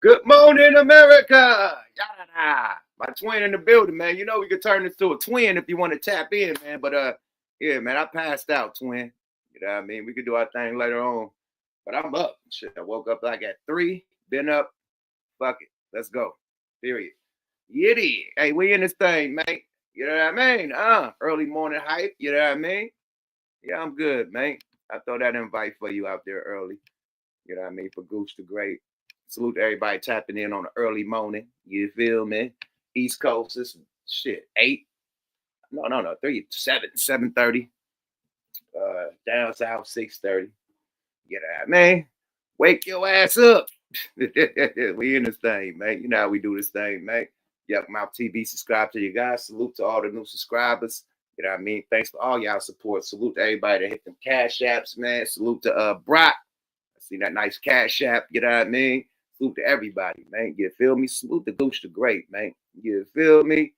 Good morning, America. Yada. My twin in the building, man. You know we could turn this to a twin if you want to tap in, man. But yeah, man, I passed out, twin. You know what I mean? We could do our thing later on. But I'm up. Shit, I woke up like at 3, been up. Fuck it. Let's go. Period. Yiddy. Hey, we in this thing, mate. You know what I mean? Early morning hype. You know what I mean? Yeah, I'm good, mate. I throw that invite for you out there early. You know what I mean? For Gooch the Great. Salute to everybody tapping in on the early morning. You feel me? East Coast is shit. 8. No. 3, 7, 7:30. Down south, 6:30. You know what I mean? Wake your ass up. We in this thing, man. You know how we do this thing, man. Yuck Mouth TV, subscribe to you guys. Salute to all the new subscribers. You know what I mean? Thanks for all y'all support. Salute to everybody that hit them cash apps, man. Salute to Brock. I see that nice cash app, you know what I mean? Salute to everybody, man. You feel me? Salute to Gooch the Great, man. You feel me?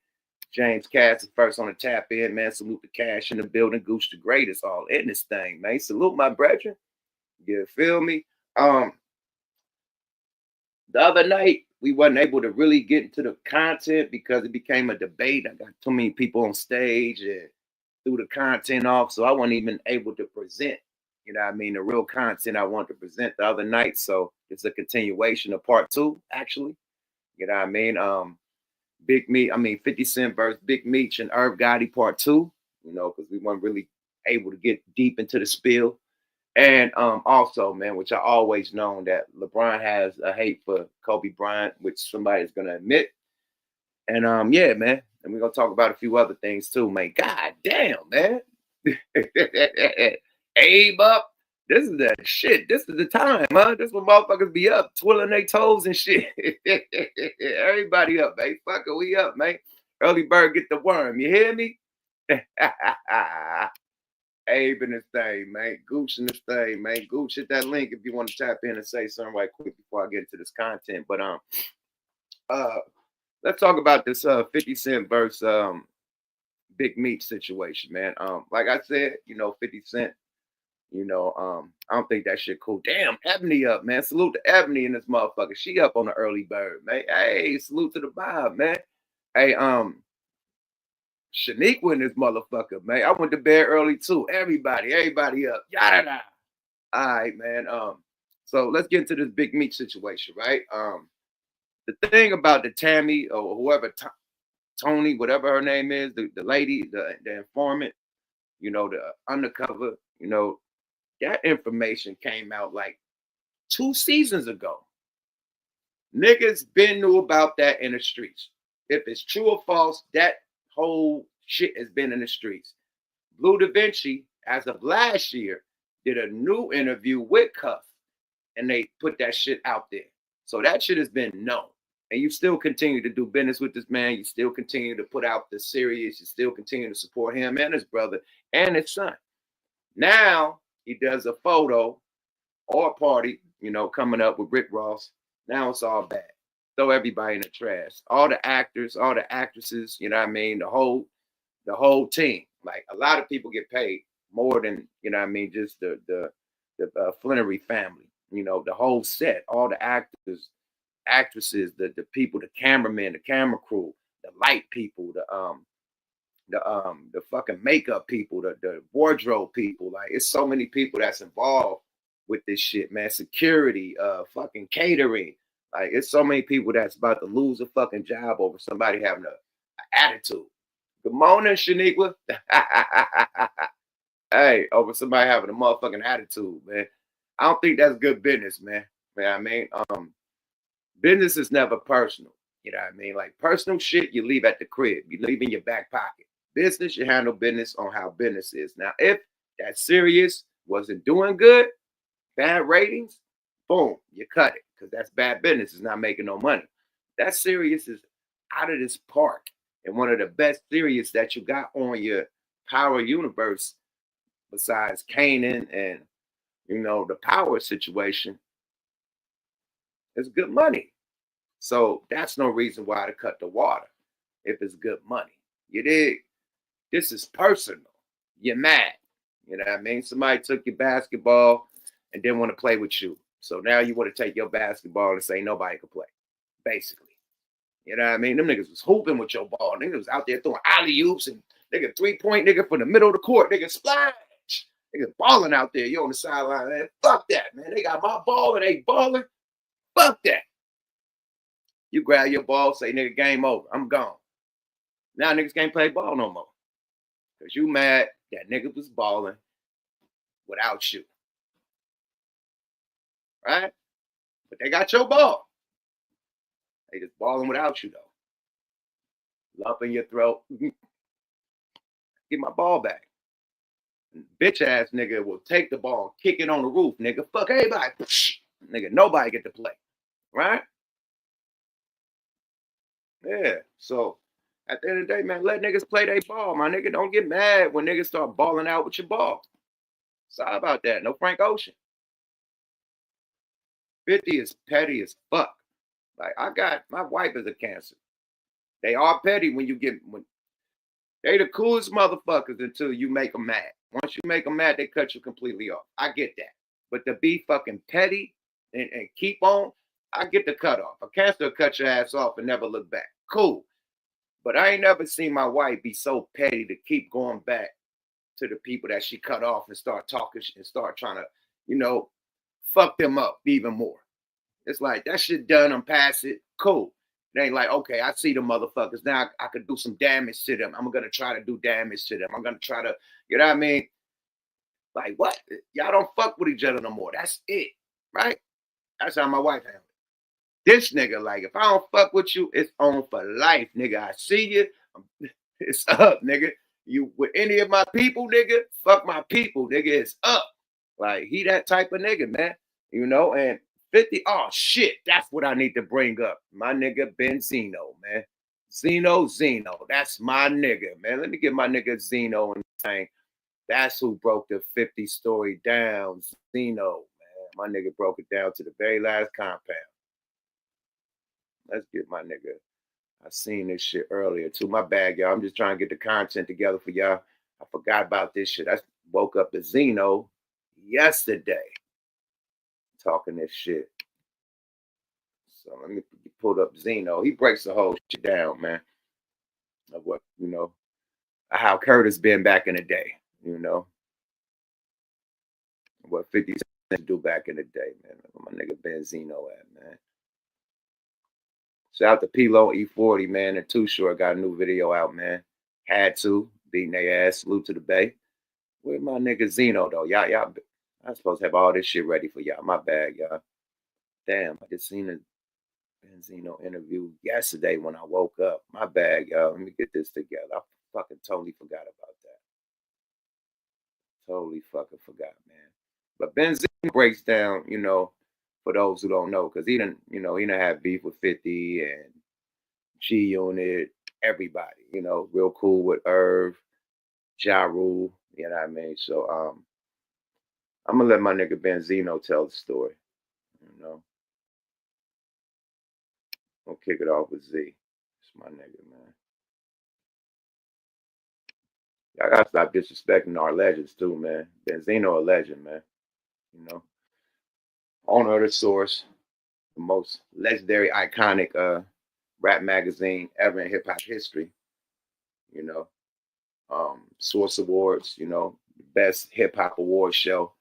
James Cass is first on the tap in, man. Salute to Cash in the building. Gooch the Great is all in this thing, man. Salute my brethren. You feel me? The other night, we wasn't able to really get into the content because it became a debate. I got too many people on stage and threw the content off, so I wasn't even able to present, you know what I mean, the real content I wanted to present the other night. So it's a continuation of part 2, actually. You know what I mean? Big Meech, 50 Cent versus Big Meech and Irv Gotti part 2, you know, because we weren't really able to get deep into the spill. And also, man, which I always known that LeBron has a hate for Kobe Bryant, which somebody's gonna admit. And yeah, man. And we're gonna talk about a few other things too, man. God damn, man. Abe up. This is the shit. This is the time, huh? This when motherfuckers be up, twirling their toes and shit. Everybody up, man. Fuck it, we up, man. Early bird get the worm. You hear me? Abe in this thing, man. Gooch in this thing, man. Gooch, hit that link if you want to tap in and say something right quick before I get into this content. But let's talk about this 50 Cent versus Big Meech situation, man. Like I said, you know, 50 Cent, you know, I don't think that shit cool. Damn, Ebony up, man. Salute to Ebony and this motherfucker. She up on the early bird, man. Hey, salute to the Bob, man. Hey, Shaniqua in this motherfucker, man. I went to bed early too. Everybody up. Yada. All right, man. So let's get into this Big Meech situation, right? The thing about the Tammy or whoever, Tony, whatever her name is, the lady, the informant, you know, the undercover, you know, that information came out like 2 seasons ago. Niggas been knew about that in the streets. If it's true or false, that whole shit has been in the streets. Blue Da Vinci, as of last year, did a new interview with Cuff, and they put that shit out there. So that shit has been known. And you still continue to do business with this man. You still continue to put out the series. You still continue to support him and his brother and his son. Now he does a photo or a party, you know, coming up with Rick Ross. Now it's all bad. Throw everybody in the trash. All the actors, all the actresses, you know what I mean? The whole team. Like a lot of people get paid more than, you know what I mean, just the Flannery family, you know, the whole set, all the actors, actresses, the people, the cameramen, the camera crew, the light people, the fucking makeup people, the wardrobe people. Like it's so many people that's involved with this shit, man. Security, fucking catering. Like it's so many people that's about to lose a fucking job over somebody having an attitude. Good morning, Shaniqua. Hey, over somebody having a motherfucking attitude, man. I don't think that's good business, man. You know what I mean? Business is never personal. You know what I mean? Like personal shit, you leave at the crib. You leave in your back pocket. Business, you handle business on how business is. Now, if that serious wasn't doing good, bad ratings, boom, you cut it. Because that's bad business. It's not making no money. That serious is out of this park. And one of the best series that you got on your Power universe, besides Kanan and, you know, the Power situation, is good money. So that's no reason why to cut the water if it's good money. You dig? This is personal. You're mad. You know what I mean? Somebody took your basketball and didn't want to play with you. So now you want to take your basketball and say nobody can play. basically. You know what I mean? Them niggas was hooping with your ball. Niggas was out there throwing alley-oops and nigga 3-point nigga from the middle of the court. Nigga splash. Nigga balling out there. You on the sideline, man. Fuck that, man. They got my ball and they balling. Fuck that. You grab your ball, say, nigga, game over. I'm gone. Now niggas can't play ball no more. Because you mad that nigga was balling without you. Right? But they got your ball. They just balling without you, though. Lump in your throat. Get my ball back. Bitch ass nigga will take the ball, kick it on the roof, nigga. Fuck everybody. Nigga, nobody get to play. Right? Yeah. So at the end of the day, man, let niggas play their ball, my nigga. Don't get mad when niggas start balling out with your ball. Sorry about that. No Frank Ocean. 50 is petty as fuck. Like, I got my wife is a Cancer. They are petty when they the coolest motherfuckers until you make them mad. Once you make them mad, they cut you completely off. I get that. But to be fucking petty and keep on, I get the cut off. A Cancer will cut your ass off and never look back. Cool. But I ain't never seen my wife be so petty to keep going back to the people that she cut off and start talking and start trying to, fuck them up even more. It's like, that shit done, I'm past it. Cool. It ain't like, okay, I see the motherfuckers. Now I could do some damage to them. I'm going to try to do damage to them. I'm going to try to, you know what I mean? Like, what? Y'all don't fuck with each other no more. That's it. Right? That's how my wife handled it. This nigga, like, if I don't fuck with you, it's on for life, nigga. I see you. It's up, nigga. You with any of my people, nigga, fuck my people, nigga. It's up. Like, he that type of nigga, man. And 50, oh shit, that's what I need to bring up. My nigga Benzino, man. Zeno. That's my nigga, man. Let me get my nigga Zeno and saying that's who broke the 50 story down. Zeno, man. My nigga broke it down to the very last compound. Let's get my nigga. I seen this shit earlier too. My bad, y'all. I'm just trying to get the content together for y'all. I forgot about this shit. I woke up to Zeno yesterday talking this shit. So let me pull up Zeno. He breaks the whole shit down, man. Of what, how Curtis been back in the day, What 50 Cent do back in the day, man. My nigga Benzino at, man. Shout out to P-Lo E40, man. And Too Short got a new video out, man. Had to. Beating their ass. Salute to the Bay. Where my nigga Zeno, though? Y'all, I'm supposed to have all this shit ready for y'all. My bad, y'all. Damn, I just seen a Benzino interview yesterday when I woke up. My bad, y'all. Let me get this together. I fucking totally forgot about that. Totally fucking forgot, man. But Benzino breaks down, for those who don't know, because he didn't have beef with 50 and G-Unit, everybody, real cool with Irv, Ja Rule, you know what I mean? So I'm gonna let my nigga Benzino tell the story, I'll kick it off with Z. It's my nigga, man. I gotta stop disrespecting our legends too, man. Benzino a legend, man. Owner of the Source, the most legendary, iconic rap magazine ever in hip hop history. Source Awards, the best hip hop award show,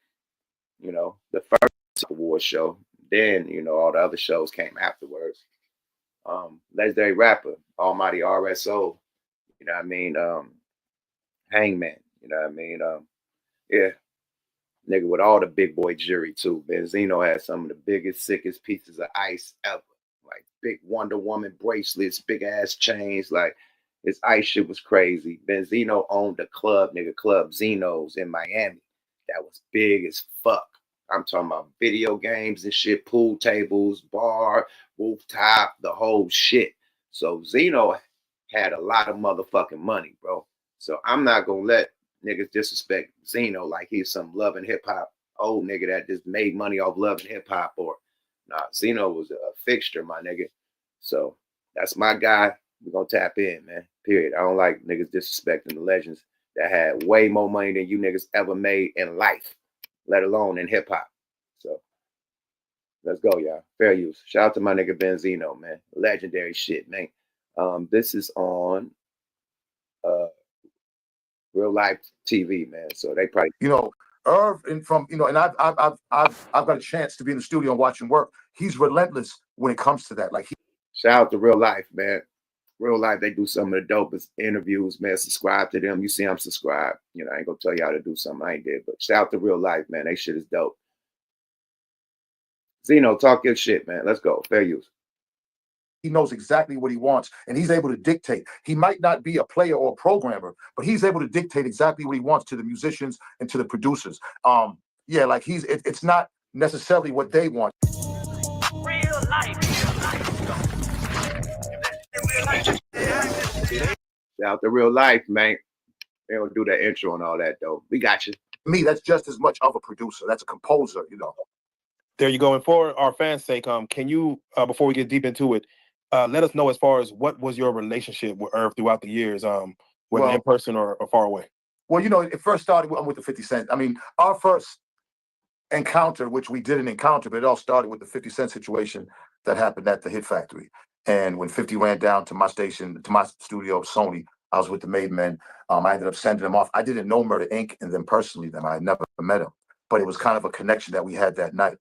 the first award show. Then, all the other shows came afterwards. Legendary rapper, Almighty RSO, you know what I mean? Hangman, you know what I mean? Yeah, nigga with all the big boy jury too. Benzino had some of the biggest, sickest pieces of ice ever. Like big Wonder Woman bracelets, big ass chains. Like his ice shit was crazy. Benzino owned a club, nigga, Club Zeno's in Miami. That was big as fuck. I'm talking about video games and shit, pool tables, bar, rooftop, the whole shit. So Zeno had a lot of motherfucking money, bro. So I'm not gonna let niggas disrespect Zeno like he's some loving hip hop old nigga that just made money off loving hip hop. Or nah, Zeno was a fixture, my nigga. So that's my guy. We're gonna tap in, man. Period. I don't like niggas disrespecting the legends that had way more money than you niggas ever made in life, let alone in hip hop. So Let's go, y'all. Fair use. Shout out to my nigga Benzino, man. Legendary shit, man. This is on uh real life TV, man. So they probably Irv, and I've got a chance to be in the studio and watch him work. He's relentless when it comes to that. Like shout out to real life, man. Real life, they do some of the dopest interviews, man. Subscribe to them. You see I'm subscribed. I ain't gonna tell y'all to do something I ain't did, but shout out to real life, man. They shit is dope. Zeno, talk your shit, man. Let's go. Fair use. He knows exactly what he wants, and he's able to dictate. He might not be a player or a programmer, but he's able to dictate exactly what he wants to the musicians and to the producers. Yeah, like it's not necessarily what they want. Real life. Shout out to real life, man. They don't do that intro and all that, though. We got you. Me, that's just as much of a producer. That's a composer, There you go. And for our fans' sake, can you, before we get deep into it, let us know as far as what was your relationship with Irv throughout the years, whether in person or far away? Well, it first started with the 50 Cent. I mean, our first encounter, which we didn't encounter, but it all started with the 50 Cent situation that happened at the Hit Factory. And when 50 ran down to my station, to my studio, Sony, I was with the Made Men. I ended up sending them off. I didn't know Murder Inc. and them personally, then I had never met him, but it was kind of a connection that we had that night.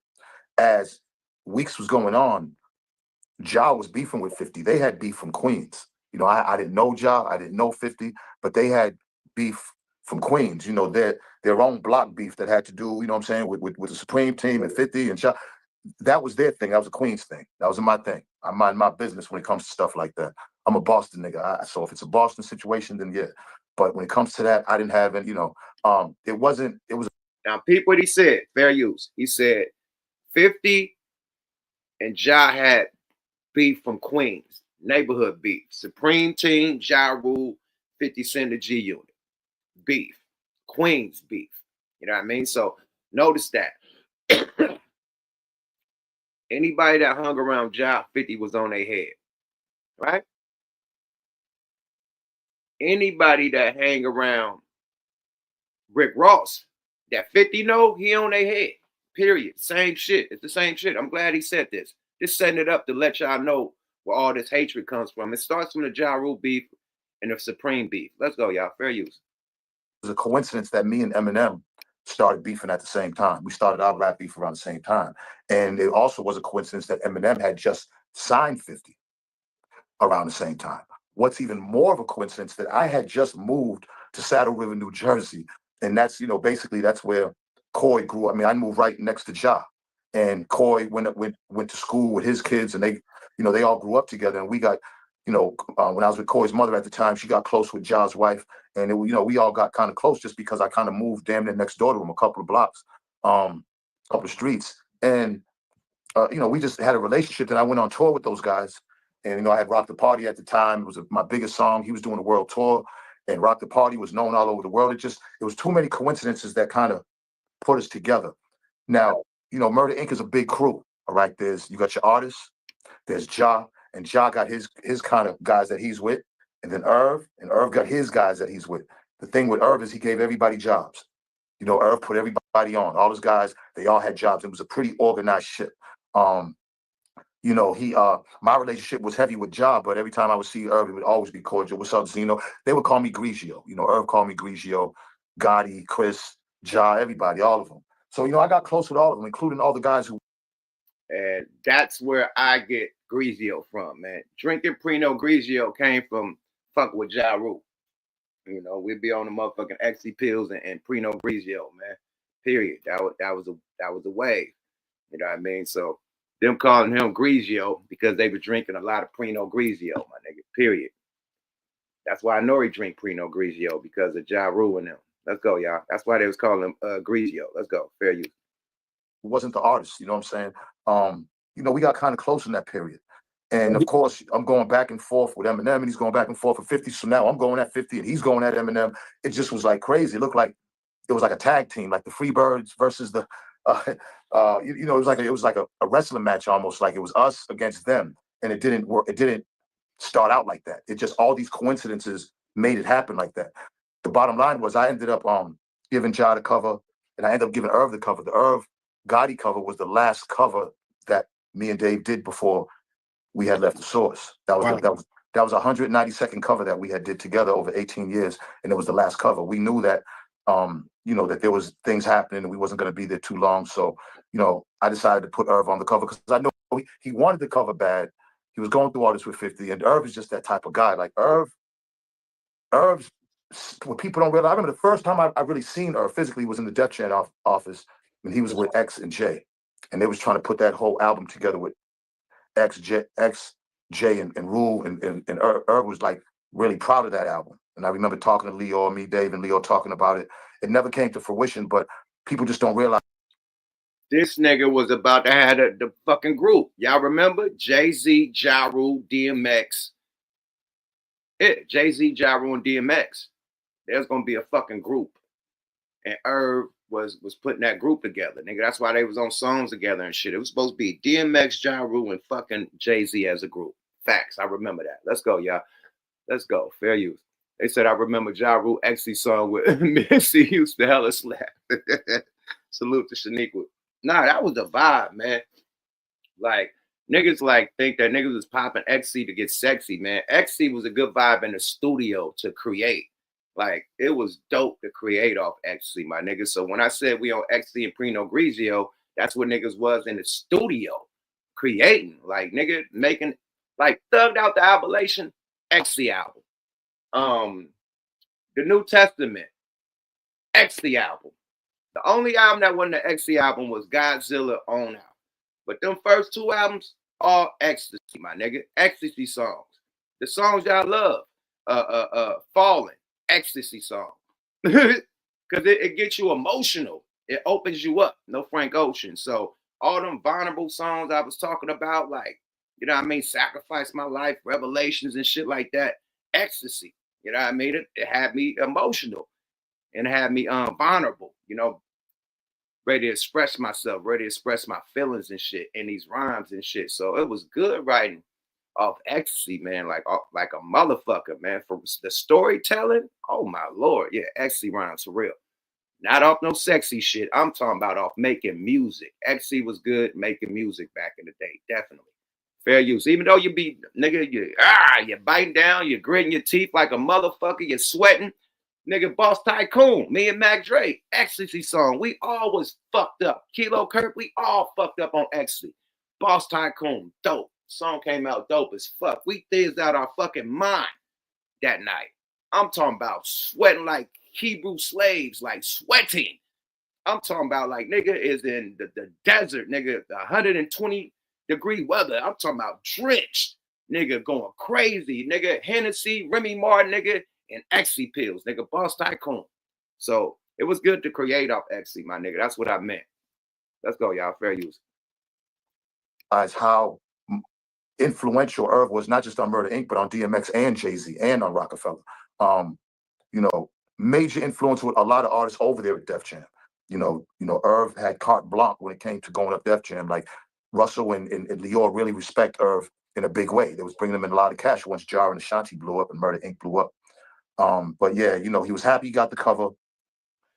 As weeks was going on, Ja was beefing with 50. They had beef from Queens. I didn't know Ja, I didn't know 50, but they had beef from Queens. Their own block beef that had to do, what I'm saying, with the Supreme Team and 50 and Ja. That was their thing. That was a Queens thing. That was my thing. I mind my business when it comes to stuff like that. I'm a Boston nigga. So if it's a Boston situation, then yeah. But when it comes to that, I didn't have it. It was. Now, peep what he said. Fair use. He said 50 and Ja had beef from Queens, neighborhood beef, Supreme Team, Ja Rule, 50 Cent, the G Unit, beef, Queens beef. You know what I mean? So notice that. Anybody that hung around Ja, 50 was on their head, right? Anybody that hang around Rick Ross, that 50 know, he on their head, period. Same shit. It's the same shit. I'm glad he said this. Just setting it up to let y'all know where all this hatred comes from. It starts from the Ja Rule beef and the Supreme beef. Let's go, y'all. Fair use. It was a coincidence that me and Eminem started beefing at the same time. We started our rap beef around the same time. And it also was a coincidence that Eminem had just signed 50 around the same time. What's even more of a coincidence that I had just moved to Saddle River, New Jersey. And that's, basically that's where Coy grew up. I mean, I moved right next to Ja. And Coy went to school with his kids, and they all grew up together. And we got, when I was with Coy's mother at the time, she got close with Ja's wife. And, we all got kind of close just because I kind of moved damn near next door to him, a couple of blocks, a couple of streets. And, we just had a relationship. And I went on tour with those guys. And, I had Rock the Party at the time. It was my biggest song. He was doing a world tour. And Rock the Party was known all over the world. It was too many coincidences that kind of put us together. Now, Murder Inc. is a big crew. All right. You got your artists. There's Ja. And Ja got his kind of guys that he's with. And then Irv. And Irv got his guys that he's with. The thing with Irv is he gave everybody jobs. Irv put everybody on. All his guys, they all had jobs. It was a pretty organized ship. My relationship was heavy with Ja, but every time I would see Irv, it would always be cordial. What's up, Zeno? They would call me Grigio. Irv called me Grigio, Gotti, Chris, Ja, everybody, all of them. So, I got close with all of them, including all the guys who. And that's where I get Grigio from, man. Drinking Pinot Grigio came from fuck with Ja Rule. We'd be on the motherfucking XC pills and Pinot Grigio, man. Period. That was a wave. You know what I mean? So them calling him Grigio because they were drinking a lot of Pinot Grigio, my nigga. Period. That's why I know he drink Pinot Grigio because of Ja Rule and them. Let's go, y'all. That's why they was calling him Grigio. Let's go. Fair use. Wasn't the artist, you know what I'm saying? We got kind of close in that period. And of course, I'm going back and forth with Eminem, and he's going back and forth with 50. So now I'm going at 50, and he's going at Eminem. It just was like crazy. It looked like it was like a tag team, like the Freebirds versus the, it was like a wrestling match almost. Like it was us against them, and it didn't work. It didn't start out like that. It just all these coincidences made it happen like that. The bottom line was I ended up giving Ja the cover, and I ended up giving Irv the cover. The Irv Gotti cover was the last cover that me and Dave did before we had left the source. That was Wow. that was a 192nd cover that we had did together over 18 years, and it was the last cover. We knew that you know, that there was things happening and we wasn't going to be there too long. So, you know, I decided to put Irv on the cover because I know he wanted the cover bad. He was going through all this with 50, and Irv is just that type of guy. Like Irv's, what people don't realize, I remember the first time I really seen Irv physically was in the Def Jam office when he was with X and J, and they was trying to put that whole album together with X, J, and Rule, and Irv was like really proud of that album. And I remember talking to Leo, me, Dave, and Leo talking about it. It never came to fruition, but people just don't realize. This nigga was about to have the fucking group. Y'all remember? Jay-Z, Ja Rule, DMX. Yeah, Jay-Z, Ja Rule, and DMX. There's gonna be a fucking group. And Irv was putting that group together. Nigga, that's why they was on songs together and shit. It was supposed to be DMX, Ja Rule, and fucking Jay-Z as a group. Facts. I remember that. Let's go, y'all. Let's go. Fair use. They said I remember Ja Rule Exy song with Missy used to hella slap. Salute to Shaniqua. Nah, that was the vibe, man. Like, niggas like think that niggas was popping Exy to get sexy, man. Exy was a good vibe in the studio to create. Like, it was dope to create off Exy, my nigga. So when I said we on Exy and Pinot Grigio, that's what niggas was in the studio creating. Like, nigga making, like, Thugged Out the Appellation, Exy album. The New Testament, Exy album. The only album that wasn't the Exy album was Godzilla own album. But them first two albums, all ecstasy, my nigga. Ecstasy songs. The songs y'all love. Falling, ecstasy song. Because it gets you emotional. It opens you up. No Frank Ocean. So all them vulnerable songs I was talking about, like, you know what I mean? Sacrifice My Life, Revelations and shit like that. Ecstasy. You know what I mean? It had me emotional and had me vulnerable, you know, ready to express myself, ready to express my feelings and shit in these rhymes and shit. So it was good writing off Ecstasy, man, like a motherfucker, man. For the storytelling, oh my Lord, yeah, Ecstasy rhymes for real. Not off no sexy shit. I'm talking about off making music. Ecstasy was good making music back in the day, definitely. Fair use. Even though you be, nigga, you're biting down, you're gritting your teeth like a motherfucker, you're sweating. Nigga, Boss Tycoon, me and Mac Dre, Ecstasy song. We all was fucked up. Kilo Kirk, we all fucked up on Ecstasy. Boss Tycoon, dope. Song came out dope as fuck. We thizzed out our fucking mind that night. I'm talking about sweating like Hebrew slaves, like sweating. I'm talking about like nigga is in the desert, nigga, 120-degree weather. I'm talking about drenched, nigga, going crazy, nigga, Hennessy, Remy Martin, nigga, and Exy pills, nigga, Boss Tycoon. So it was good to create off Exy, my nigga. That's what I meant. Let's go, y'all. Fair use. As how influential Irv was, not just on Murder Inc., but on DMX and Jay-Z and on Rockefeller. You know, major influence with a lot of artists over there at Def Jam. You know, Irv had carte blanche when it came to going up Def Jam. Like Russell and Leo really respect Irv in a big way. They was bringing them in a lot of cash once Jar and Ashanti blew up and Murder Inc. blew up. But yeah, you know, he was happy he got the cover.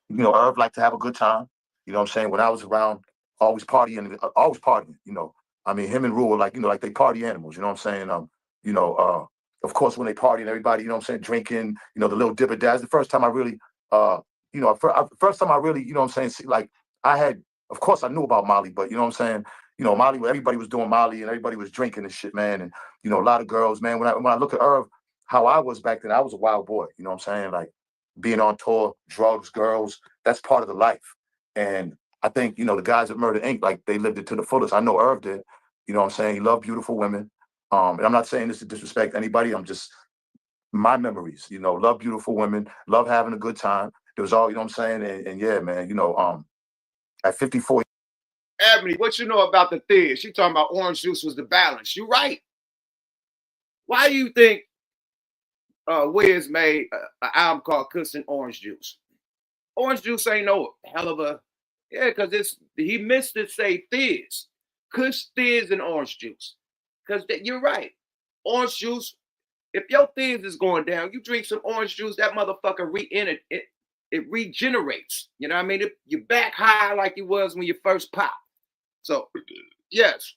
You know, Irv liked to have a good time. You know what I'm saying? When I was around, always partying. You know, I mean, him and Rule, like, you know, like they party animals. You know what I'm saying? You know, of course, when they party and everybody, you know what I'm saying, drinking, you know, the little dibber dads. The first time I really, you know, first time I really, you know what I'm saying, like I had, of course, I knew about Molly, but you know what I'm saying, you know, Molly, everybody was doing Molly and everybody was drinking and shit, man, and you know, a lot of girls, man. When I look at Irv, how I was back then, I was a wild boy. You know what I'm saying, like being on tour, drugs, girls, that's part of the life. And I think, you know, the guys at Murder Inc., like they lived it to the fullest. I know Irv did. You know what I'm saying? He loved beautiful women. And I'm not saying this to disrespect anybody. I'm just, my memories, you know, love beautiful women, love having a good time. It was all, you know what I'm saying? And yeah, man, you know, at 54. Ebony, what you know about the Thiz? She talking about orange juice was the balance. You right. Why do you think Wiz made an album called Kush and Orange Juice? Orange juice ain't no hell of a, yeah, because he missed it, say Thiz. Kush, Thiz, and orange juice. Because you're right. Orange juice, if your Thiz is going down, you drink some orange juice, that motherfucker it regenerates. You know what I mean? You're back high like you was when you first popped. So, yes,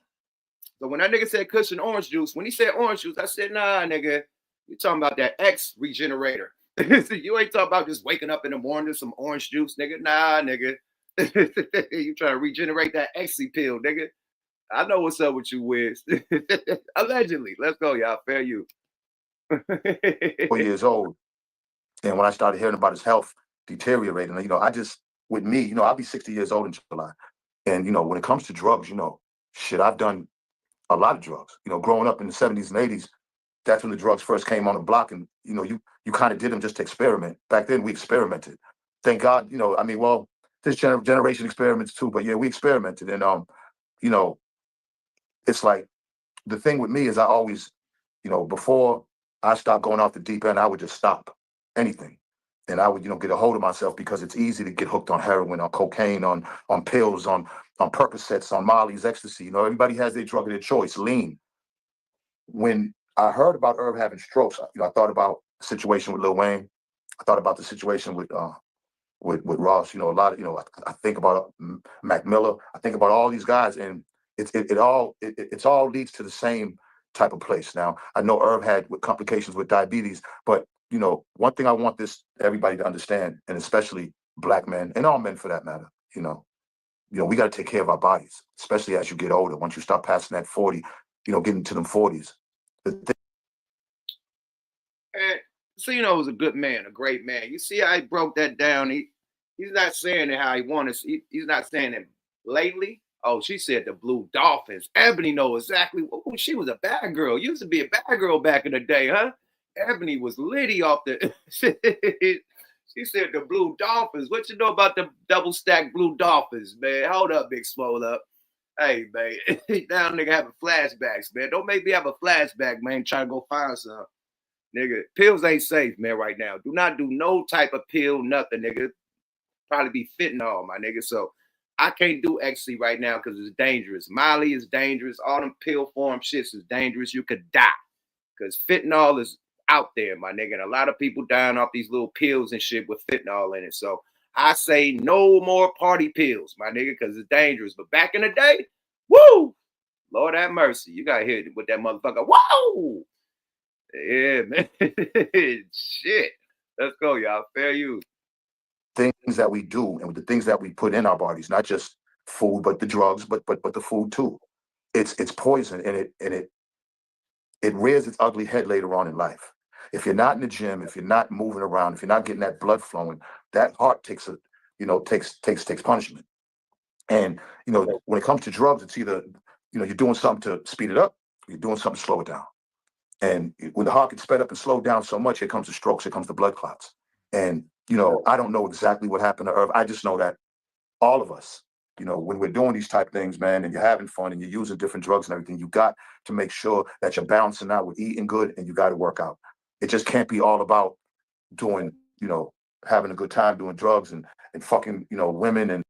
So when that nigga said cushion orange juice, when he said orange juice, I said, nah, nigga, you talking about that X regenerator. So you ain't talking about just waking up in the morning with some orange juice, nigga. Nah, nigga. You trying to regenerate that Xy pill, nigga. I know what's up with you, Wiz. Allegedly. Let's go, y'all. Fair you. 4 years old. And when I started hearing about his health deteriorating, you know, with me, you know, I'll be 60 years old in July. And, you know, when it comes to drugs, you know, shit, I've done a lot of drugs. You know, growing up in the 70s and 80s, that's when the drugs first came on the block. And, you know, you kind of did them just to experiment. Back then, we experimented. Thank God, you know, I mean, well, this generation experiments too, but yeah, we experimented. And, you know, it's like, the thing with me is I always, you know, before I stopped going off the deep end, I would just stop anything. And I would, you know, get a hold of myself because it's easy to get hooked on heroin, on cocaine, on pills, on Percocets, on Molly's, ecstasy. You know, everybody has their drug of their choice, lean. When I heard about Irv having strokes, you know, I thought about the situation with Lil Wayne. I thought about the situation with Ross. You know, a lot of, you know, I think about Mac Miller. I think about all these guys, and it all leads to the same type of place. Now, I know Irv had complications with diabetes, but you know, one thing I want everybody to understand, and especially Black men and all men for that matter, you know, we got to take care of our bodies, especially as you get older. Once you start passing that 40, you know, getting to them 40s. So you know, he was a good man, a great man. You see how he broke that down. He's not saying it how he wanted. He's not saying it lately. Oh, she said the Blue Dolphins. Ebony knows exactly. Oh, she was a bad girl. Used to be a bad girl back in the day, huh? Ebony was litty off the. She said the Blue Dolphins. What you know about the double stack Blue Dolphins, man? Hold up, Big Swole up. Hey, man. Now nigga having flashbacks, man. Don't make me have a flashback, man. Trying to go find some. Nigga, pills ain't safe, man, right now. Do not do no type of pill, nothing, nigga. Probably be fentanyl, my nigga. So I can't do XC right now because it's dangerous. Molly is dangerous. All them pill form shits is dangerous. You could die because fentanyl is out there, my nigga. And a lot of people dying off these little pills and shit with fentanyl in it. So I say no more party pills, my nigga, because it's dangerous. But back in the day, woo! Lord have mercy. You got hit with that motherfucker. Whoa! Yeah, man. Shit. Let's go, y'all. Fair use. Things that we do and with the things that we put in our bodies, not just food, but the drugs, but the food too. It's poison, and it rears its ugly head later on in life. If you're not in the gym, if you're not moving around, if you're not getting that blood flowing, that heart takes punishment. And you know, when it comes to drugs, it's either, you know, you're doing something to speed it up, or you're doing something to slow it down. And when the heart gets sped up and slowed down so much, here comes the strokes, here comes the blood clots. And, you know, I don't know exactly what happened to Irv. I just know that all of us, you know, when we're doing these type things, man, and you're having fun and you're using different drugs and everything, you got to make sure that you're balancing out with eating good, and you got to work out. It just can't be all about doing, you know, having a good time doing drugs and fucking, you know, women, and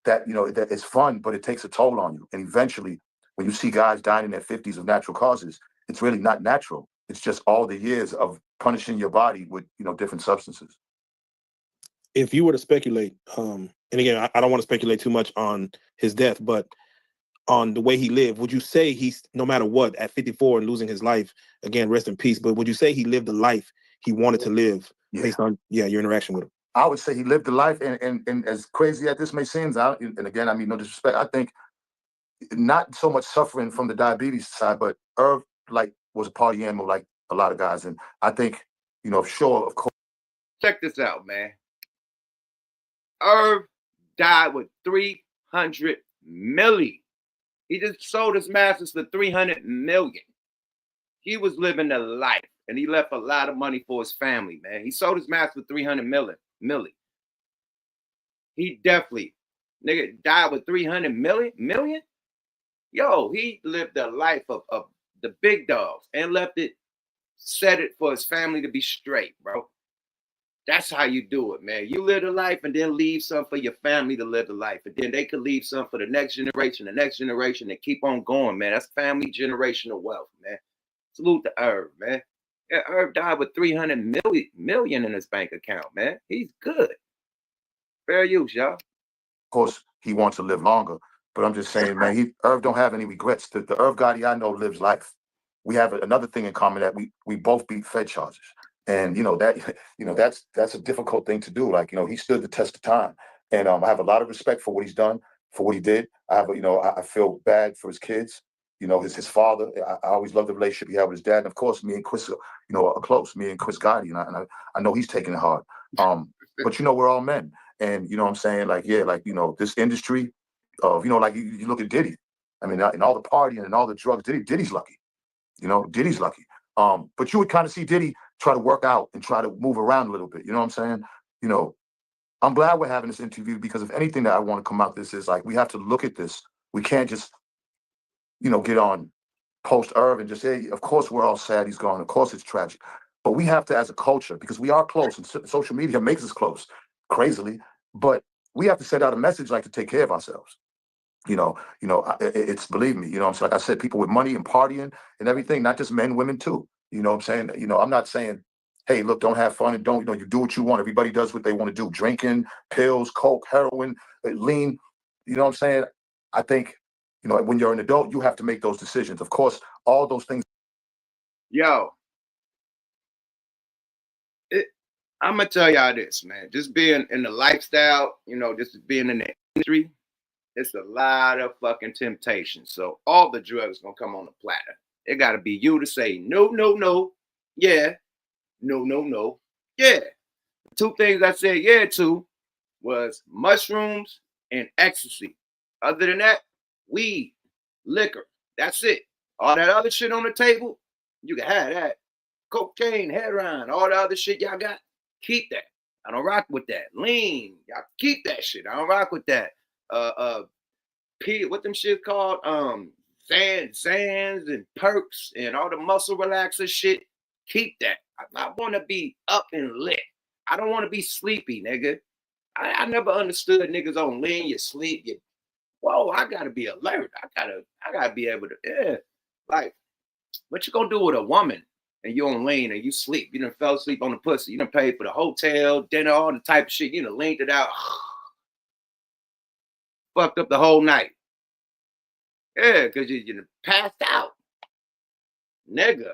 that, you know, that it's fun, but it takes a toll on you. And eventually, when you see guys dying in their 50s of natural causes, it's really not natural. It's just all the years of punishing your body with, you know, different substances. If you were to speculate, and again, I don't want to speculate too much on his death, but on the way he lived, would you say he's, no matter what, at 54 and losing his life, again, rest in peace, but would you say he lived the life he wanted to live based on, your interaction with him? I would say he lived the life, and as crazy as this may seem, and again, I mean, no disrespect, I think not so much suffering from the diabetes side, but Irv, like, was a party animal like a lot of guys. And I think, you know, sure, of course. Check this out, man. Irv died with 300 million. He just sold his masters for 300 million. He was living a life, and he left a lot of money for his family, man. He sold his master for 300 million. He definitely, nigga, died with 300 million. Yo, he lived the life of the big dogs and left it, set it for his family to be straight, bro. That's how you do it, man. You live a life and then leave some for your family to live the life. And then they could leave some for the next generation, and keep on going, man. That's family generational wealth, man. Salute to Irv, man. Yeah, Irv died with 300 million in his bank account, man. He's good. Fair use, y'all. Of course, he wants to live longer. But I'm just saying, man, Irv don't have any regrets. The Irv Gotti I know lives life. We have another thing in common, that we both beat Fed charges. And that's a difficult thing to do. Like, he stood the test of time. And I have a lot of respect for what he's done, for what he did. I feel bad for his kids, his father. I always loved the relationship he had with his dad. And of course, me and Chris, are close, me and Chris Gotti. And I know he's taking it hard. But we're all men. And what I'm saying, like, yeah, like, this industry of, like you look at Diddy. I mean, in all the partying and all the drugs, Diddy's lucky. Diddy's lucky. But you would kind of see Diddy try to work out and try to move around a little bit. You know what I'm saying? I'm glad we're having this interview, because if anything that I want to come out this is, like, we have to look at this. We can't just, get on post Irv and just say, of course we're all sad he's gone. Of course it's tragic. But we have to, as a culture, because we are close, and social media makes us close, crazily. But we have to send out a message, like, to take care of ourselves. It's, believe me, I'm saying, like I said, people with money and partying and everything, not just men, women too. You know what I'm saying? I'm not saying, hey, look, don't have fun and don't, you do what you want. Everybody does what they want to do. Drinking, pills, coke, heroin, lean. You know what I'm saying? I think, when you're an adult, you have to make those decisions. Of course, all those things. Yo, I'm going to tell y'all this, man. Just being in the lifestyle, just being in the industry, it's a lot of fucking temptation. So all the drugs going to come on the platter. It got to be you to say, no, no, no. Yeah. No, no, no. Yeah. The two things I said yeah to was mushrooms and ecstasy. Other than that, weed, liquor. That's it. All that other shit on the table, you can have that. Cocaine, heroin, all the other shit y'all got, keep that. I don't rock with that. Lean, y'all keep that shit. I don't rock with that. What them shit called? Zans and perks and all the muscle relaxer shit. Keep that. I want to be up and lit. I don't want to be sleepy, nigga. I never understood niggas on lean, you sleep, whoa, I gotta be alert. I gotta be able to, yeah. Like, what you gonna do with a woman and you on lean and you sleep? You done fell asleep on the pussy. You done paid for the hotel, dinner, all the type of shit. You done leaned it out. Fucked up the whole night. Yeah, because you passed out. Nigga.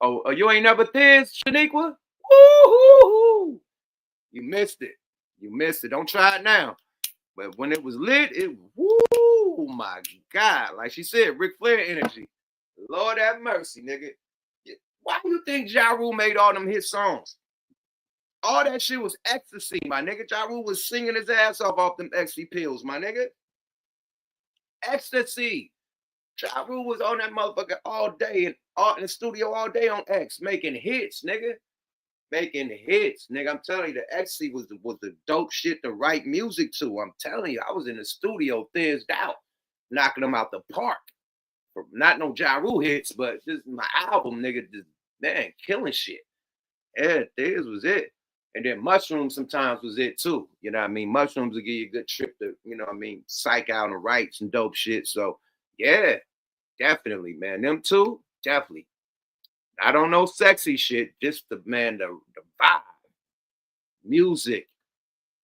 Oh, you ain't never thin, Shaniqua? Woo-hoo-hoo. You missed it. You missed it. Don't try it now. But when it was lit, woo, my God. Like she said, Ric Flair energy. Lord have mercy, nigga. Why do you think Ja Rule made all them hit songs? All that shit was ecstasy, my nigga. Ja Rule was singing his ass off them ecstasy pills, my nigga. Ecstasy. Ja Rule was on that motherfucker all day and in the studio all day on X, making hits, nigga. Making hits, nigga. I'm telling you, the ecstasy was the dope shit to write music to. I'm telling you, I was in the studio thizzed out, knocking them out the park. Not no Ja Rule hits, but just my album, nigga, just, man, killing shit. Yeah, this was it. And then mushrooms sometimes was it too. You know what I mean? Mushrooms will give you a good trip to, psych out and write some dope shit. So yeah, definitely, man. Them two, definitely. I don't know sexy shit, just the vibe, music,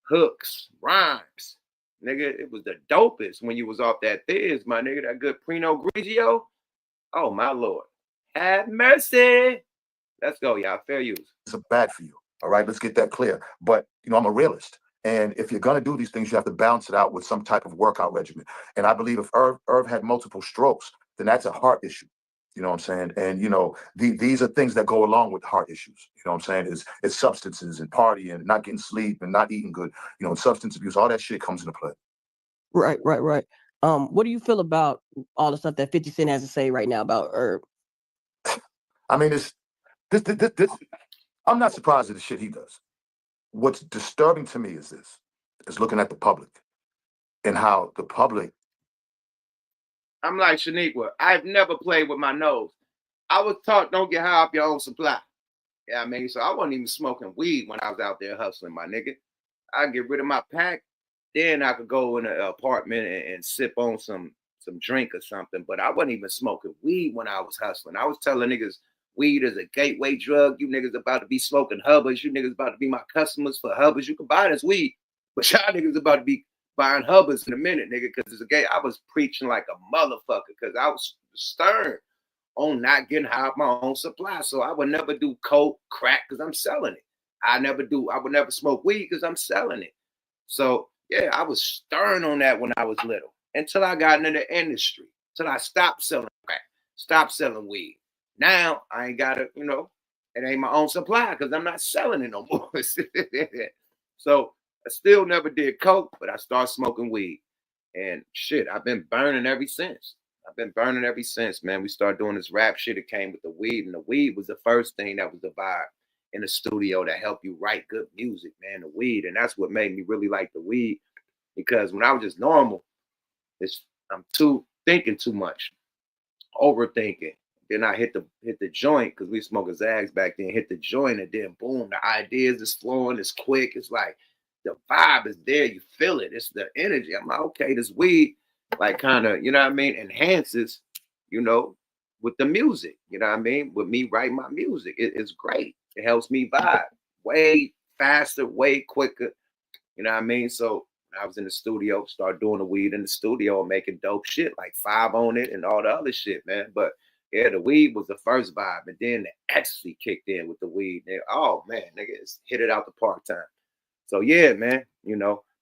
hooks, rhymes. Nigga, it was the dopest when you was off that Thiz, my nigga, that good Pinot Grigio. Oh, my Lord. Have mercy. Let's go, y'all. Fair use. It's bad for you. All right, let's get that clear. But, I'm a realist. And if you're going to do these things, you have to balance it out with some type of workout regimen. And I believe if Irv had multiple strokes, then that's a heart issue. You know what I'm saying? And, these are things that go along with heart issues. You know what I'm saying? It's substances and partying and not getting sleep and not eating good, and substance abuse, all that shit comes into play. Right. What do you feel about all the stuff that 50 Cent has to say right now about Irv? I mean, this, I'm not surprised at the shit he does. What's disturbing to me is looking at the public and how the public. I'm like Shaniqua. I've never played with my nose. I was taught don't get high off your own supply. Yeah, I mean, so I wasn't even smoking weed when I was out there hustling, my nigga. I get rid of my pack, then I could go in an apartment and sip on some drink or something. But I wasn't even smoking weed when I was hustling. I was telling niggas weed is a gateway drug. You niggas about to be smoking Hubbards. You niggas about to be my customers for Hubbards. You can buy this weed, but y'all niggas about to be buying Hubbards in a minute, nigga, because it's a gay. I was preaching like a motherfucker because I was stern on not getting high off my own supply. So I would never do coke, crack, because I'm selling it. I would never smoke weed because I'm selling it. So yeah, I was stern on that when I was little until I got into the industry, till I stopped selling crack, stopped selling weed. Now I ain't got to, it ain't my own supply because I'm not selling it no more. So I still never did coke, but I started smoking weed. And shit, I've been burning ever since. Man. We started doing this rap shit. It came with the weed, and the weed was the first thing that was the vibe in the studio to help you write good music, man. The weed, and that's what made me really like the weed, because when I was just normal, I'm thinking too much, overthinking. Then I hit the joint because we smoking Zags back then. Hit the joint, and then boom, the ideas is flowing. It's quick. It's like the vibe is there. You feel it. It's the energy. I'm like, okay, this weed, like, kind of, enhances, with the music. With me writing my music, it's great. It helps me vibe way faster, way quicker. So I was in the studio, started doing the weed in the studio, making dope shit like 5 on it and all the other shit, man. But yeah, the weed was the first vibe, and then the ecstasy kicked in with the weed. Oh man, nigga, it's hit it out the park time. So yeah, man,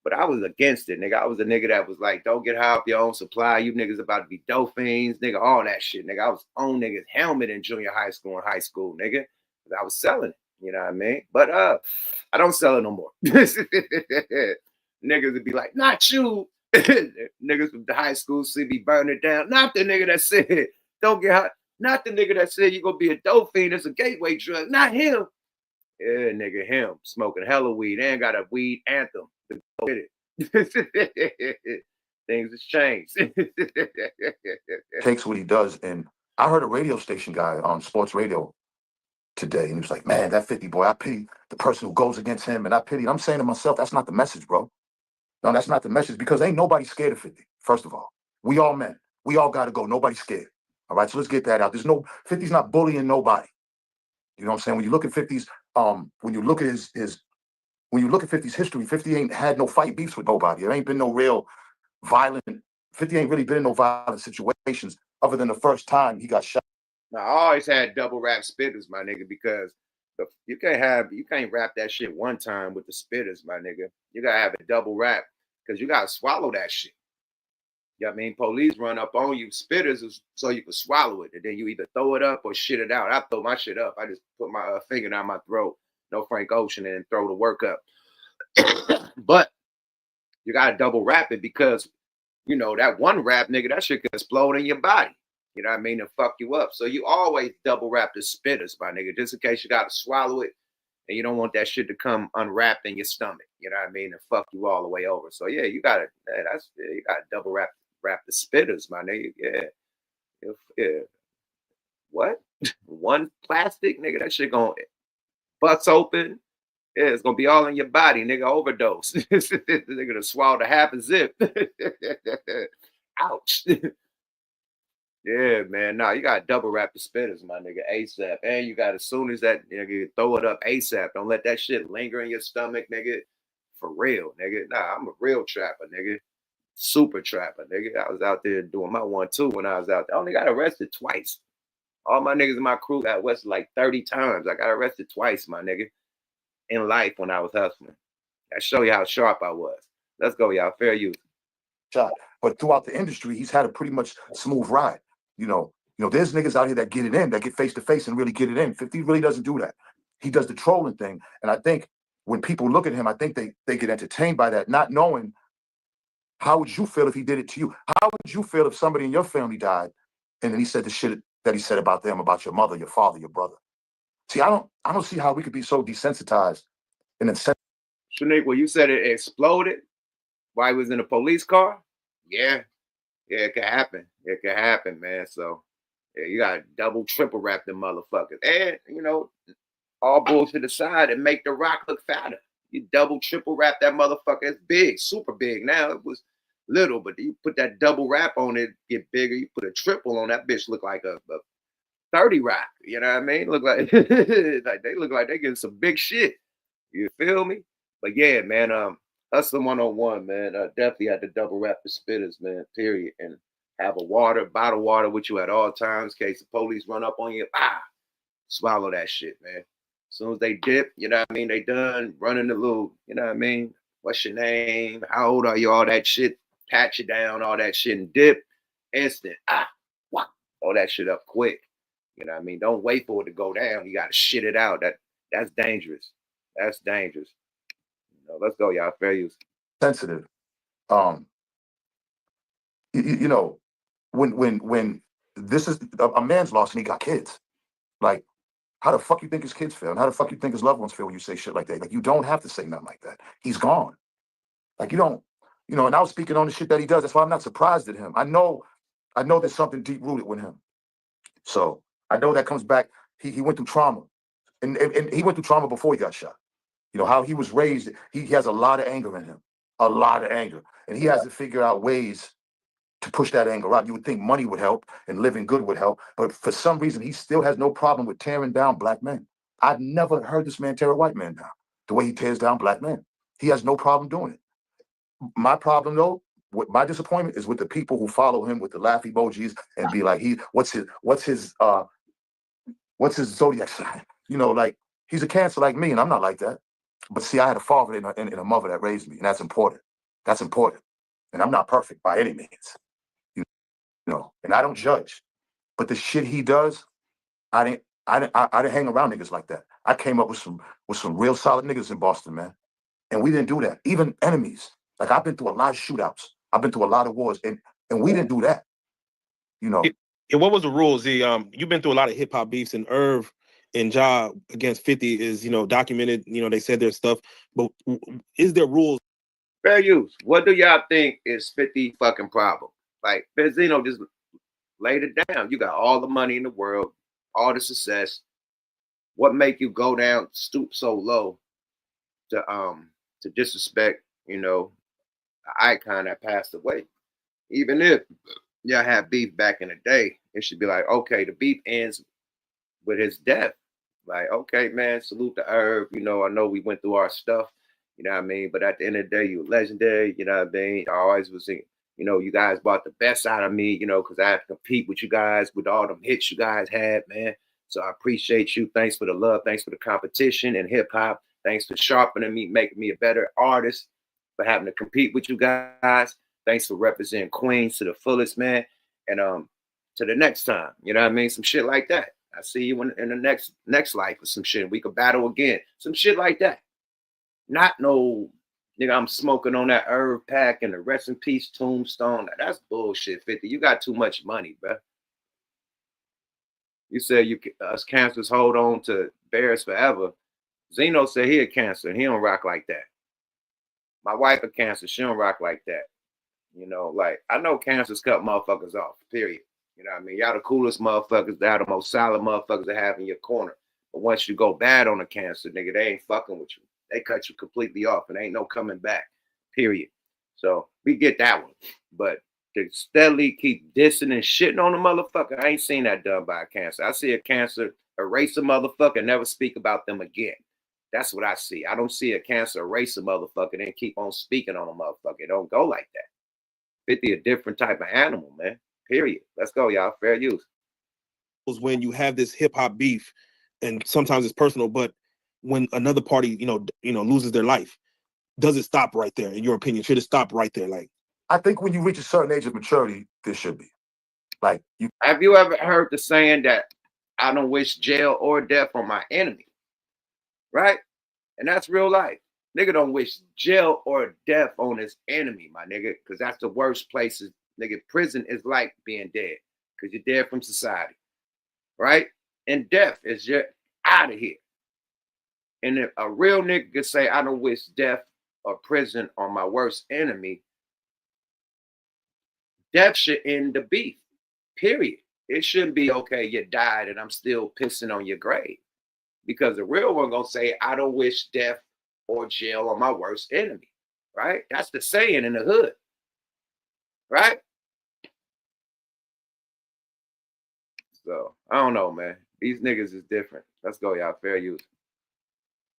but I was against it, nigga. I was a nigga that was like, don't get high off your own supply. You niggas about to be dope fiends, nigga, all that shit, nigga. I was on niggas' helmet in junior high school and high school, nigga. I was selling it, you know what I mean? But I don't sell it no more. Niggas would be like, not you. Niggas from the high school see me burn it down. Not the nigga that said, don't get high. Not the nigga that said you're gonna be a dope fiend. It's a gateway drug. Not him. Yeah, nigga, him smoking hella weed and got a weed anthem to go with it. Things has changed. Takes what he does. And I heard a radio station guy on sports radio today, and he was like, man, that 50 boy, I pity the person who goes against him, and I pity. I'm saying to myself, that's not the message, bro. No, that's not the message, because ain't nobody scared of 50. First of all, we all men. We all got to go. Nobody's scared. All right, so let's get that out. 50's not bullying nobody. You know what I'm saying? When you look at 50's, when you look at when you look at 50's history, 50 ain't had no fight beefs with nobody. There ain't been no real violent. 50 ain't really been in no violent situations other than the first time he got shot. Now, I always had double rap spitters, my nigga, because you can't rap that shit one time with the spitters, my nigga. You gotta have a double rap because you gotta swallow that shit. You know what I mean? Police run up on you, spitters, so you can swallow it, and then you either throw it up or shit it out. I throw my shit up. I just put my finger down my throat, no Frank Ocean, and throw the work up. But you gotta double rap it because that one rap, nigga, that shit can explode in your body. You know what I mean? And fuck you up. So you always double wrap the spitters, my nigga, just in case you got to swallow it and you don't want that shit to come unwrapped in your stomach. You know what I mean? And fuck you all the way over. So yeah, you gotta double wrap the spitters, my nigga. Yeah. What? One plastic, nigga, that shit gonna bust open. Yeah, it's gonna be all in your body, nigga. Overdose. Nigga gonna swallow the half a zip. Ouch. Yeah, man. No, you gotta double wrap the spitters, my nigga, ASAP. And you got, as soon as that nigga, throw it up ASAP. Don't let that shit linger in your stomach, nigga. For real, nigga. Nah, I'm a real trapper, nigga. Super trapper, nigga. I was out there doing my 1-2 when I was out there. I only got arrested twice. All my niggas in my crew got arrested like 30 times. I got arrested twice, my nigga, in life when I was hustling. I show you how sharp I was. Let's go, y'all. Fair use. Shot. But throughout the industry, he's had a pretty much smooth ride. There's niggas out here that get it in, that get face to face and really get it in. 50 really doesn't do that. He does the trolling thing. And I think when people look at him, I think they get entertained by that, not knowing how would you feel if he did it to you? How would you feel if somebody in your family died and then he said the shit that he said about them, about your mother, your father, your brother? See, I don't see how we could be so desensitized and insensitive. Shanique, well, you said it exploded while he was in a police car? Yeah, it could happen. It could happen, man. So, yeah, you got to double, triple wrap them motherfuckers. And, all bullshit aside, and make the rock look fatter. You double, triple wrap that motherfucker. It's big, super big. Now it was little, but you put that double wrap on it, get bigger. You put a triple on that bitch, look like a 30 rock. You know what I mean? Look like, like they look like they getting some big shit. You feel me? But yeah, man, Hustling 101, man. Definitely had to double wrap the spitters, man. Period. And have a bottled water with you at all times, in case the police run up on you. Swallow that shit, man. As soon as they dip, you know what I mean? They done running the little, you know what I mean? What's your name? How old are you? All that shit. Pat you down, all that shit, and dip. Instant. Wah. All that shit up quick. You know what I mean? Don't wait for it to go down. You got to shit it out. That's dangerous. That's dangerous. Let's go, y'all. Fair use. Sensitive. Um, you know, when this is a man's lost and he got kids, like, how the fuck you think his kids feel? And how the fuck you think his loved ones feel when you say shit like that? Like, you don't have to say nothing like that. He's gone. Like, you don't, and I was speaking on the shit that he does. That's why I'm not surprised at him. I know there's something deep rooted with him. So I know that comes back. He went through trauma. And he went through trauma before he got shot. How he was raised, he has a lot of anger in him. A lot of anger. And he has to figure out ways to push that anger out. You would think money would help and living good would help, but for some reason, he still has no problem with tearing down black men. I've never heard this man tear a white man down the way he tears down black men. He has no problem doing it. My problem, though, with my disappointment is with the people who follow him with the laugh emojis and be like, what's his zodiac sign? Like, he's a Cancer like me, and I'm not like that. But see, I had a father and a mother that raised me, and that's important. That's important. And I'm not perfect by any means. And I don't judge. But the shit he does, I didn't hang around niggas like that. I came up with some real solid niggas in Boston, man. And we didn't do that. Even enemies. Like, I've been through a lot of shootouts. I've been through a lot of wars, and we didn't do that. And what was the rules? You've been through a lot of hip hop beefs, and Irv and Ja against 50 is, documented. They said their stuff, but is there rules? Fair use. What do y'all think is 50 fucking problem? Like, Benzino just laid it down. You got all the money in the world, all the success. What make you go down, stoop so low to disrespect, the icon that passed away? Even if y'all had beef back in the day, it should be like, okay, the beef ends with his death. Like, okay, man, salute to Irv. I know we went through our stuff, you know what I mean? But at the end of the day, you were legendary, you know what I mean? I always was thinking, you guys brought the best out of me, because I had to compete with you guys with all them hits you guys had, man. So I appreciate you. Thanks for the love. Thanks for the competition in hip hop. Thanks for sharpening me, making me a better artist, for having to compete with you guys. Thanks for representing Queens to the fullest, man. And to the next time, you know what I mean? Some shit like that. I see you in the next life or some shit. We could battle again. Some shit like that. Not no, nigga, I'm smoking on that herb pack and the rest in peace tombstone. That's bullshit, 50. You got too much money, bro. You said us cancers hold on to bears forever. Zeno said he a Cancer and he don't rock like that. My wife a Cancer, she don't rock like that. Like, I know cancers cut motherfuckers off, period. You know what I mean? Y'all the coolest motherfuckers. They're the most solid motherfuckers to have in your corner. But once you go bad on a Cancer, nigga, they ain't fucking with you. They cut you completely off and ain't no coming back, period. So we get that one. But to steadily keep dissing and shitting on a motherfucker, I ain't seen that done by a Cancer. I see a Cancer erase a motherfucker and never speak about them again. That's what I see. I don't see a Cancer erase a motherfucker and then keep on speaking on a motherfucker. It don't go like that. 50 a different type of animal, man. Period. Let's go, y'all. Fair use. When you have this hip hop beef, and sometimes it's personal, but when another party, loses their life, does it stop right there? In your opinion, should it stop right there? Like, I think when you reach a certain age of maturity, there should be. Like, have you ever heard the saying that I don't wish jail or death on my enemy? Right? And that's real life. Nigga don't wish jail or death on his enemy, my nigga, because that's the worst places. Nigga, prison is like being dead because you're dead from society, right? And death is just out of here. And if a real nigga could say, I don't wish death or prison on my worst enemy, death should end the beef, period. It shouldn't be, okay, you died and I'm still pissing on your grave. Because the real one gonna say, I don't wish death or jail on my worst enemy, right? That's the saying in the hood, right? So, I don't know, man. These niggas is different. Let's go, y'all. Fair use.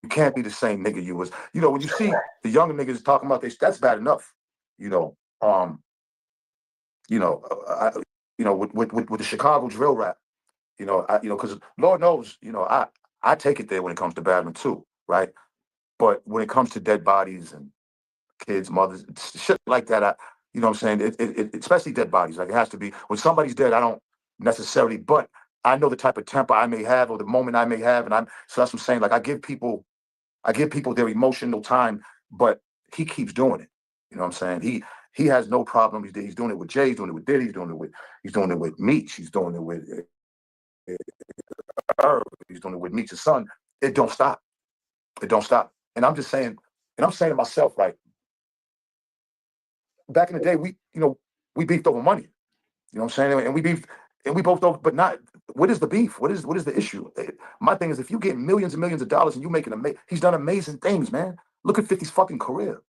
You can't be the same nigga you was. You know, when you see the younger niggas talking about this, that's bad enough. You know, with the Chicago drill rap. Because Lord knows, I take it there when it comes to Badman too, right? But when it comes to dead bodies and kids, mothers, shit like that, you know what I'm saying? Especially dead bodies, like it has to be. When somebody's dead, I don't necessarily, but I know the type of temper I may have or the moment I may have, so that's what I'm saying. Like I give people their emotional time, but he keeps doing it. You know what I'm saying? He has no problem. He's doing it with Jay. He's doing it with Diddy. He's doing it with MEECH. He's doing it with Irv. He's doing it with Meech's son. It don't stop. It don't stop. And I'm just saying, and I'm saying to myself, like, back in the day, we beefed over money. You know what I'm saying? And we both over, but not. What is the beef? What is the issue? My thing is, if you get millions and millions of dollars and you making he's done amazing things, man. Look at 50's fucking career.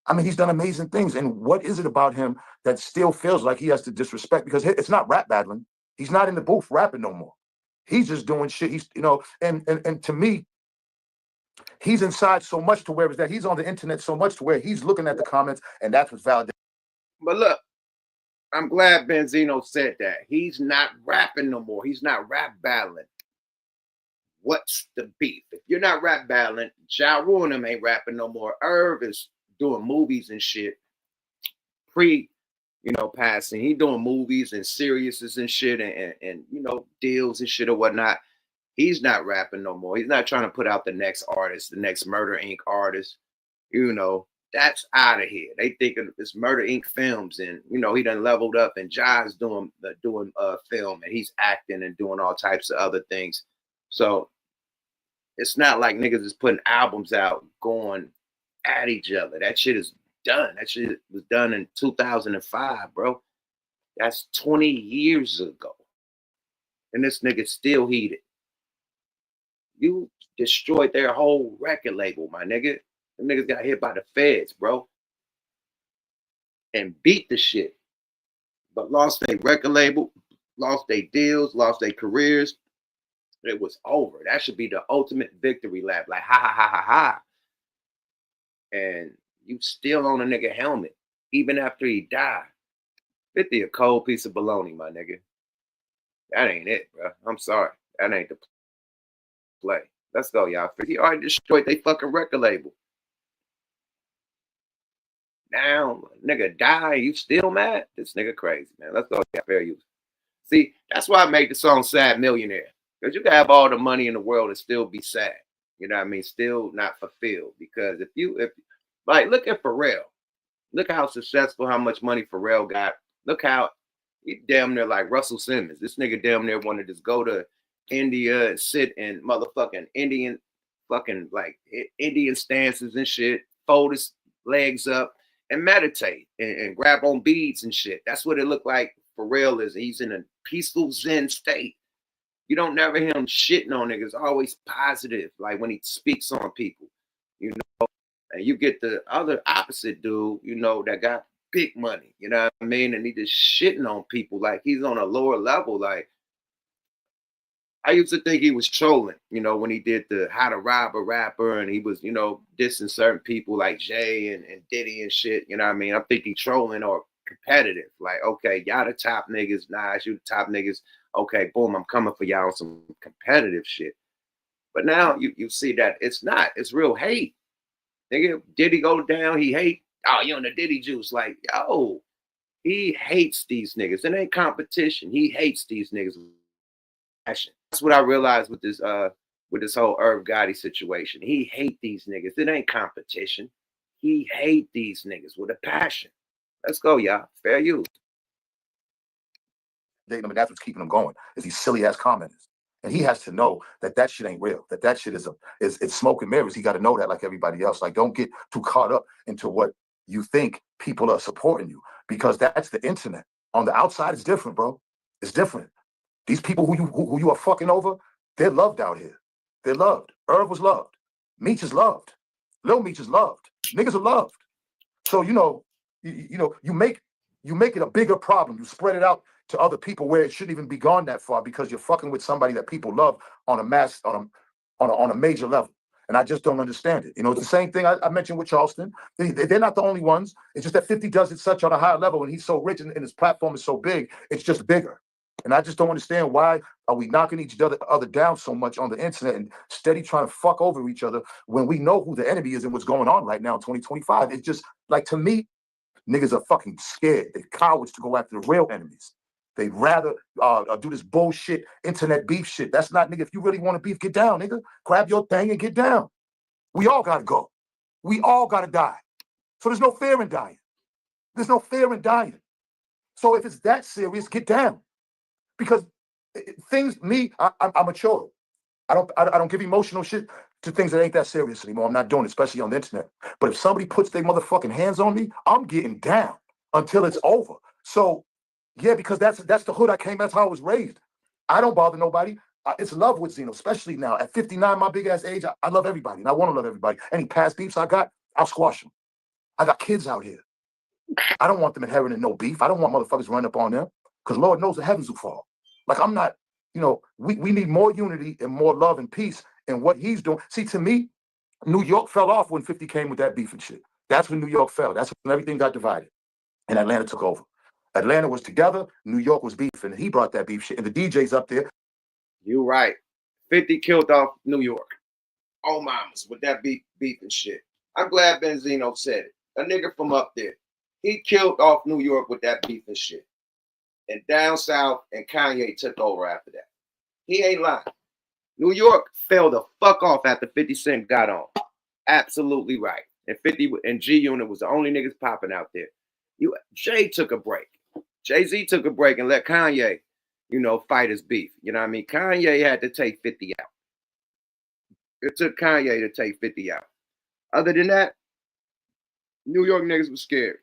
I mean, he's done amazing things. And what is it about him that still feels like he has to disrespect? Because it's not rap battling. He's not in the booth rapping no more. He's just doing shit. He's, and to me, he's inside so much to where he's on the internet so much to where he's looking at the comments, and that's what's validated. But look, I'm glad Benzino said that. He's not rapping no more. He's not rap battling. What's the beef? If you're not rap battling, Ja Rule and him ain't rapping no more. Irv is doing movies and shit. Passing. He doing movies and seriouses and shit and deals and shit or whatnot. He's not rapping no more. He's not trying to put out the next artist, the next Murder Inc. artist. That's out of here. They thinking it's Murder Inc. films, and he done leveled up, and Ja's doing film, and he's acting and doing all types of other things. So it's not like niggas is putting albums out going at each other. That shit is done. That shit was done in 2005, bro. That's 20 years ago. And this nigga still heated. You destroyed their whole record label, my nigga. Them niggas got hit by the feds, bro. And beat the shit. But lost their record label, lost their deals, lost their careers. It was over. That should be the ultimate victory lap. Like, ha, ha, ha, ha, ha. And you still on a nigga helmet, even after he died. 50 a cold piece of baloney, my nigga. That ain't it, bro. I'm sorry. That ain't the play. Let's go, y'all. 50 already destroyed they fucking record label. Now, nigga die, you still mad? This nigga crazy, man. Let's go, y'all. Fair use. See, that's why I made the song Sad Millionaire. Because you can have all the money in the world and still be sad. You know what I mean? Still not fulfilled. Because if look at Pharrell. Look how successful, how much money Pharrell got. Look how he damn near like Russell Simmons. This nigga damn near wanted to just go to India and sit in motherfucking Indian stances and shit, fold his legs up and meditate and grab on beads and shit. That's what it looked like Pharrell is. He's in a peaceful Zen state. You don't never hear him shitting on niggas, always positive, like when he speaks on people, and you get the other opposite dude, that got big money, you know what I mean? And he just shitting on people like he's on a lower level. Like, I used to think he was trolling, when he did the How to Rob a Rapper, and he was, dissing certain people like Jay and Diddy and shit, you know what I mean? I'm thinking trolling or competitive. Like, okay, y'all the top niggas, Nas, you the top niggas. Okay, boom, I'm coming for y'all on some competitive shit. But now you see that it's not. It's real hate. Nigga, Diddy go down, he hate. Oh, you on the Diddy juice. Like, yo, he hates these niggas. It ain't competition. He hates these niggas. That's what I realized with this whole Irv Gotti situation. He hate these niggas. It ain't competition. He hate these niggas with a passion. Let's go, y'all. Fair use. I mean, that's what's keeping him going, is these silly ass commenters. And he has to know that shit ain't real, that shit is it's smoke and mirrors. He got to know that like everybody else. Like, don't get too caught up into what you think people are supporting you, because that's the internet. On the outside, it's different, bro. It's different. These people who you are fucking over, they're loved out here. They're loved. Irv was loved. Meech is loved. Lil Meech is loved. Niggas are loved. So, you make it a bigger problem. You spread it out to other people where it shouldn't even be gone that far, because you're fucking with somebody that people love on a major level. And I just don't understand it. You know, it's the same thing I mentioned with Charleston. They're not the only ones. It's just that 50 does it such on a higher level, and he's so rich and his platform is so big, it's just bigger. And I just don't understand why are we knocking each other down so much on the internet and steady trying to fuck over each other when we know who the enemy is and what's going on right now in 2025. It's just like, to me, niggas are fucking scared. They're cowards to go after the real enemies. They'd rather do this bullshit internet beef shit. That's not, nigga, if you really want to beef, get down, nigga. Grab your thing and get down. We all got to go. We all got to die. So there's no fear in dying. There's no fear in dying. So if it's that serious, get down. Because things, I'm mature. I don't give emotional shit to things that ain't that serious anymore. I'm not doing it, especially on the internet. But if somebody puts their motherfucking hands on me, I'm getting down until it's over. So yeah, because that's the hood I came. That's how I was raised. I don't bother nobody. It's love with Zeno, especially now at 59, my big ass age. I love everybody, and I want to love everybody. Any past beefs I got, I'll squash them. I got kids out here. I don't want them inheriting no beef. I don't want motherfuckers running up on them, because Lord knows the heavens will fall. Like, I'm not, you know, we need more unity and more love and peace in what he's doing. See, to me, New York fell off when 50 came with that beef and shit. That's when New York fell. That's when everything got divided, and Atlanta took over. Atlanta was together, New York was beefing, and he brought that beef shit. And the DJs up there. You right. 50 killed off New York. Oh mamas with that beef and shit. I'm glad Benzino said it. A nigga from up there. He killed off New York with that beef and shit. And down south, and Kanye took over after that. He ain't lying. New York fell the fuck off after 50 Cent got on. Absolutely right. And 50 and G Unit was the only niggas popping out there. Jay took a break. Jay-Z took a break and let Kanye, you know, fight his beef. You know what I mean? Kanye had to take 50 out. It took Kanye to take 50 out. Other than that, New York niggas was scared.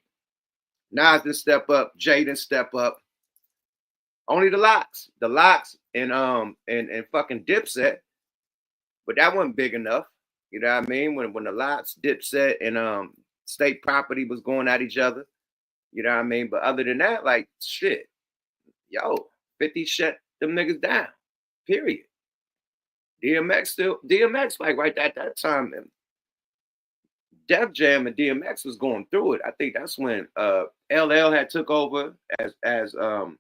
Nas didn't step up. Jay didn't step up. Only the Locks and fucking Dipset, but that wasn't big enough. You know what I mean? When the Locks, Dipset, and State Property was going at each other. You know what I mean? But other than that, like, shit, yo, 50 shut them niggas down. Period. DMX like right at that time, Def Jam and DMX was going through it. I think that's when LL had took over as the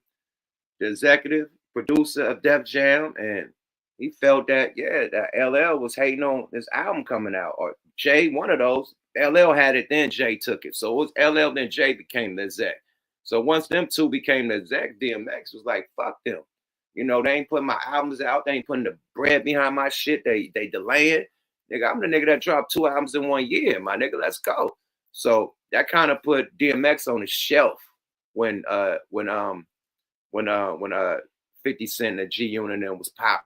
executive producer of Def Jam, and he felt that that LL was hating on his album coming out, or Jay, one of those. LL had it, then Jay took it. So it was LL, then Jay became the exec. So once them two became the exec, DMX was like, fuck them. You know, they ain't putting my albums out. They ain't putting the bread behind my shit. They delaying. Nigga, I'm the nigga that dropped 2 albums in 1 year, my nigga. Let's go. So that kind of put DMX on the shelf when 50 Cent and G Unit and them was popping.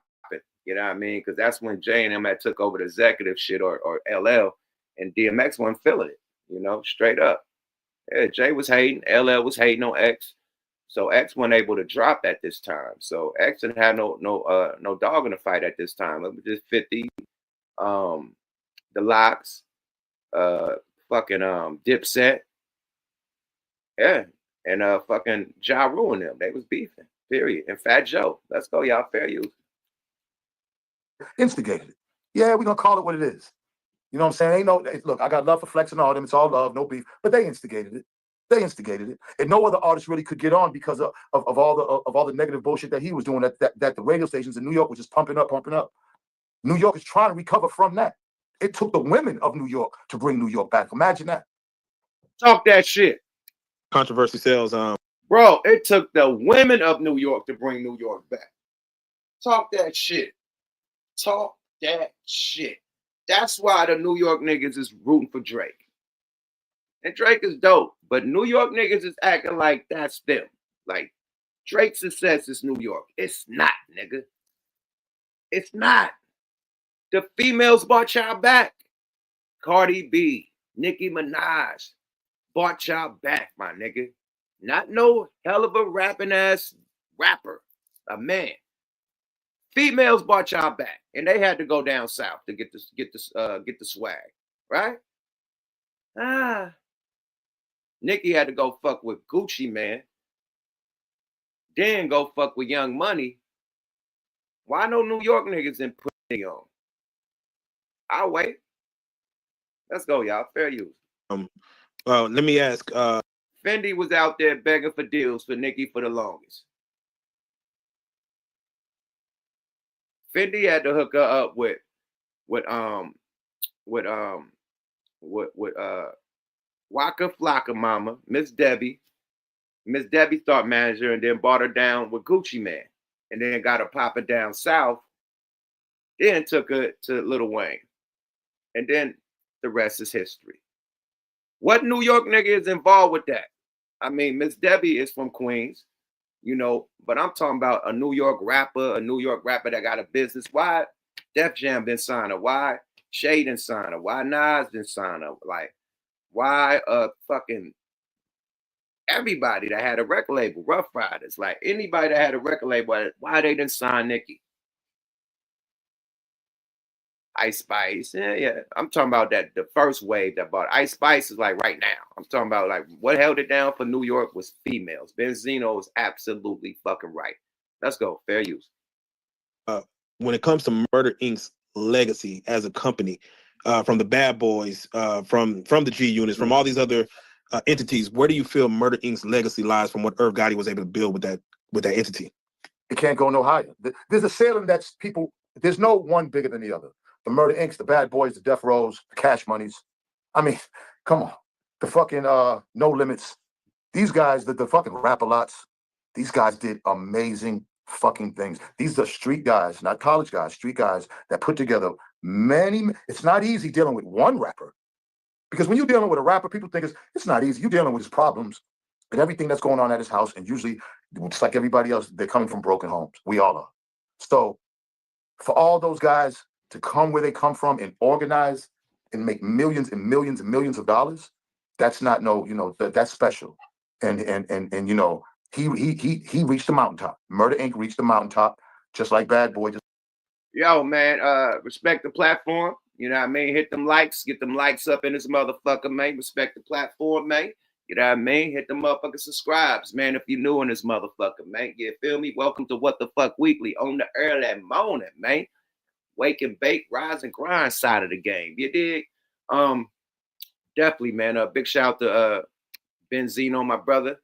You know what I mean? Because that's when Jay and them had took over the executive shit, or LL, and DMX wasn't feeling it, you know, straight up. Yeah, Jay was hating, LL was hating on X. So X wasn't able to drop at this time. So X didn't have no dog in the fight at this time. It was just 50, the Locks, fucking Dipset, yeah, and fucking Ja Rule and them. They was beefing. Period. And Fat Joe. Let's go, y'all. Fair use. Instigated it. Yeah, we're gonna call it what it is. You know what I'm saying? Ain't no look, I got love for Flex and all them. It's all love, no beef. But they instigated it. They instigated it. And no other artist really could get on because of all the negative bullshit that he was doing, that the radio stations in New York were just pumping up. New York is trying to recover from that. It took the women of New York to bring New York back. Imagine that. Talk that shit. Controversy sells. Bro, it took the women of New York to bring New York back. Talk that shit. Talk that shit. That's why the New York niggas is rooting for Drake. And Drake is dope, but New York niggas is acting like that's them. Like, Drake's success is New York. It's not, nigga. It's not. The females bought y'all back. Cardi B, Nicki Minaj bought y'all back, my nigga. Not no hell of a rapping ass rapper, a man. Females bought y'all back, and they had to go down south to get the swag, right? Nicki had to go fuck with Gucci Man, then go fuck with Young Money. Why no New York niggas didn't put it on? I'll wait. Let's go, y'all. Fair use. Let me ask. Fendi was out there begging for deals for Nicki for the longest. Fendi had to hook her up with Waka Flocka Mama, Miss Debbie. Miss Debbie thought manager, and then brought her down with Gucci Man, and then got her popping down south. Then took her to Lil Wayne, and then the rest is history. What New York nigga is involved with that? I mean, Miss Debbie is from Queens, you know, but I'm talking about a New York rapper that got a business. Why Def Jam didn't sign her? Why Shay didn't sign her? Why Nas didn't sign her? Like, why fucking everybody that had a record label, Rough Riders, like anybody that had a record label, why they didn't sign Nicki? Ice Spice, yeah. I'm talking about that the first wave that bought Ice Spice is like right now. I'm talking about like what held it down for New York was females. Benzino is absolutely fucking right. Let's go, fair use. When it comes to Murder Inc.'s legacy as a company, from the Bad Boys, from the G Units, from all these other entities, where do you feel Murder Inc.'s legacy lies from what Irv Gotti was able to build with that entity? It can't go no higher. There's a ceiling that's people. There's no one bigger than the other. The Murder Incs., the Bad Boys, the Death Rows, the Cash Monies. I mean, come on. The fucking No Limits. These guys, the fucking Rap-A-Lots, these guys did amazing fucking things. These are street guys, not college guys, street guys that put together many. It's not easy dealing with one rapper. Because when you're dealing with a rapper, people think it's not easy. You're dealing with his problems and everything that's going on at his house. And usually, just like everybody else, they're coming from broken homes. We all are. So for all those guys to come where they come from and organize and make millions and millions and millions of dollars, that's not that's special. And you know, he reached the mountaintop. Murder Inc. reached the mountaintop, just like Bad Boy. Yo, man, respect the platform. You know what I mean? Hit them likes, get them likes up in this motherfucker, man. Respect the platform, man. You know what I mean? Hit them motherfucking subscribes, man, if you're new in this motherfucker, man. You feel me? Welcome to What the Fuck Weekly on the early morning, man. Wake and bake, rise and grind side of the game. You dig? Definitely, man. A big shout out to Benzino, my brother.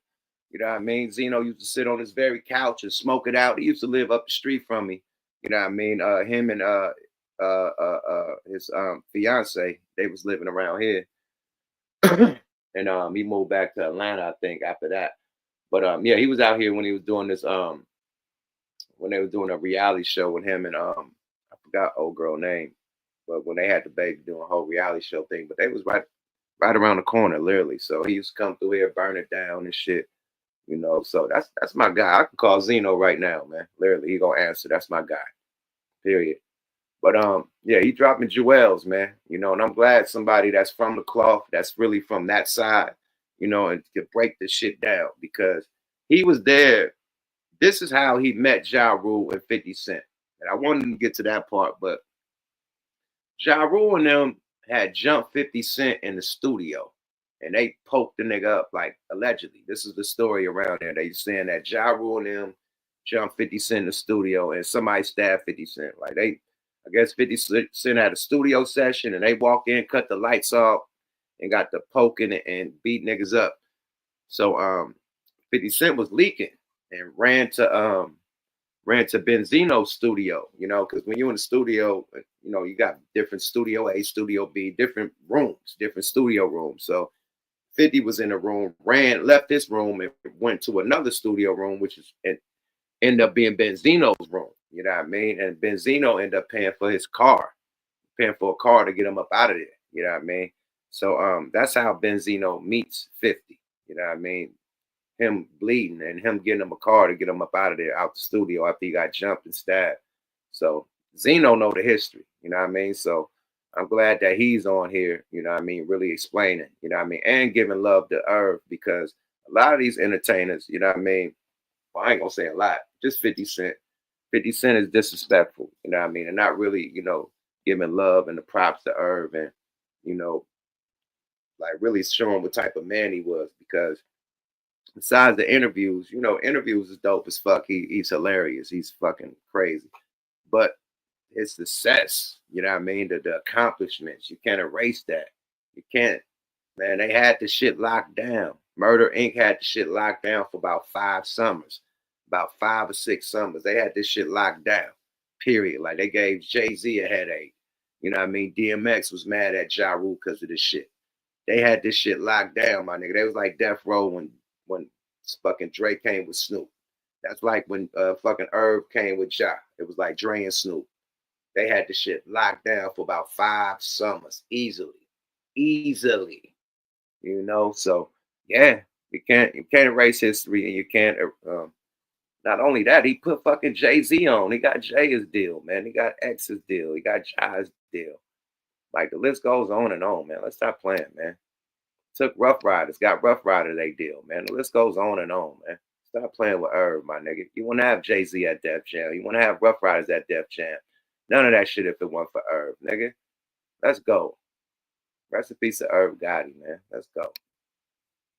You know what I mean? Zeno used to sit on his very couch and smoke it out. He used to live up the street from me. You know what I mean? Him and his fiance, they was living around here. And he moved back to Atlanta, I think, after that. But yeah, he was out here when he was doing this when they was doing a reality show with him and I forgot old girl name, but when they had the baby doing a whole reality show thing, but they was right around the corner, literally. So he used to come through here, burn it down and shit. You know, so that's my guy. I can call Zeno right now, man. Literally, he gonna answer. That's my guy. Period. But yeah, he dropping jewels, man. You know, and I'm glad somebody that's from the cloth, that's really from that side, you know, and to break this shit down because he was there. This is how he met Ja Rule and 50 Cent. And I wanted to get to that part, but Ja Rule and them had jumped 50 Cent in the studio. And they poked the nigga up, like, allegedly. This is the story around there. They saying that Ja Rule and them jumped 50 Cent in the studio and somebody stabbed 50 Cent. Like, I guess 50 Cent had a studio session and they walked in, cut the lights off, and got the poking and beat niggas up. So 50 Cent was leaking and ran to Benzino's studio, you know, because when you're in the studio, you know, you got different studio A, studio B, different rooms, different studio rooms. So 50 was in the room, left this room and went to another studio room, which is ended up being Benzino's room. You know what I mean? And Benzino ended up paying for a car to get him up out of there. You know what I mean? So that's how Benzino meets 50. You know what I mean? Him bleeding and him getting him a car to get him up out of there, out the studio after he got jumped and stabbed. So Zeno know the history. You know what I mean? So I'm glad that he's on here, you know what I mean, really explaining, you know what I mean, and giving love to Irv because a lot of these entertainers, you know what I mean, well, I ain't gonna say a lot, just 50 Cent. 50 Cent is disrespectful, you know what I mean, and not really, you know, giving love and the props to Irv and, you know, like really showing what type of man he was because besides the interviews, you know, interviews is dope as fuck. He's hilarious. He's fucking crazy. But his success, you know what I mean? The accomplishments. You can't erase that. You can't, man. They had the shit locked down. Murder Inc. had the shit locked down for about 5 summers, about 5 or 6 summers. They had this shit locked down, period. Like they gave Jay-Z a headache. You know what I mean? DMX was mad at Ja Rule because of this shit. They had this shit locked down, my nigga. They was like Death Row when fucking Dre came with Snoop. That's like when fucking Irv came with Ja. It was like Dre and Snoop. They had the shit locked down for about 5 summers, easily. You know, so yeah, you can't erase history, and you can't. Not only that, he put fucking Jay-Z on. He got Jay's deal, man. He got X's deal. He got Ja's deal. Like the list goes on and on, man. Let's stop playing, man. Took Rough Riders, got Rough Rider they deal, man. The list goes on and on, man. Stop playing with Irv, my nigga. You want to have Jay-Z at Def Jam. You want to have Rough Riders at Def Jam. None of that shit if it weren't for Irv, nigga. Let's go. Rest in peace to Irv Gotti, man. Let's go.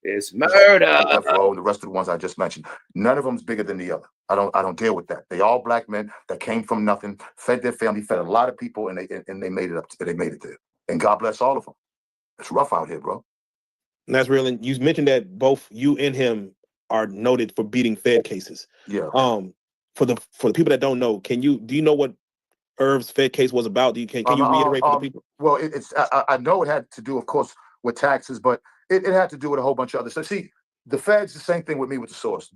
It's murder. Death Row and the rest of the ones I just mentioned. None of them's bigger than the other. I don't deal with that. They all black men that came from nothing, fed their family, fed a lot of people, and they made it up. They made it there. And God bless all of them. It's rough out here, bro. And that's real. And you mentioned that both you and him are noted for beating Fed cases. Yeah. For the people that don't know, do you know what Irv's Fed case was about? Can you reiterate for the people? Well, I know it had to do, of course, with taxes, but it had to do with a whole bunch of other stuff. See, the Feds, the same thing with me with the source.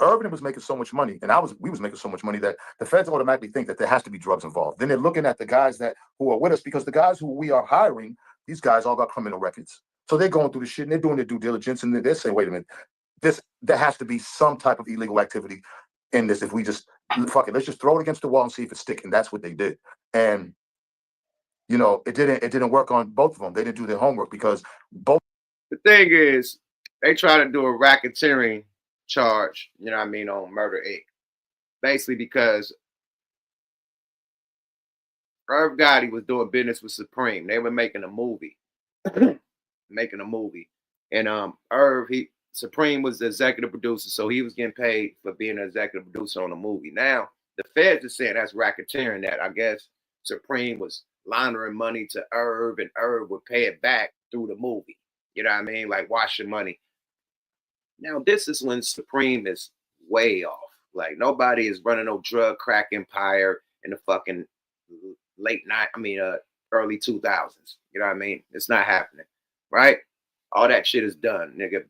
Irvin was making so much money, and we was making so much money that the Feds automatically think that there has to be drugs involved. Then they're looking at the guys who are with us, because the guys who we are hiring, these guys all got criminal records. So they're going through the shit and they're doing their due diligence, and they're saying, wait a minute, there has to be some type of illegal activity in this. If we just fuck it, let's just throw it against the wall and see if it's sticking. That's what they did. And you know, it didn't work on both of them. They didn't do their homework, because both. The thing is, they try to do a racketeering charge, you know what I mean, on Murder Inc. Basically because Irv Gotti was doing business with Supreme. They were making a movie. And Supreme was the executive producer, so he was getting paid for being an executive producer on a movie. Now, the Feds are saying that's racketeering, that I guess Supreme was laundering money to Irv, and Irv would pay it back through the movie. You know what I mean? Like washing money. Now, this is when Supreme is way off. Like, nobody is running no drug crack empire in the fucking early 2000s. You know what I mean? It's not happening, right? All that shit is done, nigga.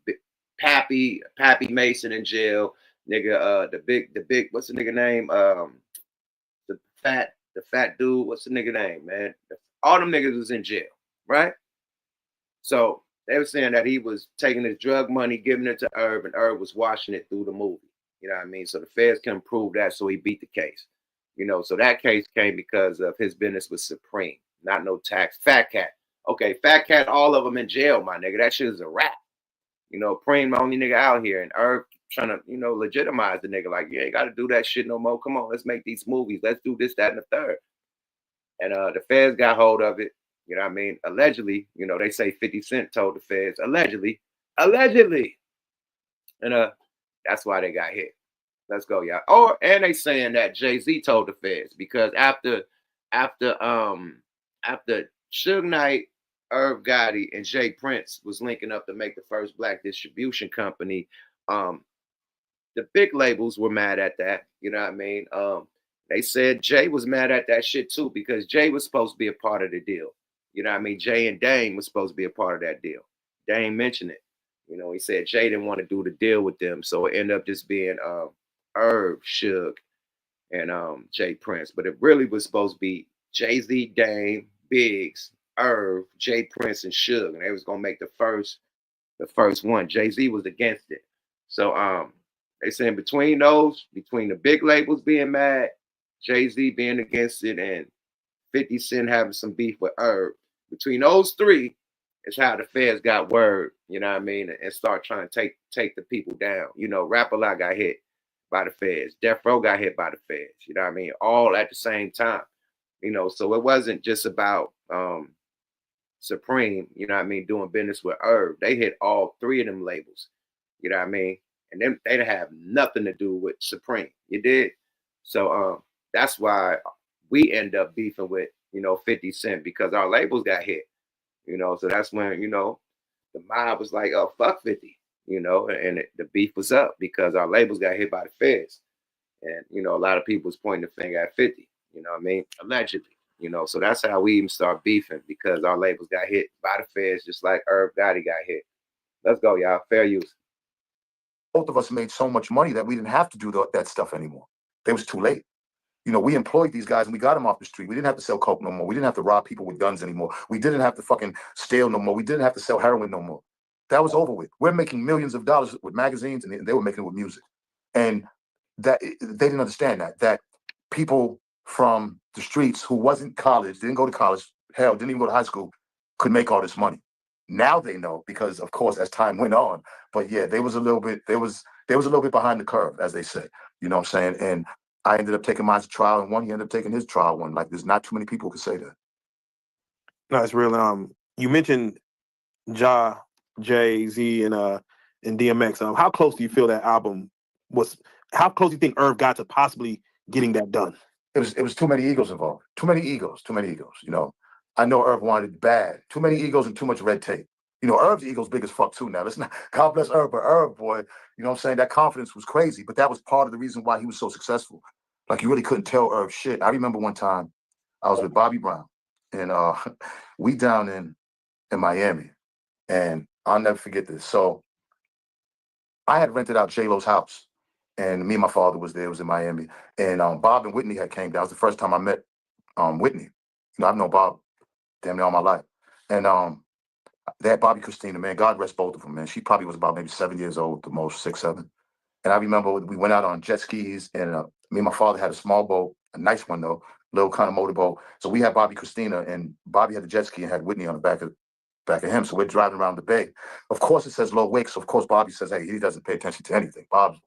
Pappy Mason in jail, nigga. The big, what's the nigga name? The fat dude. What's the nigga name, man? All them niggas was in jail, right? So they were saying that he was taking his drug money, giving it to Irv, and Irv was washing it through the movie. You know what I mean? So the feds couldn't prove that, so he beat the case. You know, so that case came because of his business with Supreme, not no tax. Fat Cat. Okay, Fat Cat, all of them in jail, my nigga. That shit is a wrap. You know, Preem, the only nigga out here, and Irv trying to, you know, legitimize the nigga. Like, you ain't got to do that shit no more. Come on, let's make these movies. Let's do this, that, and the third. And the feds got hold of it. You know what I mean? Allegedly, you know, they say 50 Cent told the feds, allegedly. And that's why they got hit. Let's go, y'all. And they saying that Jay-Z told the feds, because after Suge Knight, Irv Gotti, and Jay Prince was linking up to make the first black distribution company, the big labels were mad at that. You know what I mean? They said Jay was mad at that shit too, because Jay was supposed to be a part of the deal. You know what I mean? Jay and Dame was supposed to be a part of that deal. Dame mentioned it. You know, he said Jay didn't want to do the deal with them, so it ended up just being Irv, Suge, and Jay Prince. But it really was supposed to be Jay-Z, Dame, Biggs, Irv, Jay Prince, and Suge, and they was gonna make the first one. Jay-Z was against it. So they saying between the big labels being mad, Jay-Z being against it, and 50 Cent having some beef with Irv, between those three is how the feds got word, you know what I mean, and start trying to take the people down. You know, Rap-A-Lot got hit by the feds. Death Row got hit by the feds, you know what I mean, all at the same time. You know, so it wasn't just about Supreme, you know what I mean, doing business with Irv. They hit all three of them labels, you know what I mean, and then they have nothing to do with Supreme. You did? So that's why we end up beefing with, 50 Cent because our labels got hit, so that's when, the mob was like, oh, fuck 50, and the beef was up because our labels got hit by the feds. And, a lot of people was pointing the finger at 50, what I mean? Allegedly, so that's how we even start beefing because our labels got hit by the feds, just like Irv Gotti got hit. Let's go, y'all. Fair use. Both of us made so much money that we didn't have to do that stuff anymore. It was too late. We employed these guys and we got them off the street. We didn't have to sell coke no more. We didn't have to rob people with guns anymore. We didn't have to fucking steal no more. We didn't have to sell heroin no more. That was over with. We're making millions of dollars with magazines, and they were making it with music. And that they didn't understand that people from the streets who wasn't college, didn't go to college, hell, didn't even go to high school, could make all this money. Now they know because, of course, as time went on. But yeah, they was a little bit behind the curve, as they say. You know what I'm saying? And I ended up taking mine to trial and won. He ended up taking his trial one. Like, there's not too many people who could say that. No, it's real. You mentioned Ja, Jay-Z, and DMX. How close do you feel that album was? How close do you think Irv got to possibly getting that done? It was too many egos involved. Too many egos. I know Irv wanted it bad. Too many egos and too much red tape. Irv's ego's big as fuck too now. Let's not, God bless Irv, but Irv, boy, you know what I'm saying? That confidence was crazy, but that was part of the reason why he was so successful. Like, you really couldn't tell Irv shit. I remember one time I was with Bobby Brown, and we down in Miami, and I'll never forget this. So I had rented out J-Lo's house, and me and my father was there. It was in Miami, and Bob and Whitney had came down. It was the first time I met Whitney. I've known Bob damn near all my life, and they had Bobby Christina, man. God rest both of them, man. She probably was about maybe 7 years old, the most, 6, 7. And I remember we went out on jet skis, and me and my father had a small boat, a nice one though, little kind of motorboat. So we had Bobby Christina, and Bobby had the jet ski and had Whitney on the back of him. So we're driving around the bay. Of course, it says low wake. So of course Bobby says, hey, he doesn't pay attention to anything. Bob's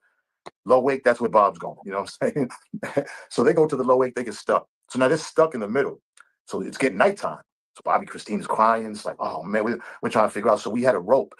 low wake. That's where Bob's going. You know what I'm saying? So they go to the low wake. They get stuck. So now they're stuck in the middle. So it's getting nighttime. So Bobby Christina's crying. It's like, oh man, we're trying to figure out. So we had a rope.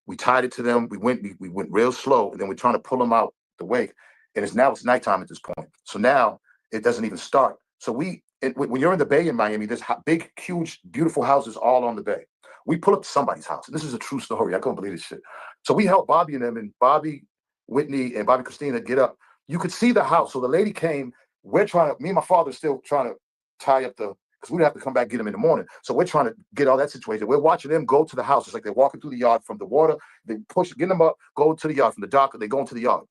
We tied it to them. We went real slow, and then we're trying to pull them out the wake. And it's nighttime at this point. So now it doesn't even start. So when you're in the bay in Miami, there's big, huge, beautiful houses all on the bay. We pull up to somebody's house, and this is a true story. I couldn't believe this shit. So we helped Bobby and them, and Bobby, Whitney, and Bobby Christina get up. You could see the house. So the lady came. Me and my father still trying to tie up because we'd have to come back and get them in the morning. So we're trying to get all that situation. We're watching them go to the house. It's like they're walking through the yard from the water. They get them up, go to the yard from the dock. They go into the yard.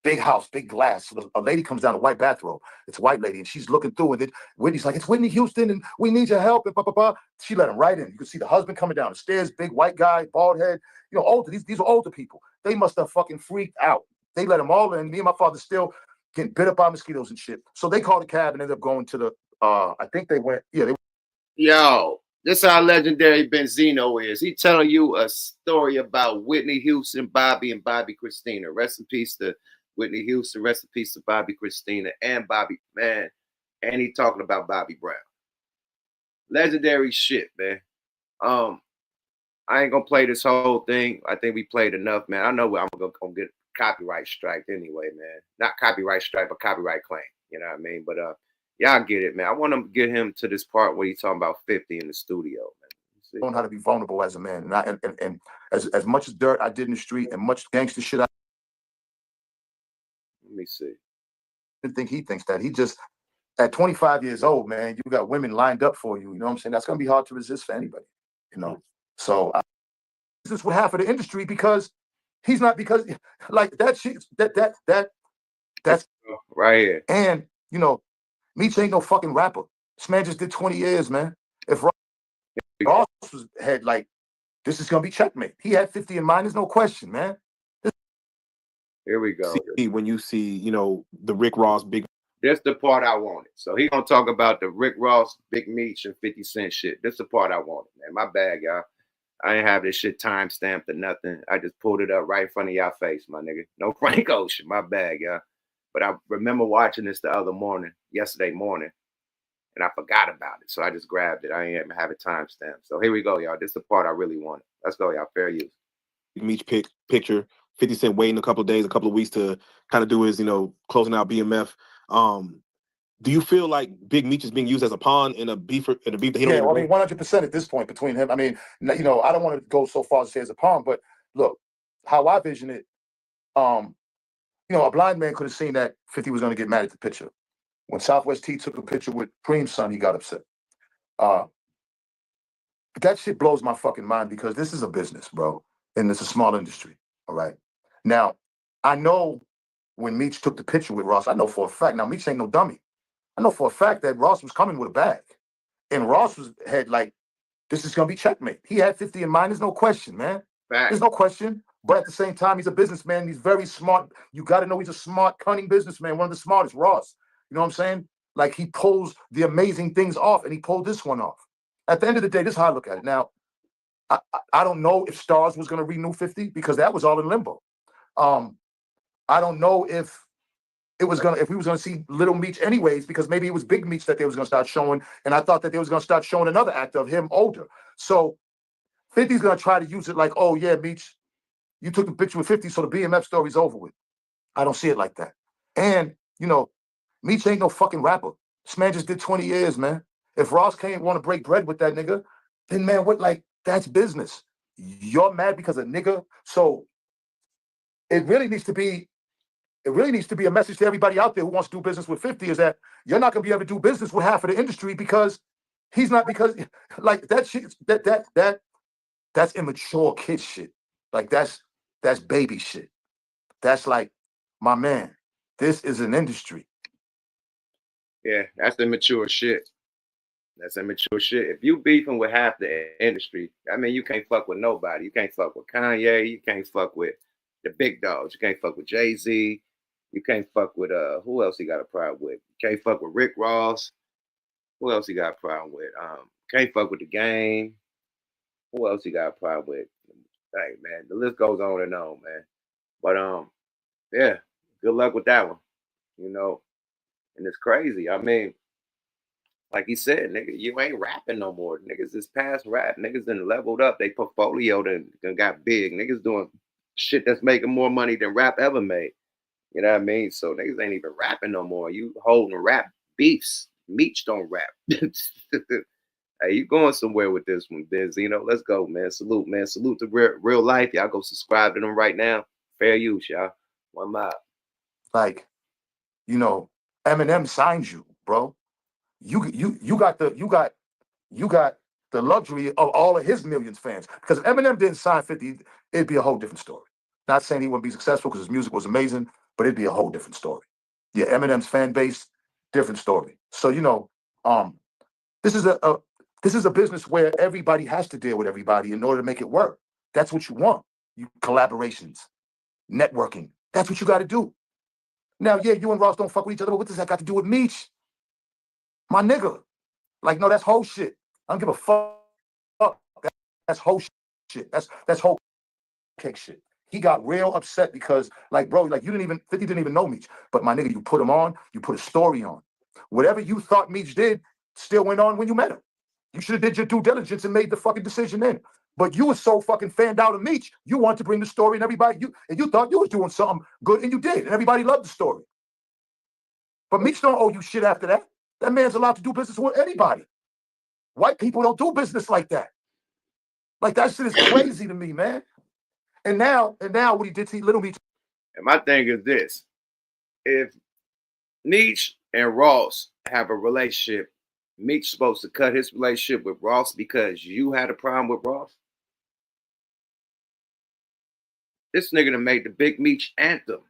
Big house, big glass. So a lady comes down, a white bathrobe. It's a white lady, and she's looking through, and then Whitney's like, it's Whitney Houston, and we need your help, and blah, blah, blah. She let him right in. You can see the husband coming down the stairs, big white guy, bald head, older. These are older people. They must have fucking freaked out. They let them all in. Me and my father still getting bit up by mosquitoes and shit. So they called a cab and ended up going to the, I think they went, Yo, this how legendary Benzino is. He telling you a story about Whitney Houston, Bobby, and Bobby Christina. Rest in peace to Whitney Houston. Rest in peace to Bobby Christina and Bobby, man. And he talking about Bobby Brown. Legendary shit, man. I ain't gonna play this whole thing. I think we played enough, man. I know I'm gonna get copyright strike anyway, man. Not copyright strike, but copyright claim. You know what I mean? But y'all get it, man. I want to get him to this part where he's talking about 50 in the studio, man. Learn how to be vulnerable as a man. And as much as dirt I did in the street and much gangster shit Let me see. I didn't think he thinks that. He just, at 25 years old, man, you got women lined up for you. You know what I'm saying? That's going to be hard to resist for anybody, So this is what half of the industry because he's not, because like that shit, that's right here. And, MEECH ain't no fucking rapper. This man just did 20 years, man. If Ross had like, this is going to be checkmate. He had 50 in mind. There's no question, man. Here we go. When you see, the Rick Ross big. That's the part I wanted. So he gonna talk about the Rick Ross, Big Meech, and 50 Cent shit. That's the part I wanted, man. My bad, y'all. I ain't have this shit time stamped or nothing. I just pulled it up right in front of y'all face, my nigga. No Frank Ocean. My bad, y'all. But I remember watching this yesterday morning, and I forgot about it. So I just grabbed it. I ain't even have it time stamped. So here we go, y'all. This is the part I really wanted. Let's go, y'all. Fair use. Meech picture. 50 Cent waiting a couple of days, a couple of weeks to kind of do his, closing out BMF. Do you feel like Big Meech is being used as a pawn in a beef that he don't Yeah, even I mean, 100% at this point between him. I mean, I don't want to go so far as to say as a pawn, but look, how I vision it, a blind man could have seen that 50 was going to get mad at the picture. When Southwest T took a picture with Cream's son, he got upset. That shit blows my fucking mind because this is a business, bro, and it's a small industry. All right. Now, I know when Meech took the picture with Ross, I know for a fact. Now, Meech ain't no dummy. I know for a fact that Ross was coming with a bag, and Ross had like, this is gonna be checkmate. He had 50 in mind. There's no question, man. Fact. There's no question. But at the same time, he's a businessman. He's very smart. You got to know he's a smart, cunning businessman. One of the smartest, Ross. You know what I'm saying? Like he pulls the amazing things off, and he pulled this one off. At the end of the day, this is how I look at it. Now, I don't know if Stars was going to renew 50 because that was all in limbo. I don't know if we was gonna see Little Meech anyways, because maybe it was Big Meech that they was gonna start showing, and I thought that they was gonna start showing another actor of him older. So 50's gonna try to use it like, oh yeah, Meech, you took the picture with 50, so the BMF story's over with. I don't see it like that. And Meech ain't no fucking rapper. This man just did 20 years, man. If Ross can't want to break bread with that nigga, then man, that's business. You're mad because of nigga. So it really needs to be a message to everybody out there who wants to do business with 50 is that you're not going to be able to do business with half of the industry because he's not, because like that shit, that's immature kid shit. Like that's baby shit. That's like, my man, this is an industry. Yeah, that's immature shit. That's immature shit. If you beefing with half the industry, I mean, you can't fuck with nobody. You can't fuck with Kanye. You can't fuck with the big dogs. You can't fuck with Jay-Z. You can't fuck with who else he got a problem with? You can't fuck with Rick Ross. Who else he got a problem with? Can't fuck with the Game. Who else he got a problem with? Hey man, the list goes on and on, man. But yeah, good luck with that one. And it's crazy. I mean, like he said, nigga, you ain't rapping no more. Niggas is past rap. Niggas done leveled up. They portfolio done got big. Niggas doing shit that's making more money than rap ever made. You know what I mean? So niggas ain't even rapping no more. You holding rap beefs. Meech don't rap. Hey, you going somewhere with this one, Benzino. Let's go, man. Salute, man. Salute to real life. Y'all go subscribe to them right now. Fair use, y'all. One mile. Like, Eminem signed you, bro. You got the luxury of all of his millions fans. Because if Eminem didn't sign 50, it'd be a whole different story. Not saying he wouldn't be successful because his music was amazing, but it'd be a whole different story. Yeah, Eminem's fan base, different story. So this is a business where everybody has to deal with everybody in order to make it work. That's what you want. You collaborations, networking. That's what you got to do. Now, yeah, you and Ross don't fuck with each other, but what does that got to do with Meech? My nigga. Like, no, that's whole shit. I don't give a fuck. That's whole shit. That's whole cake shit. He got real upset because, like, bro, like 50 didn't even know Meech. But my nigga, you put him on, you put a story on. Whatever you thought Meech did still went on when you met him. You should have did your due diligence and made the fucking decision then. But you were so fucking fanned out of Meech, you wanted to bring the story and everybody, you thought you was doing something good and you did. And everybody loved the story. But Meech don't owe you shit after that. That man's allowed to do business with anybody. White people don't do business like that. Like, that shit is crazy to me, man. And now what he did to Little Meech. And my thing is this. If Meech and Ross have a relationship, Meech's supposed to cut his relationship with Ross because you had a problem with Ross? This nigga done made the Big Meech anthem.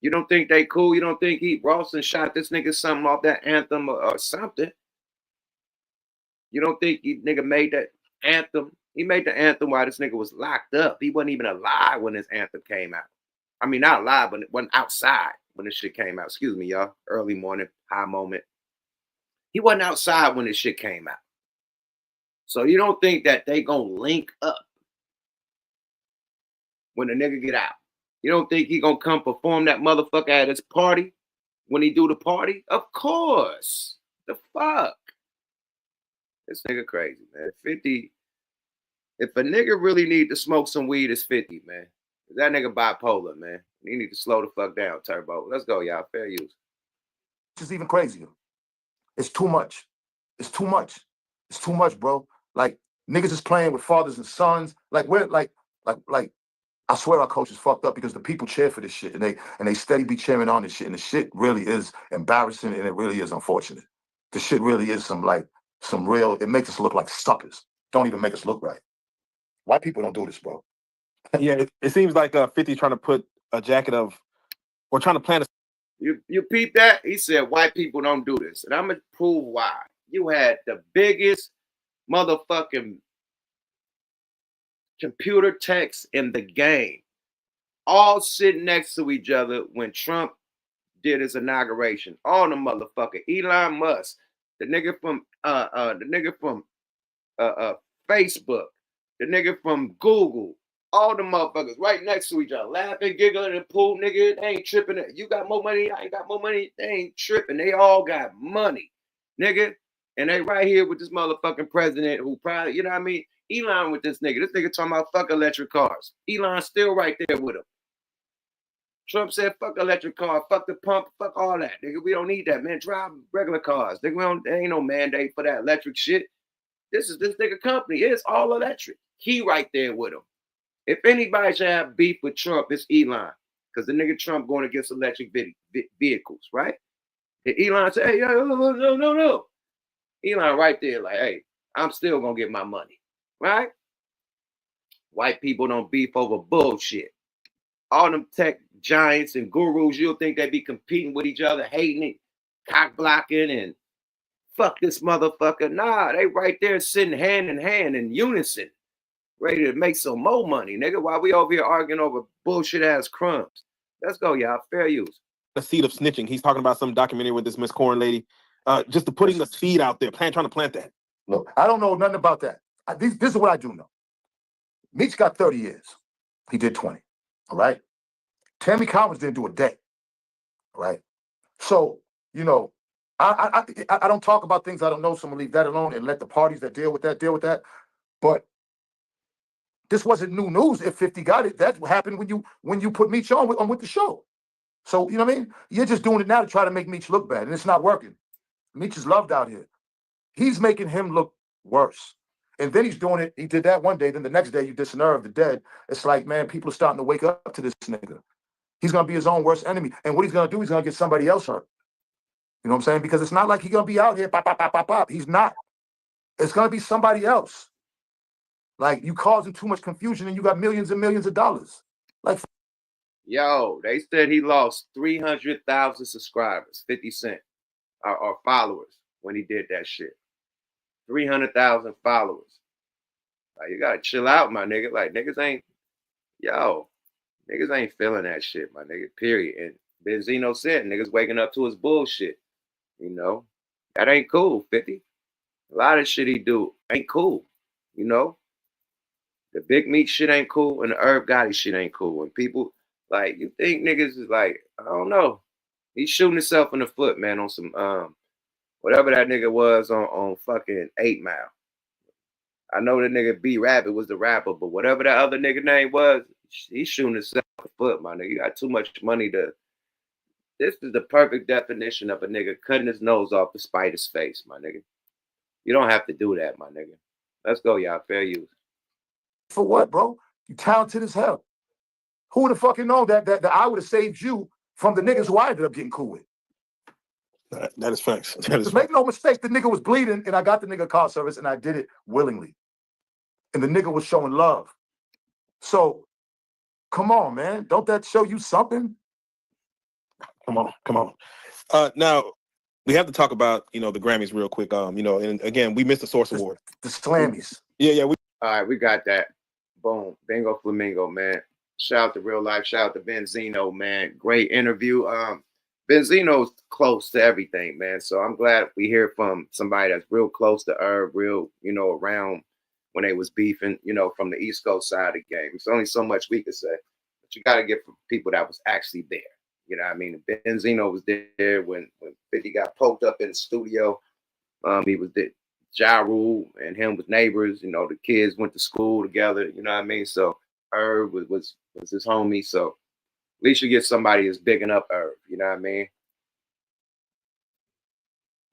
You don't think they cool? You don't think Ross and shot this nigga something off that anthem or something? You don't think nigga made that anthem? He made the anthem while this nigga was locked up. He wasn't even alive when this anthem came out. I mean, not alive, but it wasn't outside when this shit came out. Excuse me, y'all. Early morning, high moment. He wasn't outside when this shit came out. So you don't think that they gonna link up when the nigga get out? You don't think he gonna come perform that motherfucker at his party when he do the party? Of course. The fuck? This nigga crazy, man. 50. If a nigga really need to smoke some weed, it's 50, man. That nigga bipolar, man. He need to slow the fuck down, Turbo. Let's go, y'all. Fair use. is even crazier. It's too much. It's too much. It's too much, bro. Like niggas is playing with fathers and sons. Like we're like I swear our coach is fucked up because the people cheer for this shit and they steady be cheering on this shit. And the shit really is embarrassing and it really is unfortunate. The shit really is some real, it makes us look like suckers. Don't even make us look right. White people don't do this, bro. Yeah, it seems like 50 trying to put a jacket of, or trying to plant a. You peep that? He said white people don't do this. And I'm going to prove why. You had the biggest motherfucking computer techs in the game all sitting next to each other when Trump did his inauguration. All the motherfucker. Elon Musk, the nigga from Facebook, the nigga from Google, all the motherfuckers right next to each other, laughing, giggling in the pool, nigga. They ain't tripping. You got more money, I ain't got more money. They ain't tripping. They all got money, nigga. And they right here with this motherfucking president who probably, you know what I mean? Elon with this nigga. This nigga talking about fuck electric cars. Elon still right there with him. Trump said, fuck electric car, fuck the pump, fuck all that. Nigga, we don't need that, man. Drive regular cars. Nigga, there ain't no mandate for that electric shit. This is this nigga company. It's all electric. He right there with him. If anybody should have beef with Trump, it's Elon. Because the nigga Trump going against electric vehicles, right? And Elon said, hey, no. Elon right there like, hey, I'm still going to get my money, right? White people don't beef over bullshit. All them tech giants and gurus, you'll think they be competing with each other, hating it, cock blocking, and fuck this motherfucker. Nah, they right there sitting hand in hand in unison, ready to make some more money, nigga, while we over here arguing over bullshit ass crumbs. Let's go, y'all. Fair use. The seed of snitching. He's talking about some documentary with this Miss Corn lady. Just putting the seed out there, trying to plant that. Look, I don't know nothing about that. This is what I do know. Meech got 30 years. He did 20. All right. Tammy Collins didn't do a day. All right. So, you know, I don't talk about things I don't know, so I'm gonna leave that alone and let the parties that deal with that. But this wasn't new news if 50 got it. That happened when you put Meech on with the show. So, you know what I mean? You're just doing it now to try to make Meech look bad, and it's not working. Meech is loved out here. He's making him look worse. And then he's doing it. He did that one day. Then the next day, you disinherit the dead. It's like, man, people are starting to wake up to this nigga. He's going to be his own worst enemy. And what he's going to do, he's going to get somebody else hurt. You know what I'm saying? Because it's not like he's going to be out here, pop, pop, pop, pop, pop. He's not. It's going to be somebody else. Like, you causing too much confusion and you got millions and millions of dollars. Like, yo, they said he lost 300,000 subscribers, 50 Cent, or followers when he did that shit. 300,000 followers. Like, you gotta chill out, my nigga. Like, niggas ain't feeling that shit, my nigga, period. And Benzino said niggas waking up to his bullshit. You know, that ain't cool, 50. A lot of shit he do ain't cool, you know. The Big Meech shit ain't cool and the Herb Gotti shit ain't cool. And people, like, you think niggas is like, I don't know. He's shooting himself in the foot, man, on some whatever that nigga was on fucking 8 Mile. I know the nigga B Rabbit was the rapper, but whatever that other nigga name was, he's shooting himself in the foot, my nigga. You got too much money to. This is the perfect definition of a nigga cutting his nose off to spite his face, my nigga. You don't have to do that, my nigga. Let's go, y'all. Fair use. for what, bro? You talented as hell. Who would have fucking known that I would have saved you from the niggas who I ended up getting cool with? That is facts. Make no mistake, the nigga was bleeding and I got the nigga car service and I did it willingly. And the nigga was showing love. So, come on, man. Don't that show you something? Come on. Now, we have to talk about, the Grammys real quick. And again, we missed the Source Award. The Slammies. Yeah. All right, we got that. Boom. Bingo Flamingo, man. Shout out to Real Life. Shout out to Benzino, man. Great interview. Benzino's close to everything, man. So I'm glad we hear from somebody that's real close to Herb, real, around when they was beefing, from the East Coast side of the game. It's only so much we could say, but you got to get from people that was actually there. You know what I mean? Benzino was there when 50 got poked up in the studio. He was there. Ja Rule and him was neighbors. The kids went to school together. You know what I mean? So Herb was his homie. So at least you get somebody that's bigging up Herb. You know what I mean?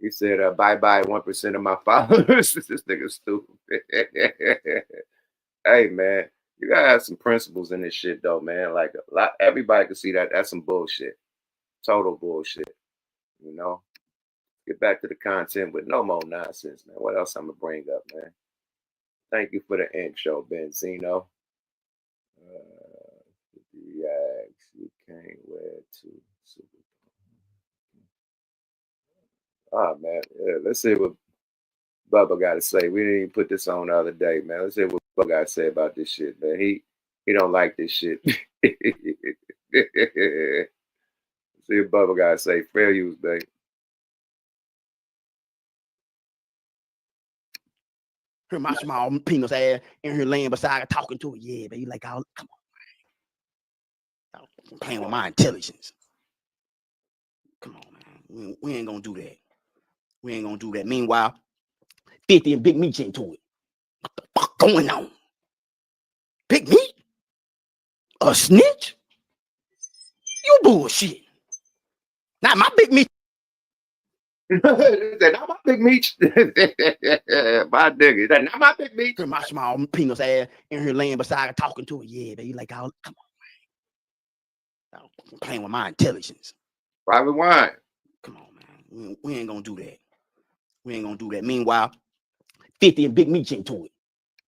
He said, bye-bye 1% of my followers. This nigga stupid. Hey, man, you gotta have some principles in this shit, though, man. Like, everybody can see that. That's some bullshit. Total bullshit, you know? Get back to the content with no more nonsense, man. What else I'm gonna bring up, man? Thank you for the intro, Benzino. You can't wear too super. Oh, man. Yeah, let's see what Bubba got to say. We didn't even put this on the other day, man. Let's see what Bubba got to say about this shit, man. He don't like this shit. See what Bubba got to say. Fair use, babe. Hear my small penis ass in here laying beside her talking to her. Yeah, baby. Like, come on, man. Playing with my intelligence. Come on, man. We ain't gonna do that. We ain't gonna do that. Meanwhile, 50 and Big Meech into it. What the fuck going on? Big Meech? A snitch? You bullshit. Not my Big Meech. Not my Big Meech. My nigga. Not my Big Meech. Hear my small penis ass in here laying beside her talking to her. Yeah, baby. Like, come on, man. Playing with my intelligence. Private wine. Come on, man. We ain't gonna do that. We ain't gonna do that. Meanwhile, 50 and Big Meech into it.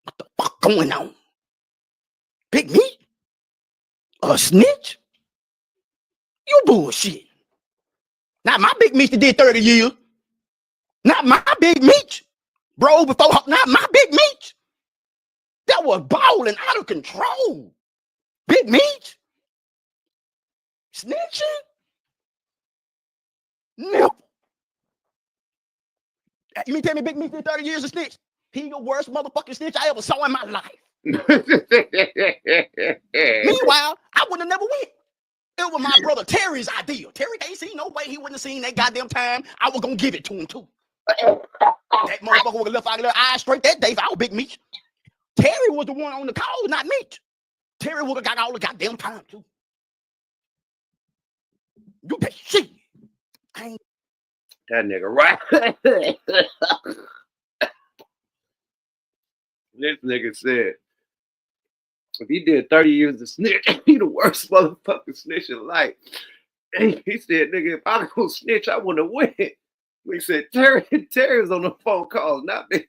What the fuck going on? Big Meech? A snitch? You bullshit. Not my Big Meech that did 30 years. Not my Big Meech. Bro, not my Big Meech. That was balling out of control. Big Meech? Snitching? No. You mean tell me Big Meech did 30 years of snitch? He the worst motherfucking snitch I ever saw in my life. Meanwhile, I would have never went. It was my brother Terry's idea. Terry ain't seen no way he wouldn't have seen that goddamn time. I was gonna give it to him too. That motherfucker would have left out of their eyes straight that day if I was Big Meech. Terry was the one on the call, not Meech. Terry would have got all the goddamn time too. You bet shit. That nigga right. This nigga said, if he did 30 years of snitch, he the worst motherfucking snitch in life. And he said, nigga, if I was gonna snitch, I wouldn't have went. He said, Terry was on the phone calls, not me.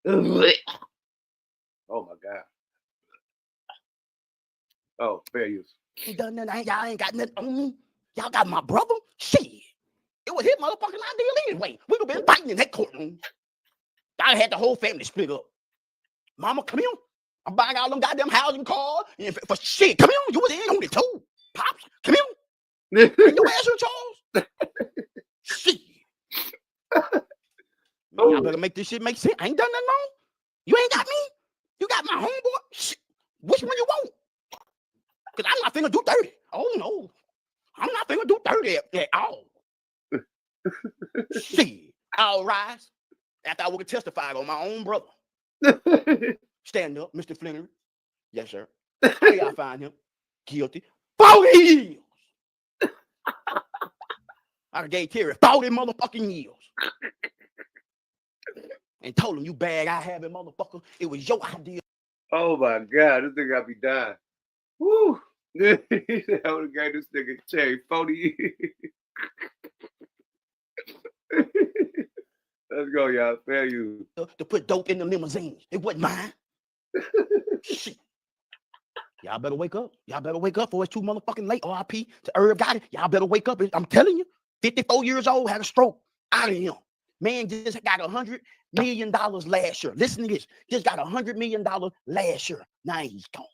Oh my God. Oh, fair use. Y'all ain't got nothing on me. Y'all got my brother? Shit. It was his motherfucking idea anyway. We would have been fighting in that courtroom. I had the whole family split up. Mama, come here. I'm buying all them goddamn housing cars. And for shit, come here. You was in on it too. Pops, come here. Ain't your ass Charles? Shit. Man, I better make this shit make sense. I ain't done nothing wrong. You ain't got me. You got my homeboy. Shit. Which one you want? Because I'm not finna do 30. Oh, no. I'm not finna do 30 at all. Shit. I'll rise after I would have testified on my own brother. Stand up, Mr. Flannery. Yes, sir. How y'all find him? Guilty. 40 years. I gave Terry 40 motherfucking years. And told him, you bag I have it, motherfucker. It was your idea. Oh my God, this nigga got me dying. Woo. I would have gave this nigga Terry 40 years. Let's go, y'all. Fair use. To put dope in the limousines. It wasn't mine. Shit. Y'all better wake up. Y'all better wake up, for it's too motherfucking late. RIP to Herb Gotti. Y'all better wake up. I'm telling you, 54 years old, had a stroke. Out of him. Man just got $100 million last year. Listen to this. Just got $100 million last year. Now he's gone.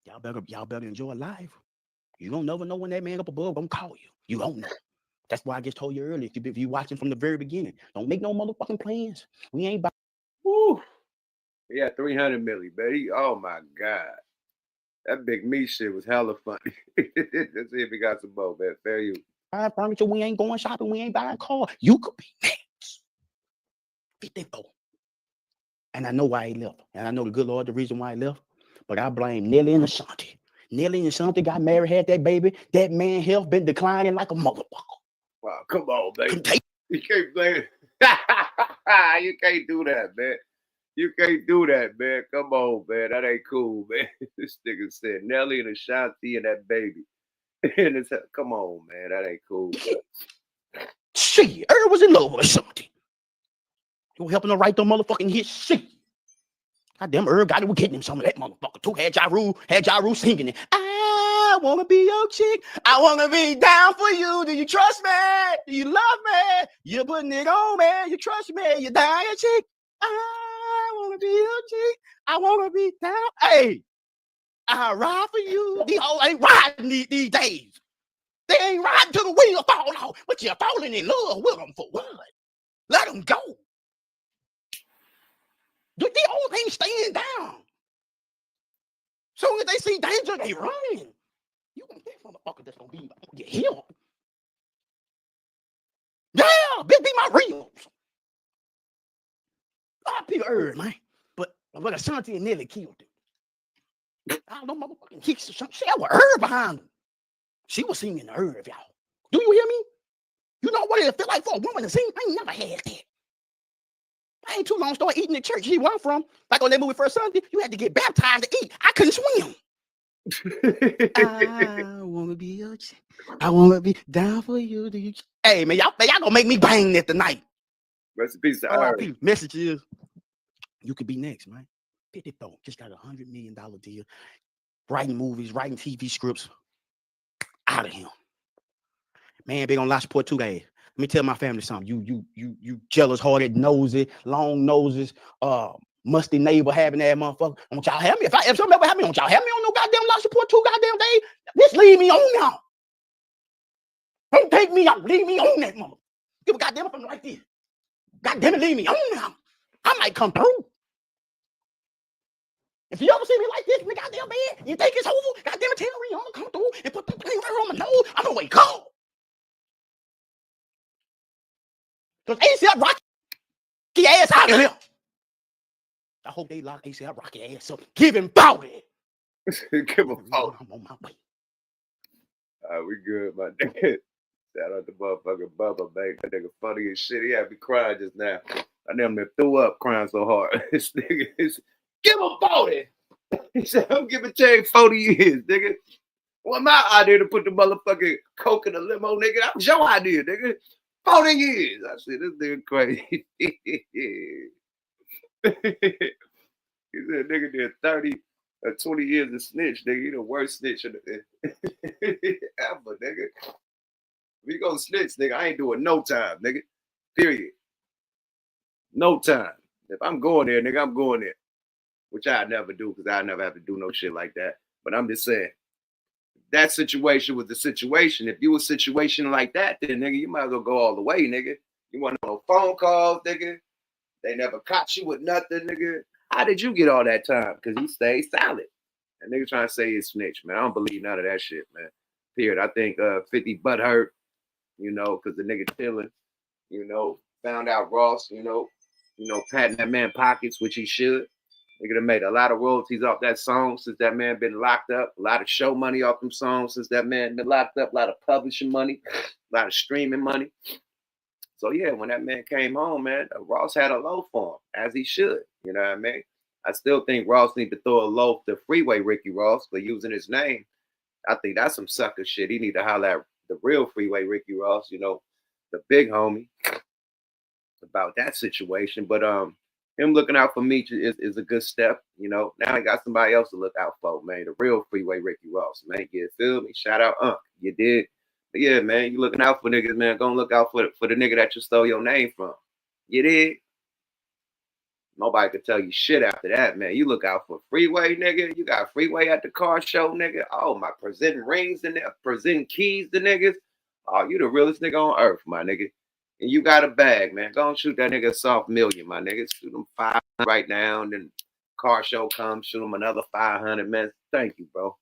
Y'all better enjoy life. You don't never know when that man up above gonna call you. You don't know. That's why I just told you earlier. If you watching from the very beginning, don't make no motherfucking plans. We ain't. Woo. Yeah, 300 milli, baby. Oh my God. That Big Meech shit was hella funny. Let's see if we got some more, man. Fair use. I promise you, we ain't going shopping. We ain't buying cars. You could be next. 54. And I know why he left. And I know the good Lord, the reason why he left. But I blame Nelly and Ashanti. Nelly and Shanti got married, had that baby. That man health been declining like a motherfucker. Wow, come on, baby. Couldn't take You can't blame it. You can't do that, man. You can't do that, man. Come on, man. That ain't cool, man. This nigga said Nelly and Ashanti and that baby. And it's, come on, man. That ain't cool, bro. shit. Earl was in love with Shanti. You helping her write them motherfucking hit shit. Goddamn, Earl got it. We're getting him some of that motherfucker too. Had Ja Rule singing it. I wanna be your chick. I wanna be down for you. Do you trust me? Do you love me? You're putting it on, man. You trust me? You dying, chick. I wanna be your chick. I wanna be down. Hey, I ride for you. These hoes ain't riding these days. They ain't riding till the wheel fall off. But you're falling in love with them for what? Let them go. These hoes ain't staying down. Soon as they see danger, they running. You want that motherfucker that's gonna be get healed. Yeah, this be my reels. People heard, man. But Ashanti and Nelly killed it. I don't know, motherfucking hicks or something. She had a herb behind them. She was singing the herb, y'all. Do you hear me? You know what it feel like for a woman to sing? I ain't never had that. I ain't too long started eating in church. She went from, like on that movie First Sunday, you had to get baptized to eat. I couldn't swim. I want to be your chick. I want to be down for you. Hey, man, y'all gonna make me bang that tonight. Rest in peace to her. Message is, you could be next, man. 54 just got $100 million deal. Writing movies, writing TV scripts. Out of him. Man, big on life support too, guys. Let me tell my family something. You jealous-hearted, nosy, long noses, musty neighbor having that motherfucker. Don't y'all have me? If something ever happen, don't y'all have me on no goddamn life support too, goddamn day? Just leave me on now. Don't take me out. Leave me on that mother. Give a goddamn something like this. Goddamn it, leave me on now. I might come through. If you ever see me like this in the goddamn bed, you think it's over? Goddamn it, tell me I'm gonna come through and put the thing right on my nose. I'm gonna wake up. Because ASAP Rocky ass out of here. I hope they lock ASAP Rocky ass up. Give him 40. Give him 40. I'm on my way. We good, my nigga. Shout out to motherfucking Bubba, man. That nigga funny as shit. He had me crying just now. I damn near threw up crying so hard. This nigga is, give him 40. He said, I'm giving Jay 40 years, nigga. Well, my idea to put the motherfucking coke in the limo, nigga. That was your idea, nigga. 40 years. I said, this nigga crazy. He said, nigga did 30 or 20 years of snitch, nigga. He the worst snitch ever, nigga. If you go snitch, nigga, I ain't doing no time, nigga. Period. No time. If I'm going there, nigga, I'm going there. Which I never do, because I never have to do no shit like that. But I'm just saying, that situation was the situation. If you a situation like that, then nigga, you might as well go all the way, nigga. You want no phone calls, nigga. They never caught you with nothing, nigga. How did you get all that time? Because you stayed silent. And nigga trying to say he's snitch, man. I don't believe none of that shit, man. Period. I think 50 butt hurt, you know, because the nigga chilling, you know, found out Ross, you know, patting that man pockets, which he should. Nigga done made a lot of royalties off that song since that man been locked up. A lot of show money off them songs since that man been locked up. A lot of publishing money, a lot of streaming money. So yeah, when that man came home, man, Ross had a low for him, as he should. You know what I mean? I still think Ross need to throw a low to Freeway Ricky Ross for using his name. I think that's some sucker shit. He need to holler at the real Freeway Ricky Ross, you know, the big homie, about that situation. But him looking out for Meech is a good step, you know. Now I got somebody else to look out for, man. The real Freeway Ricky Ross, man. You feel me? Shout out Unc. You did. But yeah, man, you looking out for niggas, man. Gonna look out for the nigga that you stole your name from. You did. Nobody could tell you shit after that, man. You look out for Freeway, nigga. You got Freeway at the car show, nigga. Oh, my presenting rings in there, presenting keys to niggas. Oh, you the realest nigga on earth, my nigga. And you got a bag, man. Go and shoot that nigga a soft million, my nigga. Shoot him 500 right now, and then car show comes, shoot him another 500, man. Thank you, bro.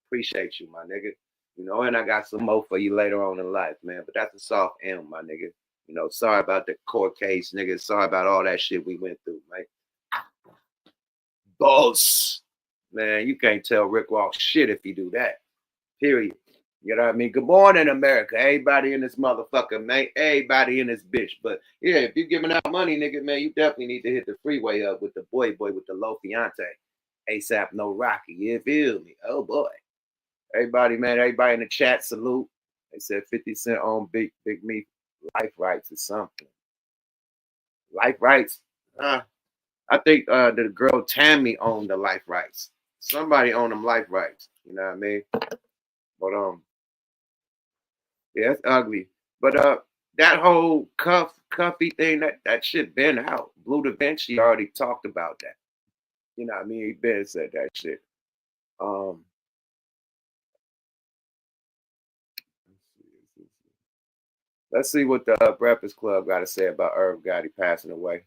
Appreciate you, my nigga. You know, and I got some more for you later on in life, man. But that's a soft M, my nigga. You know, sorry about the court case, nigga. Sorry about all that shit we went through, man. Boss. Man, you can't tell Rick Ross shit if he do that. Period. You know what I mean? Good morning, America. Everybody in this motherfucker, man. Everybody in this bitch. But yeah, if you're giving out money, nigga, man, you definitely need to hit the freeway up with the boy with the low fiance. ASAP no Rocky. You feel me? Oh boy. Everybody, man, everybody in the chat, salute. They said 50 Cent on Big Meech life rights or something. Life rights. I think the girl Tammy owned the life rights. Somebody owned them life rights. You know what I mean? But yeah, it's ugly. But that whole cuffy thing, that shit been out. Blue Da Vinci already talked about that. You know what I mean? He been said that shit. Let's see what the Breakfast Club got to say about Irv Gotti passing away.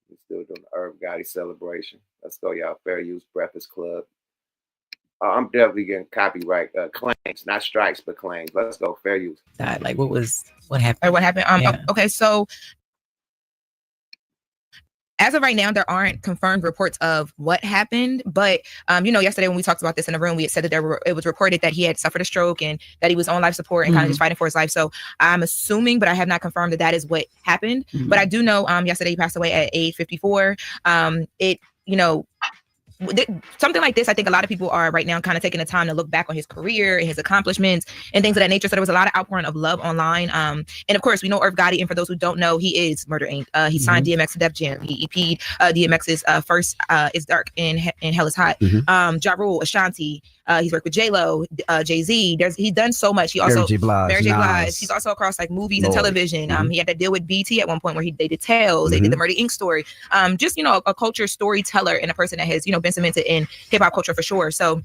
We're still doing the Irv Gotti celebration. Let's go, y'all. Fair Use Breakfast Club. I'm definitely getting copyright claims, not strikes, but claims. Let's go. Fair use. Like, what happened? What happened? Yeah. Okay, so as of right now, there aren't confirmed reports of what happened, but yesterday when we talked about this in the room, we had said that it was reported that he had suffered a stroke and that he was on life support and kind of just fighting for his life. So I'm assuming, but I have not confirmed that is what happened. But I do know yesterday he passed away at age 54. Something like this, I think a lot of people are right now kind of taking the time to look back on his career and his accomplishments and things of that nature. So there was a lot of outpouring of love online. And of course, we know Irv Gotti. And for those who don't know, he is Murder Inc. He signed DMX to Def Jam. He EP'd DMX's first It's Dark and Hell is Hot. Ja Rule, Ashanti. He's worked with J-Lo, Jay-Z. He's done so much. He also Mary J. Blige. He's also across like movies and television. He had to deal with BT at one point where they did Tales. They did the Murder Inc. story. Just a culture storyteller and a person that has been cemented in hip hop culture for sure. So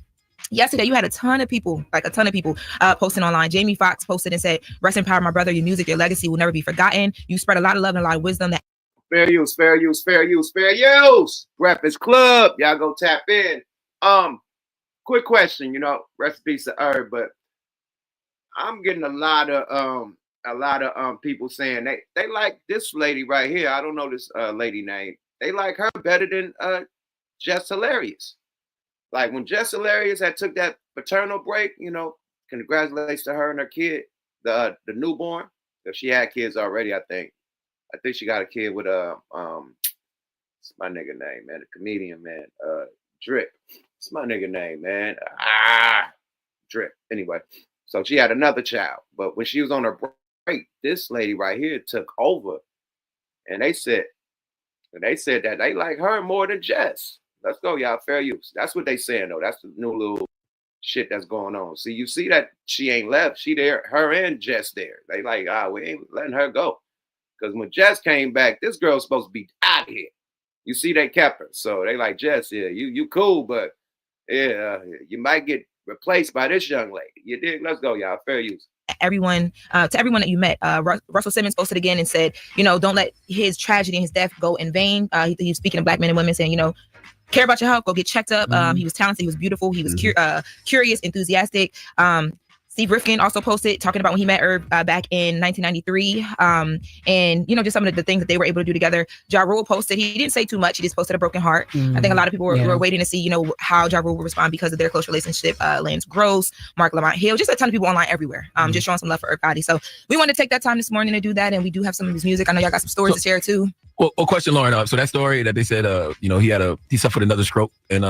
yesterday you had a ton of people posting online. Jamie Foxx posted and said, "Rest in power, my brother. Your music, your legacy will never be forgotten. You spread a lot of love and a lot of wisdom." Fair use, fair use, fair use, fair use. Breakfast Club. Y'all go tap in. Quick question, rest in peace to Irv, but I'm getting a lot of people saying they like this lady right here. I don't know this lady name. They like her better than Jess Hilarious. Like when Jess Hilarious had took that paternal break, congratulations to her and her kid, the newborn. If she had kids already, I think she got a kid with it's my nigga name, man, the comedian, man, Drip. It's my nigga name, man. Drip. Anyway, so she had another child, but when she was on her break, this lady right here took over, and they said that they like her more than Jess. Let's go, y'all. Fair use. That's what they saying though. That's the new little shit that's going on. See, you see that she ain't left. She there. Her and Jess there. They like, we ain't letting her go, because when Jess came back, this girl's supposed to be out of here. You see, they kept her. So they like, Jess, yeah, you cool, but yeah, you might get replaced by this young lady. You dig? Let's go, y'all. Fair use. Everyone, to everyone that you met, Russell Simmons posted again and said, don't let his tragedy and his death go in vain. He was speaking to black men and women, saying, care about your health, go get checked up. He was talented, he was beautiful, he was curious, enthusiastic. Steve Rifkin also posted talking about when he met Irv back in 1993. And, just some of the things that they were able to do together. Ja Rule posted, he didn't say too much. He just posted a broken heart. I think a lot of people were waiting to see, how Ja Rule would respond because of their close relationship. Lance Gross, Mark Lamont Hill, just a ton of people online everywhere. Just showing some love for Irv Gotti. So we wanted to take that time this morning to do that. And we do have some of his music. I know y'all got some stories to share too. Well, question, Lauren. So that story that they said, he suffered another stroke and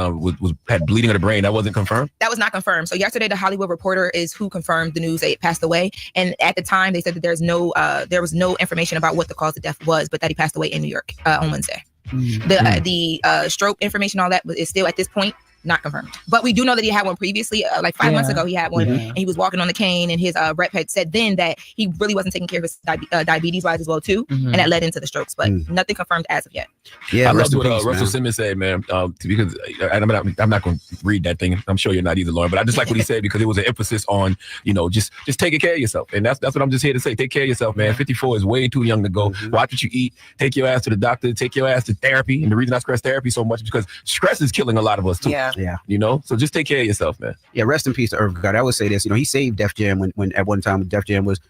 had bleeding of the brain. That wasn't confirmed? That was not confirmed. So yesterday, the Hollywood Reporter is who confirmed the news that he passed away. And at the time, they said that there was no information about what the cause of death was, but that he passed away in New York on Wednesday. The stroke information, all that is still at this point not confirmed. But we do know that he had one previously, like 5 months ago. He had one, and he was walking on the cane, and his rep had said then that he really wasn't taking care of his diabetes wise as well too, and that led into the strokes. But nothing confirmed as of yet. Yeah, I loved what Russell Simmons said, man. Because I'm not going to read that thing. I'm sure you're not either, Lauren. But I just like what he said because it was an emphasis on just taking care of yourself, and that's what I'm just here to say. Take care of yourself, man. 54 is way too young to go. Watch what you eat. Take your ass to the doctor. Take your ass to therapy. And the reason I stress therapy so much is because stress is killing a lot of us too. Yeah. So just take care of yourself, man. Yeah, rest in peace to Irv Gotti. I would say this, he saved Def Jam when at one time Def Jam was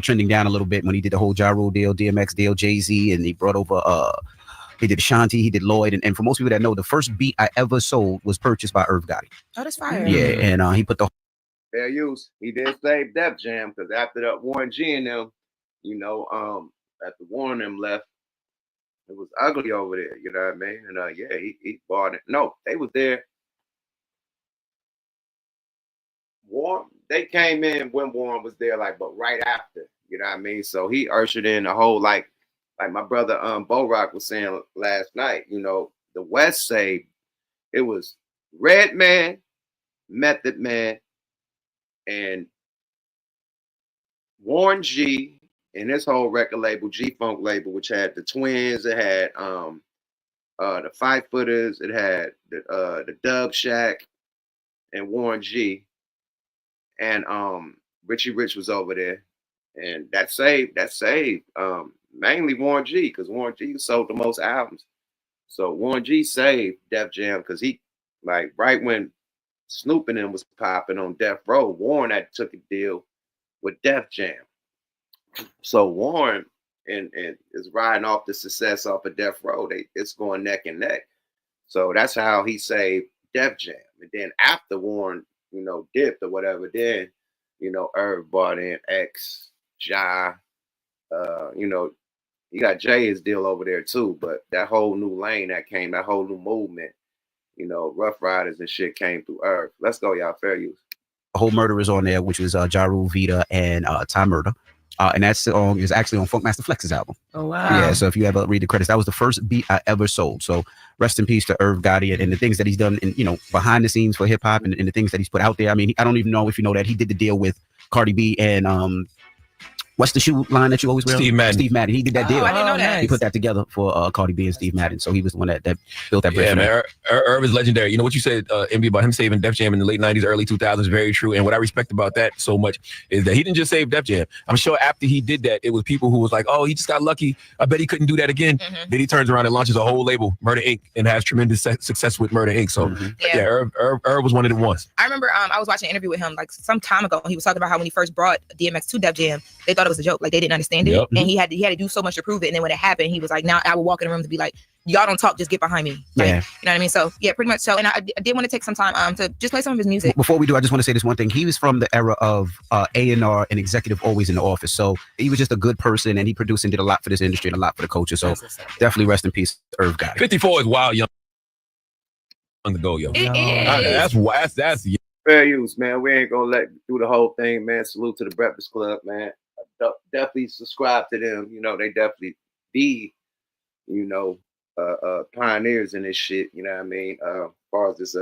trending down a little bit when he did the whole Ja Rule deal, DMX deal, Jay-Z, and he brought over He did Ashanti, he did Lloyd, and for most people that know, the first beat I ever sold was purchased by Irv Gotti. Oh, that's fire. Yeah, and he put the Fair use. He did save Def Jam because after that Warren G and them, after Warren them left, it was ugly over there. You know what I mean? And yeah, he bought it. No, they was there. Warren, they came in when Warren was there, but right after. You know what I mean? So he ushered in a whole like my brother Bo Rock was saying last night. The West saved. It was Redman, Method Man, and Warren G and his whole record label, G-Funk label, which had the Twins, it had the Five Footers, it had the Dub Shack and Warren G. And Richie Rich was over there. And that saved mainly Warren G, because Warren G sold the most albums. So Warren G saved Def Jam because he, right when Snoop and them was popping on Death Row, Warren had took a deal with Def Jam. So Warren and is riding off the success off of Death Row. It's going neck and neck. So that's how he saved Def Jam. And then after Warren, dipped or whatever, then, Irv bought in X, Ja, you got Jay's deal over there too, but that whole new lane that came, that whole new movement, Rough Riders and shit came through Irv. Let's go, y'all. Fair use. Whole Murderers on there, which was Ja Rule, Vita, and Ty Murder. And that song is actually on Funkmaster Flex's album. Oh, wow. Yeah, so if you ever read the credits, that was the first beat I ever sold. So rest in peace to Irv Gotti and the things that he's done, behind the scenes for hip hop and the things that he's put out there. I mean, I don't even know if you know that he did the deal with Cardi B and what's the shoe line that you always wear? Steve Madden. He did that deal. I didn't know that. He put that together for Cardi B and Steve Madden. So he was the one that built that bridge. Yeah, man. Irv is legendary. You know what you said, MB, about him saving Def Jam in the late 90s, early 2000s, very true. And what I respect about that so much is that he didn't just save Def Jam. I'm sure after he did that, it was people who was like, oh, he just got lucky. I bet he couldn't do that again. Mm-hmm. Then he turns around and launches a whole label, Murder Inc., and has tremendous success with Murder Inc. So, Irv was one of the ones. I remember I was watching an interview with him some time ago. He was talking about how when he first brought DMX to Def Jam, they thought it was a joke. They didn't understand it. Yep. And he had to do so much to prove it. And then when it happened, he was like, now I would walk in the room to be like, y'all don't talk, just get behind me. You know what I mean? So yeah, pretty much so. And I did want to take some time to just play some of his music. Before we do, I just want to say this one thing. He was from the era of A&R and executive always in the office. So he was just a good person, and he produced and did a lot for this industry and a lot for the culture. So definitely rest in peace, Irv Gotti. 54 is wild young to go, yo. It is. That's fair use, man. We ain't gonna let do the whole thing, man. Salute to the Breakfast Club, man. Definitely subscribe to them. They definitely be, pioneers in this shit. You know what I mean? As far as this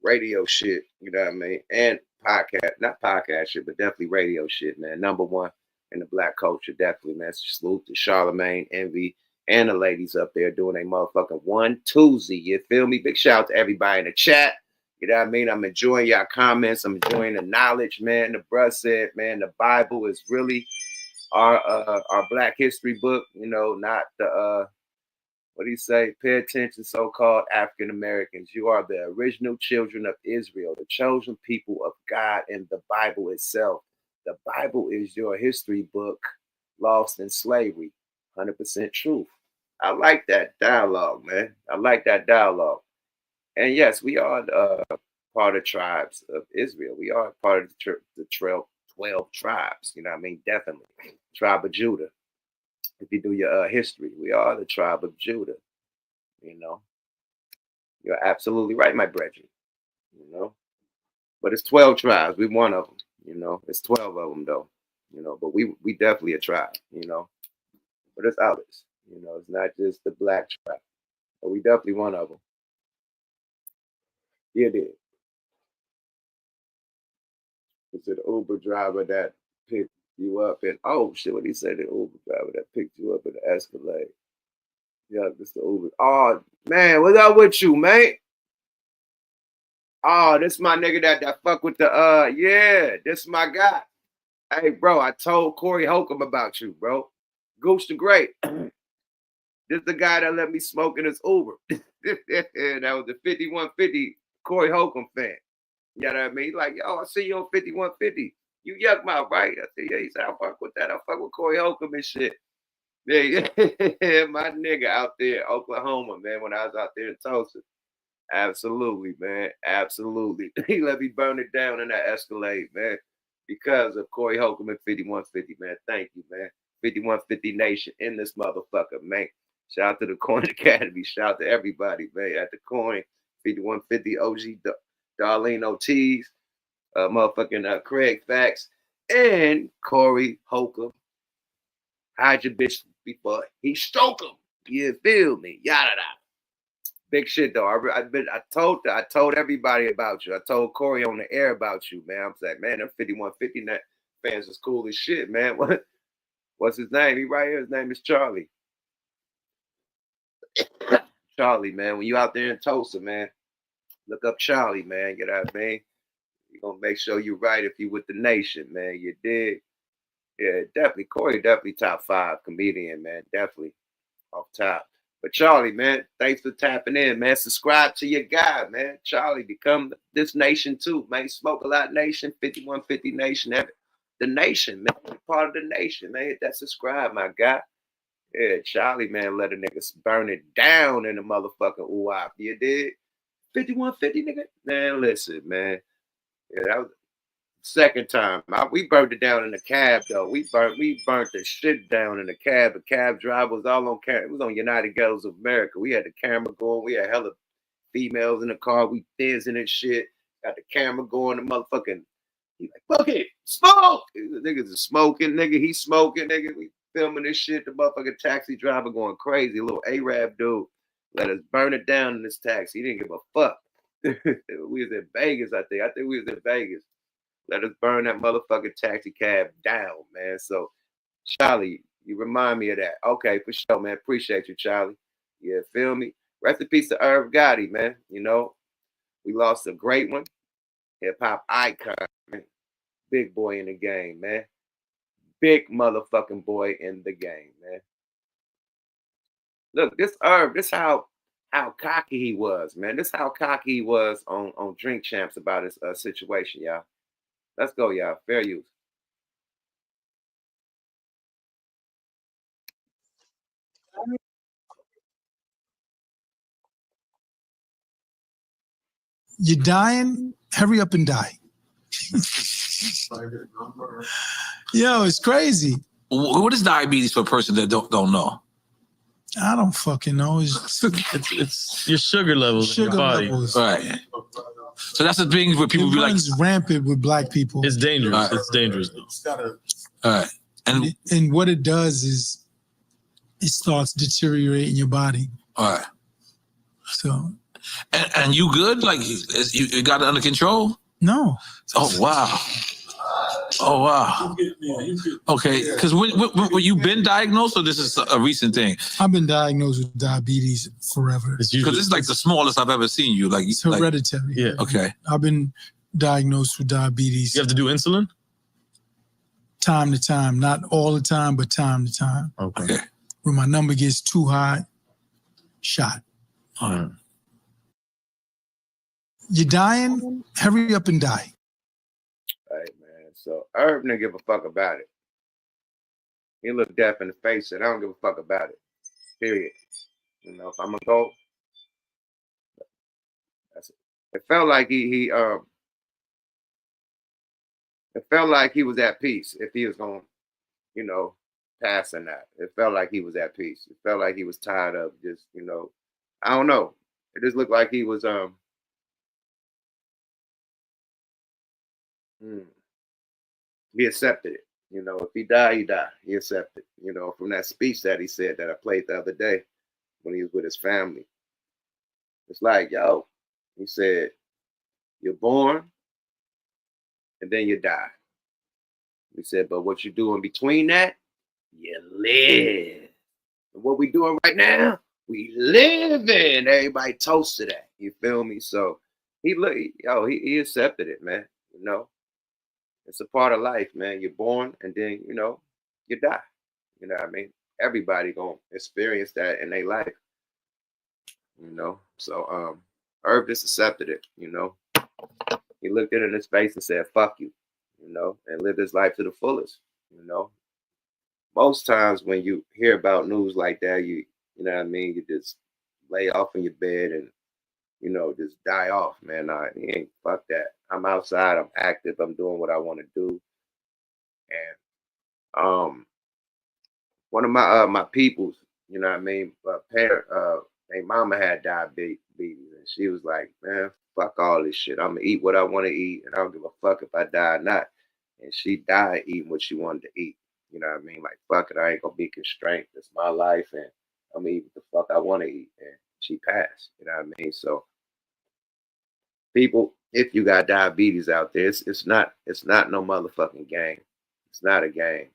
radio shit, you know what I mean? And podcast, not podcast shit, but definitely radio shit, man. Number one in the black culture, definitely, man. Salute to Charlemagne, Envy, and the ladies up there doing a motherfucking 1-2-Z. You feel me? Big shout out to everybody in the chat. You know what I mean? I'm enjoying y'all comments. I'm enjoying the knowledge, man. The bruh said, man, the Bible is really our Black history book. Not the what do you say? Pay attention, so-called African Americans. You are the original children of Israel, the chosen people of God, and the Bible itself. The Bible is your history book, lost in slavery. 100% truth. I like that dialogue, man. I like that dialogue. And yes, we are part of tribes of Israel. We are part of the 12 tribes. You know what I mean? Definitely. Tribe of Judah. If you do your history, we are the tribe of Judah. You're absolutely right, my brethren. But it's 12 tribes. We're one of them. It's 12 of them, though. But we definitely a tribe, But it's others. It's not just the black tribe. But we definitely one of them. Yeah, did. It's an Uber driver that picked you up and what he said, the Uber driver that picked you up in the Escalade. Yeah, this the Uber. Oh man, what's up with you, mate? Oh, this my nigga that fuck with the this my guy. Hey, bro, I told Corey Holcomb about you, bro. Goose the Great. This the guy that let me smoke in his Uber. That was the 5150 Corey Holcomb fan. You know what I mean? He's like, yo, I see you on 5150. You Yuck Mouth, right? I said, yeah. He said, I fuck with that. I fuck with Corey Holcomb and shit. Yeah, my nigga out there in Oklahoma, man, when I was out there in Tulsa. Absolutely, man. Absolutely. He let me burn it down in that Escalade, man. Because of Corey Holcomb and 5150, man. Thank you, man. 5150 Nation in this motherfucker, man. Shout out to the Coin Academy. Shout out to everybody, man, at the Coin. 5150 OG Darlene Ortiz, motherfucking Craig Fax, and Corey Holcomb. Hide your bitch before he stroke him. You feel me? Yada da. Big shit though. I told everybody about you. I told Corey on the air about you, man. I'm like, man, them 5150 fans is cool as shit, man. What's his name? He right here. His name is Charlie. Charlie, man. When you out there in Tulsa, man, look up Charlie, man. Get out, man. You're gonna make sure you're right if you with the nation, man. You dig? Yeah, definitely. Corey, definitely top 5 comedian, man. Definitely off top. But Charlie, man, thanks for tapping in, man. Subscribe to your guy, man. Charlie, become this nation too, man. Smoke a Lot Nation, 5150 Nation, the nation, man. Part of the nation, man. Hit that subscribe, my guy. Yeah, Charlie, man, let a nigga burn it down in the motherfucking UAP. You did? 5150, nigga? Man, listen, man. Yeah, that was second time. We burned it down in the cab though. We burnt the shit down in the cab. The cab driver was all on camera. It was on United Ghettos of America. We had the camera going. We had hella females in the car. We dancing and shit. Got the camera going. The motherfucking he like, fuck it, smoke. The niggas is smoking, nigga. He smoking, nigga. We filming this shit. The motherfucking taxi driver going crazy. Little Arab dude let us burn it down in this taxi. He didn't give a fuck. We was in Vegas, I think. We was in Vegas. Let us burn that motherfucking taxi cab down, man. So, Charlie, you remind me of that. Okay, for sure, man. Appreciate you, Charlie. Yeah, feel me? Rest in peace to Irv Gotti, man. You know, we lost a great one. Hip-hop icon, man. Big boy in the game, man. Big motherfucking boy in the game, man. Look, this Irv, this how cocky he was, man. This how cocky he was on Drink Champs about his situation, y'all. Let's go, y'all. Fair use. You're dying? Hurry up and die. Yo, it's crazy. What is diabetes for a person that don't know? I don't fucking know. It's your sugar levels in your body. Levels. Right. So that's the thing where people it be like, runs rampant with black people. It's dangerous. Right. It's dangerous. All right. And what it does is it starts deteriorating your body. All right. So. And you good? Like you got it under control? No. Oh wow. Oh wow. Okay. Because when you been diagnosed, or this is a recent thing? I've been diagnosed with diabetes forever. Because it's like the smallest I've ever seen you. Like it's hereditary. Yeah. Okay. I've been diagnosed with diabetes. You have to do insulin? Time to time. Not all the time, but time to time. Okay. When my number gets too high, shot. All right. You're dying? Hurry up and die. Hey, man. So Irv didn't give a fuck about it. He looked death in the face and I don't give a fuck about it. Period. You know, if I'm gonna go, that's it. It felt like he was at peace if he was gonna, you know, pass or not. It felt like he was at peace. It felt like he was tired of just, you know, I don't know. It just looked like he was he accepted it. You know, if he died, he died. He accepted. You know, from that speech that he said that I played the other day when he was with his family. It's like, yo, he said, you're born and then you die. He said, but what you do in between that, you live. And what we doing right now, we living. Everybody toast to that. You feel me? So he accepted it, man. You know, it's a part of life, man. You're born and then, you know, you die. You know what I mean? Everybody gonna experience that in their life. You know, so Irv just accepted it, you know. He looked it in his face and said, fuck you, you know, and lived his life to the fullest, you know. most times when you hear about news like that, you know what I mean, you just lay off in your bed and just die off, man. Nah, you ain't fuck that. I'm outside, I'm active, I'm doing what I want to do. And one of my peoples, you know what I mean, parent, hey, mama had diabetes, and she was like, man, fuck all this shit. I'm gonna eat what I want to eat, and I don't give a fuck if I die or not. And she died eating what she wanted to eat. You know what I mean? Like, fuck it, I ain't gonna be constrained. It's my life, and I'm gonna eat what the fuck I want to eat. And she passed. You know what I mean? So, people, if you got diabetes out there, it's not no motherfucking game. It's not a game.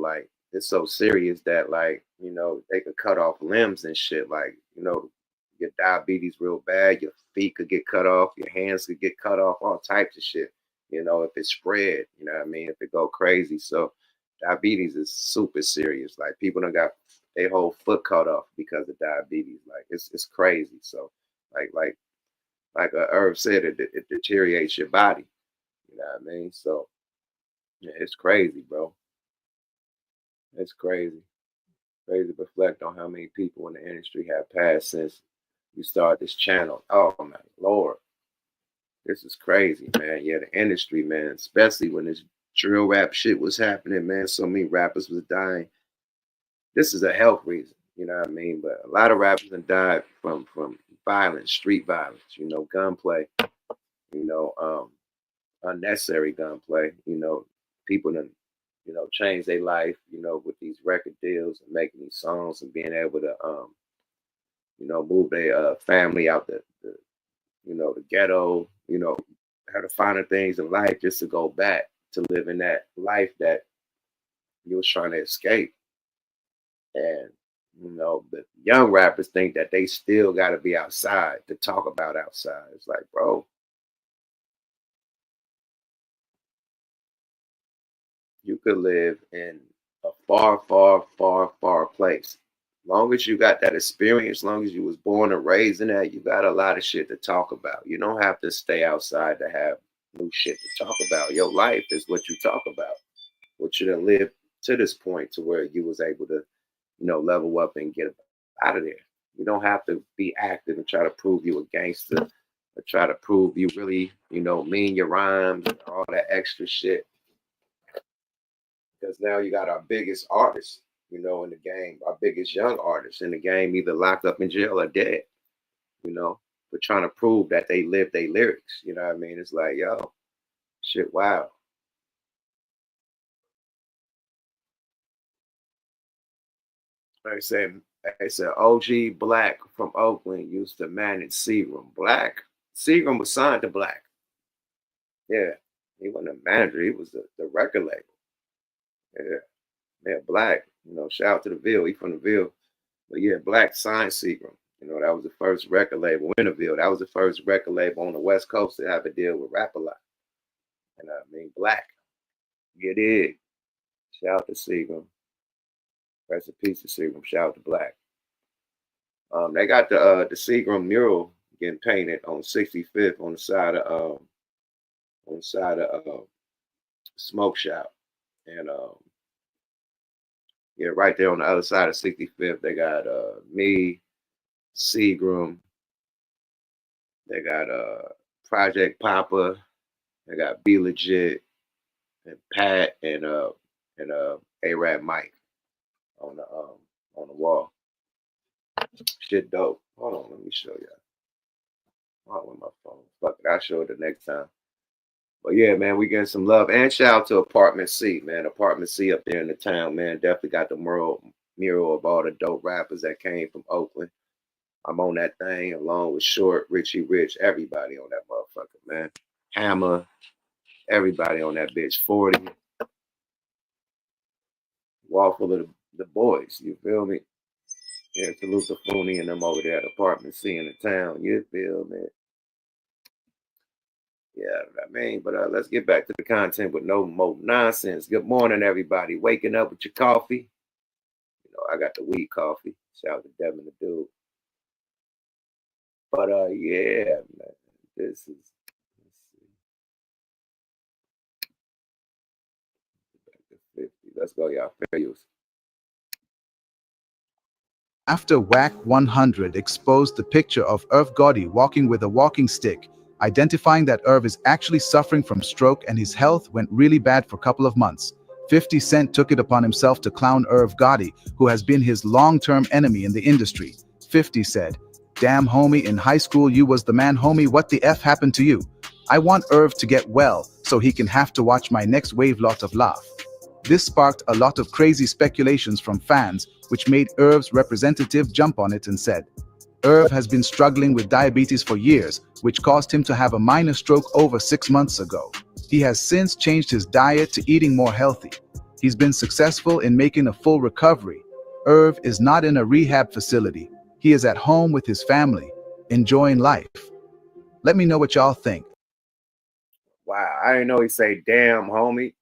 Like it's so serious that like they could cut off limbs and shit. Like your diabetes real bad, your feet could get cut off, your hands could get cut off, all types of shit. If it spread, you know what I mean, if it go crazy. So diabetes is super serious. Like people don't got their whole foot cut off because of diabetes. Like it's crazy. So like Irv said, it deteriorates your body. You know what I mean? So yeah, it's crazy, bro. It's crazy. Crazy to reflect on how many people in the industry have passed since you started this channel. Oh my Lord. This is crazy, man. Yeah, the industry, man, especially when this drill rap shit was happening, man. So many rappers was dying. This is a health reason, you know what I mean? But a lot of rappers have died from violence, street violence, gunplay, you know, unnecessary gunplay. People that change their life, with these record deals and making these songs and being able to move their family out the ghetto, how to find the things in life just to go back to living that life that you was trying to escape. And the young rappers think that they still got to be outside to talk about outside. It's like, bro, you could live in a far, far, far, far place. Long as you got that experience, long as you was born and raised in that, you got a lot of shit to talk about. You don't have to stay outside to have new shit to talk about. Your life is what you talk about. What you done lived to this point to where you was able to, level up and get out of there. You don't have to be active and try to prove you a gangster or try to prove you really, mean your rhymes and all that extra shit. Because now you got our biggest artists, in the game, our biggest young artists in the game, either locked up in jail or dead, for trying to prove that they live their lyrics. You know what I mean? It's like, yo, shit, wow. I said OG Black from Oakland used to manage Seagram. Black? Seagram was signed to Black. Yeah. He wasn't a manager, he was the record label. Yeah. Yeah, Black. Shout out to the Ville. He from the Ville. But yeah, Black signed Seagram. That was the first record label in the Ville. That was the first record label on the West Coast to have a deal with Rap-A-Lot. And I mean, Black. Yeah, did. Shout out to Seagram. Rest in peace to Seagram. Shout out to Black. They got the Seagram mural getting painted on 65th on the side of Smoke Shop. And yeah, right there on the other side of 65th, they got me, Seagram, they got Project Papa, they got Be Legit, and Pat and A-Rap Mike on the wall. Shit dope. Hold on, let me show y'all. Oh, with my phone. Fuck it, I'll show it the next time. But yeah, man, we getting some love. And shout out to Apartment C, man. Apartment C up there in the town, man. Definitely got the mural of all the dope rappers that came from Oakland. I'm on that thing along with Short, Richie Rich, everybody on that motherfucker, man. Hammer, everybody on that bitch. 40. Wall full of the boys, you feel me? Yeah, salute to Fooney and them over there at Apartment C in the town, you feel me? Yeah, I mean, but let's get back to the content with no more nonsense. Good morning, everybody. Waking up with your coffee. I got the weed coffee. Shout out to Devin the dude. But yeah, man, this is. Let's see. Let's go, y'all. Fair use. After WAC 100 exposed the picture of Irv Gotti walking with a walking stick, identifying that Irv is actually suffering from stroke and his health went really bad for a couple of months. 50 Cent took it upon himself to clown Irv Gotti, who has been his long-term enemy in the industry. 50 said, "Damn homie, in high school you was the man homie, what the F happened to you? I want Irv to get well so he can have to watch my next wave lot of laugh." This sparked a lot of crazy speculations from fans, which made Irv's representative jump on it and said, "Irv has been struggling with diabetes for years, which caused him to have a minor stroke over 6 months ago. He has since changed his diet to eating more healthy. He's been successful in making a full recovery. Irv is not in a rehab facility. He is at home with his family, enjoying life." Let me know what y'all think. Wow, I didn't know he say, "Damn, homie.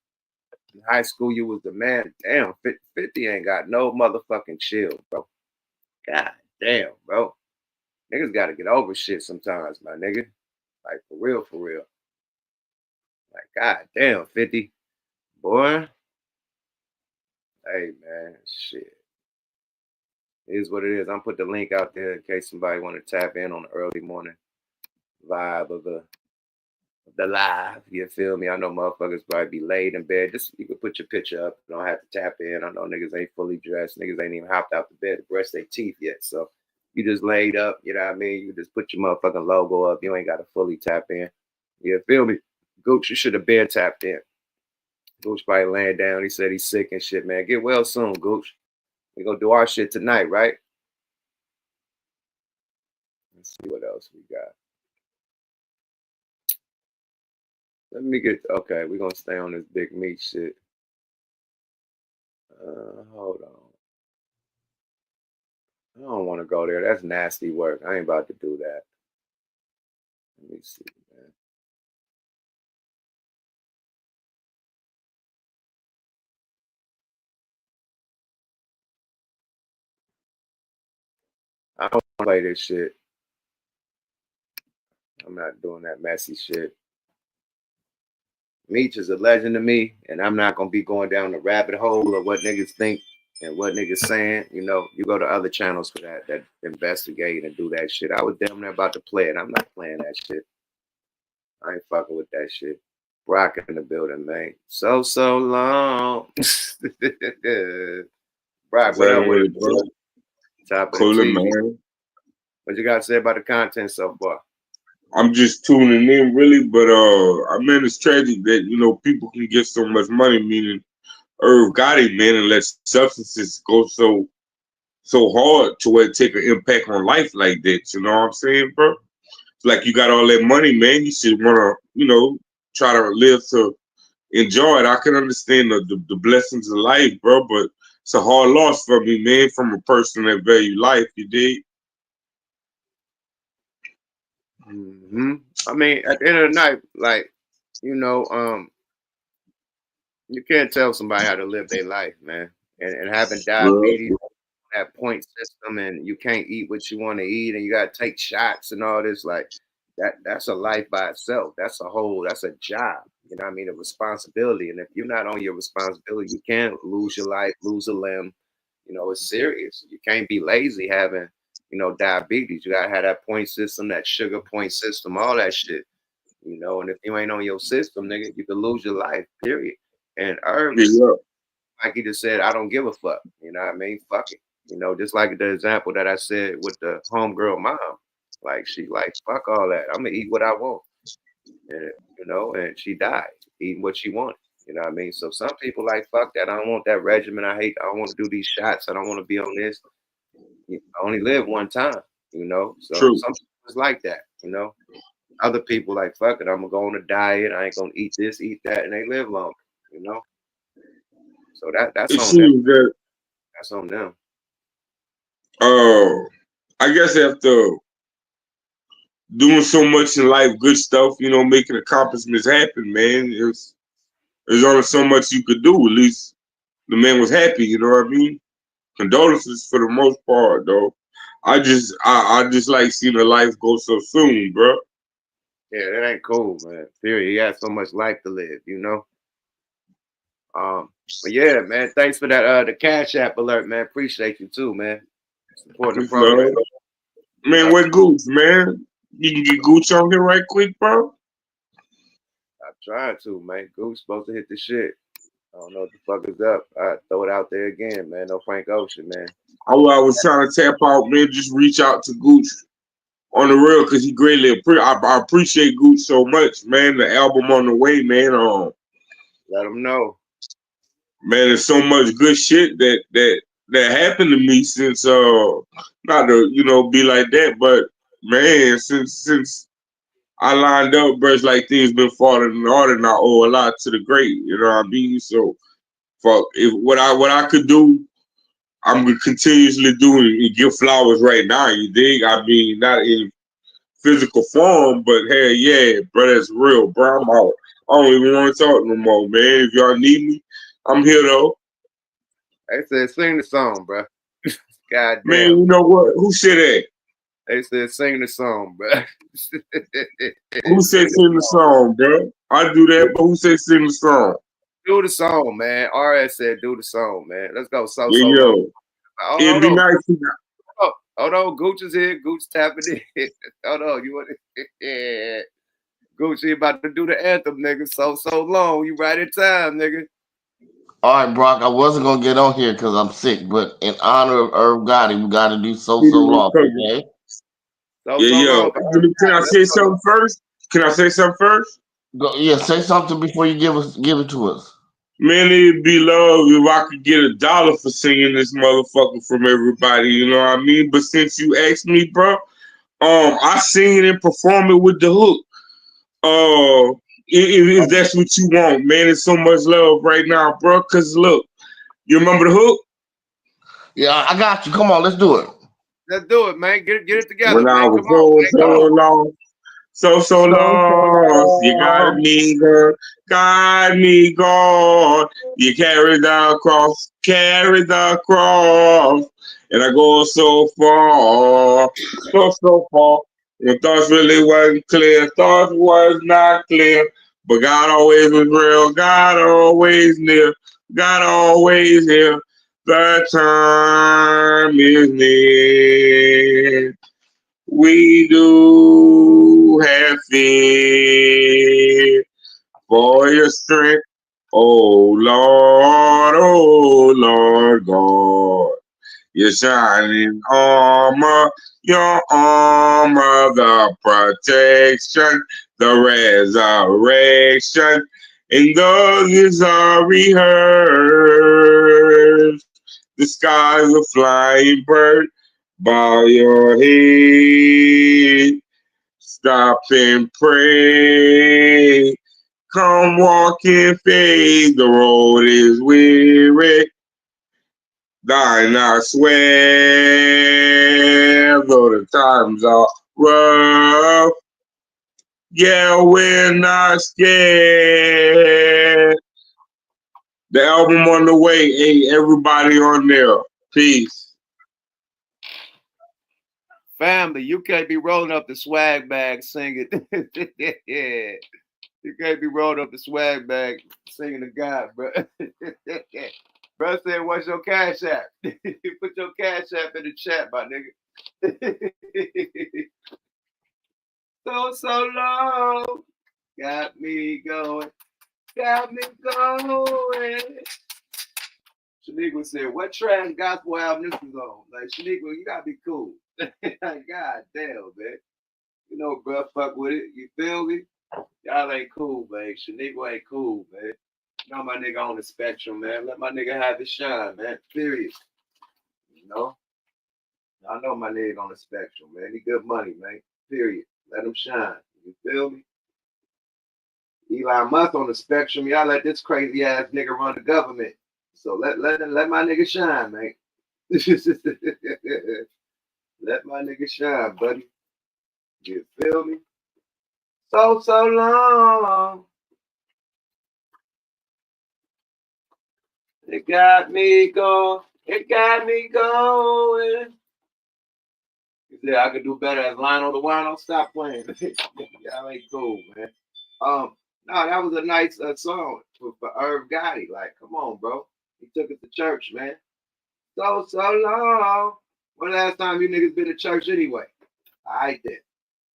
In high school, you was the man." Damn, 50 ain't got no motherfucking chill, bro. God damn, bro. Niggas got to get over shit sometimes, my nigga. Like, for real, for real. Like, god damn, 50. Boy. Hey, man, shit. It is what it is. I'm put the link out there in case somebody want to tap in on the early morning vibe of the live. You feel me? I know motherfuckers probably be laid in bed. Just you can put your picture up. You don't have to tap in. I know niggas ain't fully dressed. Niggas ain't even hopped out the bed to brush their teeth yet. So you just laid up. You know what I mean? You just put your motherfucking logo up. You ain't got to fully tap in. You feel me? Gooch, you should have been tapped in. Gooch probably laying down. He said he's sick and shit, man. Get well soon, Gooch. We gonna do our shit tonight, right? Let's see what else we got. Let me get, okay, we're going to stay on this big meat shit. Hold on. I don't want to go there. That's nasty work. I ain't about to do that. Let me see, man. I don't want to play this shit. I'm not doing that messy shit. Meech is a legend to me, and I'm not going to be going down the rabbit hole of what niggas think and what niggas saying. You know, you go to other channels for that investigate and do that shit. I was damn near about to play it. I'm not playing that shit. I ain't fucking with that shit. Rock in the building, man. So long. Brock, what up with it, bro? Top of Cool, the man. What you got to say about the content so far? I'm just tuning in, really, but I mean, it's tragic that, you know, people can get so much money, meaning Irv Gotti, man, and let substances go so hard to where it take an impact on life like that. You know what I'm saying, bro? It's like you got all that money, man. You should want to, you know, try to live to enjoy it. I can understand the blessings of life, bro, but it's a hard loss for me, man, from a person that value life. You dig? I mean, at the end of the night, like, you know, you can't tell somebody how to live their life, man. And having diabetes, that point system, and you can't eat what you want to eat, and you got to take shots and all this, like, that's a life by itself. That's a job. You know what I mean? A responsibility. And if you're not on your responsibility, you can't lose your life, lose a limb. You know, it's serious. You can't be lazy having, you know, diabetes. You gotta have that point system, that sugar point system, all that shit. You know, and if you ain't on your system, nigga, you could lose your life, period. And Irv, like he just said, I don't give a fuck. You know what I mean? Fuck it. You know, just like the example that I said with the homegirl mom. Like, she like, fuck all that. I'm gonna eat what I want. And, you know, and she died eating what she wanted. You know what I mean? So some people like, fuck that. I don't want that regimen. I don't want to do these shots. I don't want to be on this. I only live one time, you know? So some people is like that, you know? Other people like, fuck it. I'm going to go on a diet. I ain't going to eat this, eat that. And they live longer, you know? So that's on them. That's on them. I guess after doing so much in life, good stuff, you know, making accomplishments happen, man, there's only so much you could do. At least the man was happy, you know what I mean? Condolences for the most part, though. I just like seeing a life go so soon, bro. Yeah, that ain't cool, man. Period. He has so much life to live, you know? But yeah, man, thanks for that the Cash App alert, man. Appreciate you too, man. Supporting the Much program. love. Man, where Gooch, man? You can get Gooch on here right quick, bro. I'm trying to, man. Gooch supposed to hit the shit. I don't know what the fuck is up. I throw it out there again, man. No Frank Ocean, man. I was trying to tap out, man. Just reach out to Gooch on the real, because he greatly I appreciate Gooch so much, man. The album on the way, man. Let him know. Man, there's so much good shit that happened to me since not to be like that, but man, since I lined up, bro, it's like things been falling in order, and I owe a lot to the great. You know what I mean? So, if what I could do, I'm gonna continuously do and give flowers right now. You dig? I mean, not in physical form, but hey, yeah, bro, that's real, bro. I'm out. I don't even want to talk no more, man. If y'all need me, I'm here though. They said sing the song, bro. God damn. Man, you know what? Who said that? They said sing the song, bro. Who said sing the song, bro? I do that, but who said sing the song? Do the song, man. RS said do the song, man. Let's go. So Yeah, long. yo. It'd be nice. Hold on, Gooch is here. Gooch tapping in. Hold on, you want it? Yeah. Gooch, you about to do the anthem, nigga. So long. You right in time, nigga. All right, Brock. I wasn't gonna get on here because I'm sick, but in honor of Irv Gotti, we got to do so long. Okay. Yo. Can I say something first? Can I say something first? Go, yeah, say something before you give it to us. Man, it'd be love if I could get $1 for singing this motherfucker from everybody. You know what I mean? But since you asked me, bro, I sing it and perform it with the hook. If that's what you want, man, it's so much love right now, bro. Cause look, you remember the hook? Yeah, I got you. Come on, let's do it. Let's do it, man. Get it together, When man. I was so lost, you got me, girl, got me gone. You carry the cross, and I go so far, so far. When thoughts really wasn't clear, thoughts was not clear, but God always was real, God always near, God always here. The time is near. We do have fear for your strength, oh Lord God. Your shining armor, your armor, the protection, the resurrection, and those are rehearsed. The sky's a flying bird. Bow your head, stop and pray. Come walk in faith, the road is weary. Thine I swear, though the times are rough, yeah, we're not scared. The album on the way, hey, everybody on there. Peace. Family, you can't be rolling up the swag bag singing. Yeah. You can't be rolling up the swag bag singing to God, bro. Bro said, what's your cash app? Put your cash app in the chat, my nigga. So long. Got me going. Shaniqua said, what trash gospel album this is on? Like, Shaniqua, you gotta be cool. God damn, man. You know, bro, fuck with it. You feel me? Y'all ain't cool, man. Shaniqua ain't cool, man. You know my nigga on the spectrum, man. Let my nigga have his shine, man. Period. You know? I know my nigga on the spectrum, man. He good money, man. Period. Let him shine. You feel me? Elon Musk on the spectrum. Y'all let this crazy ass nigga run the government. So let my nigga shine, man. Let my nigga shine, buddy. You feel me? So long. It got me going. It got me going. You said I could do better as Lionel the Wino. Stop playing. Y'all ain't cool, man. No, that was a nice song for Irv Gotti. Like, come on, bro. He took it to church, man. So long. When last time you niggas been to church anyway? I did.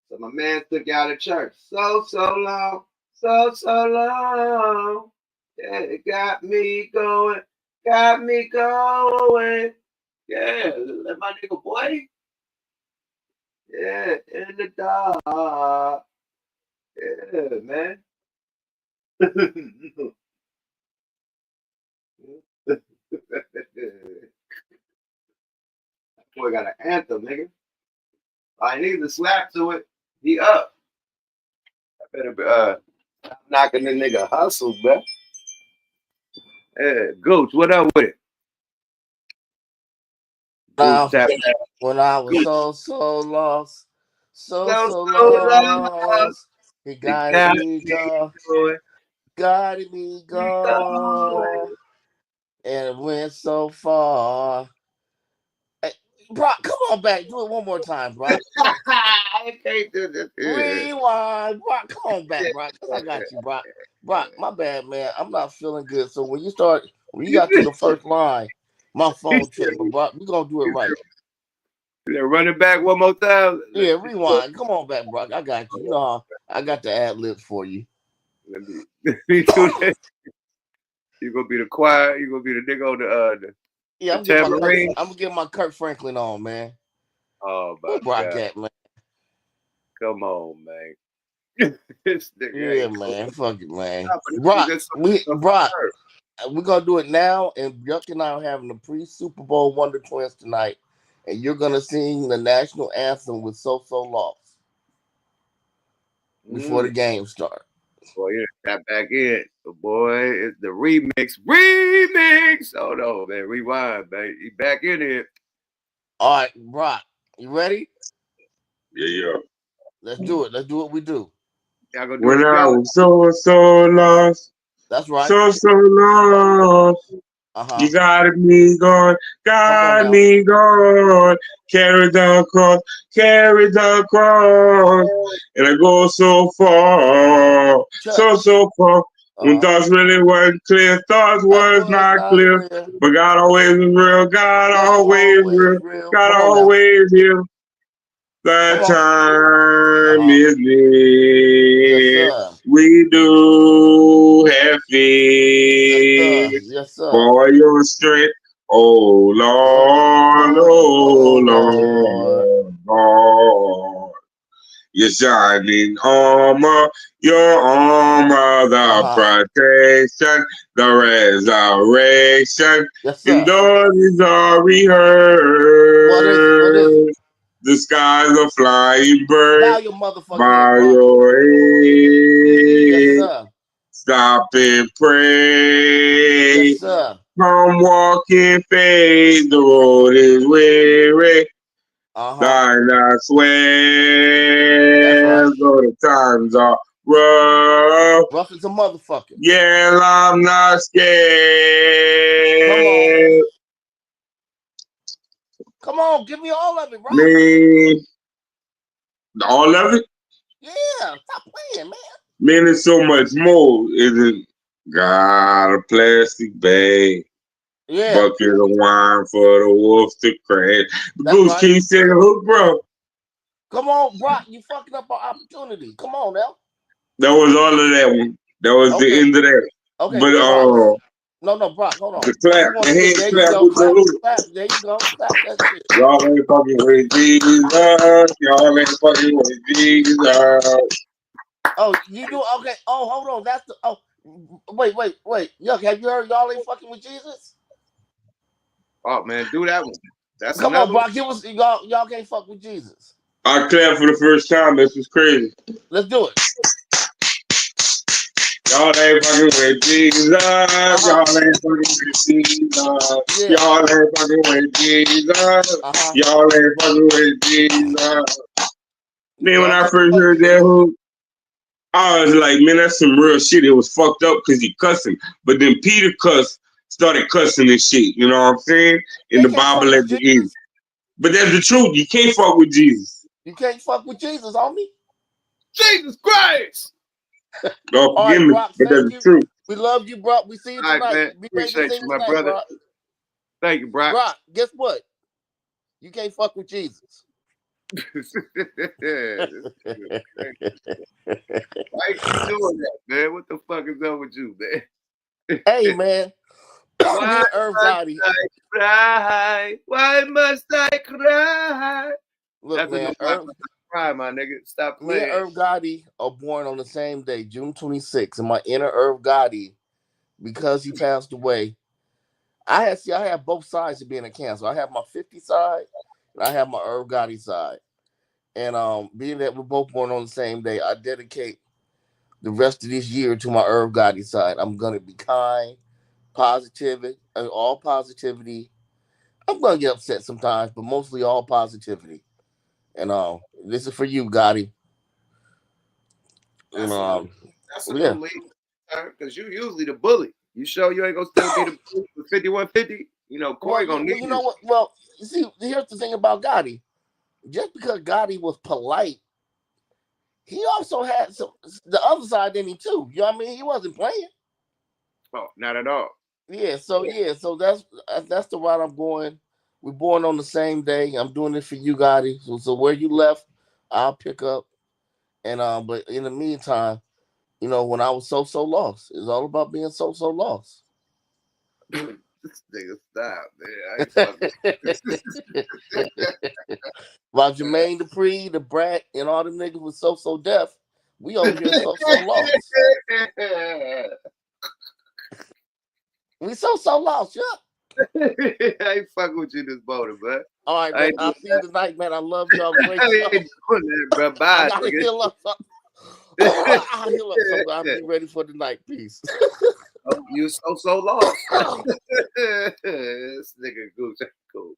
So my man took you out of church. So long. So long. Yeah, it got me going. Got me going. Yeah, let my nigga boy. Yeah, in the dark. Yeah, man. Boy got an anthem, nigga. I need to slap to it. He up. I better be knocking the nigga hustle, bro. Yeah, Gooch, what up with it? Gooch tap. When I was Gooch. so lost, so lost. lost, he guided me, God, guided me, God, and went so far. Hey, Brock, come on back. Do it one more time, Brock. I can't do this. Rewind, Brock. Come on back, Brock. I got you, Brock. Brock, my bad, man. I'm not feeling good. So when you got to the first line, my phone tripped. But Brock, we gonna do it right. Yeah, run it back one more time. Yeah, rewind. Come on back, Brock. I got you. You know how I got the ad libs for you. Let me do that. You gonna be the choir. You gonna be the nigga on the yeah. I'm gonna get my Kirk Franklin on, man. Oh my Brock God. at, man. Come on, man. This nigga Yeah, man. Cool. Fuck it, man. Brock, we're gonna do it now, and Yuck and I are having a pre-Super Bowl Wonder Twins tonight, and you're gonna sing the national anthem with So Lost before the game starts. Boy, yeah, got back in. So boy, it's the remix. Remix! Oh no, man. Rewind, man. He back in here. All right, Brock. You ready? Yeah. Let's do it. Let's do what we do. Y'all gonna do When it I together? was so lost. That's right. So lost. You got me going, got me going. Carry the cross, and I go so far, so far. When thoughts really weren't clear, thoughts was not clear. But God always is real, God always real, God always here. That time is near. We do have faith for your strength. Oh Lord, oh Lord. Your shining armor, your armor, the protection, the resurrection. And those is all rehearsed. The skies are flying birds by your head. Stop and pray. Come walk in faith. The road is weary. I swear. Though the times are rough. Rough as a motherfucker. Yeah, I'm not scared. Come on, give me all of it, right? Man, all of it? Yeah, stop playing, man. Man, there's so much more. Isn't got a plastic bag, bucket of wine for the wolves to crash. Goose, can you say the hook, bro? Come on, Brock, you fucking up our opportunity. Come on now. That was all of that one. That was the end of that. Okay, but no, Brock, hold on. the clap, the hand clap with the hook. There you go. Clap that shit. Y'all ain't fucking with Jesus. Y'all ain't fucking with Jesus. Oh, you do okay. Oh, hold on. That's the wait. Yuck, have you heard y'all ain't fucking with Jesus? Oh man, do that one. That's Come on, Brock. Give us y'all can't fuck with Jesus. I clapped for the first time. This was crazy. Let's do it. Y'all ain't fucking with Jesus. Y'all ain't fucking with Jesus. Y'all ain't fucking with Jesus. Y'all ain't fucking with Jesus. Man, when I first heard that hook, I was like, man, that's some real shit. It was fucked up because he cussing. But then Peter started cussing and shit. You know what I'm saying? In the Bible at the end. But that's the truth. You can't fuck with Jesus. You can't fuck with Jesus, homie. Jesus Christ. Don't forgive me, Brock, but that's the truth. We love you, Brock. We see you tonight. Right, man. Appreciate you, my brother. Brock. Thank you, Brock. Brock, guess what? You can't fuck with Jesus. Why you keep doing that, man? What the fuck is up with you, man? Hey, man. Why Me and Irv must Gotti. I cry? Why must I cry? Look, That's man, what Irv, cry, my nigga. Stop me and playing. Irv Gotti are born on the same day, June 26th. And my inner Irv Gotti, because he passed away, I have both sides of being a cancer. I have my 50 side and I have my Irv Gotti side. And being that we're both born on the same day, I dedicate the rest of this year to my Irv Gotti side. I'm gonna be kind, positivity, all positivity. I'm gonna get upset sometimes, but mostly all positivity. And this is for you, Gotti. That's And that's a yeah. new league, because you usually the bully. You sure you ain't gonna still be the bully for 5150? You know, Corey gonna need you know what? Well, you see, here's the thing about Gotti. Just because Gotti was polite, he also had the other side in him too. You know what I mean? He wasn't playing. Oh, not at all. Yeah, so that's the route I'm going. We're born on the same day. I'm doing it for you, Gotti. So where you left, I'll pick up. And but in the meantime, you know, when I was so lost, it's all about being so lost. This nigga stop, man. I ain't fucking. While Jermaine Dupri, the Brat, and all them niggas was so deaf, we over here so lost. We so lost, yeah. I ain't fucking with you this morning, man. All right, man. I'll see you tonight, man. I love y'all. Great show. I ain't doing that, bro. Bye, I gotta heal up something. I'll heal up something. I'll be ready for the night. Peace. Oh, you so lost. This nigga goose. Cool.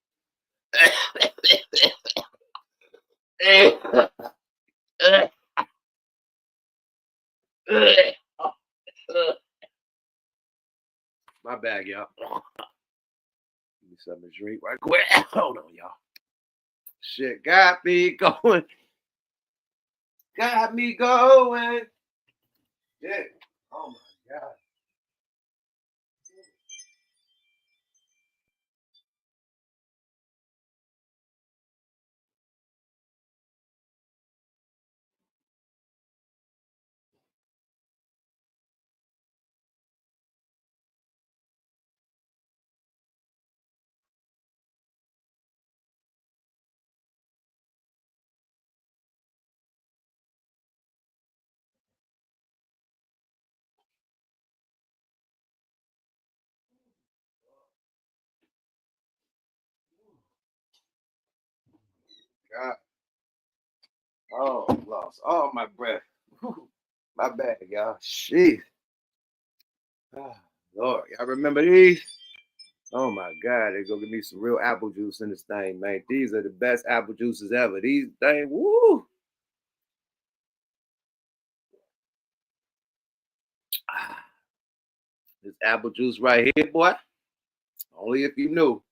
My bad, y'all. Give me something to drink right quick. Hold on, y'all. Shit got me going. Got me going. Yeah. Oh my God. God. Oh, lost all my breath. Whew. My bad, y'all. Shit. Oh, Lord, y'all remember these? Oh my God, they go get me some real apple juice in this thing, man. These are the best apple juices ever. These things, woo. This apple juice right here, boy. Only if you knew.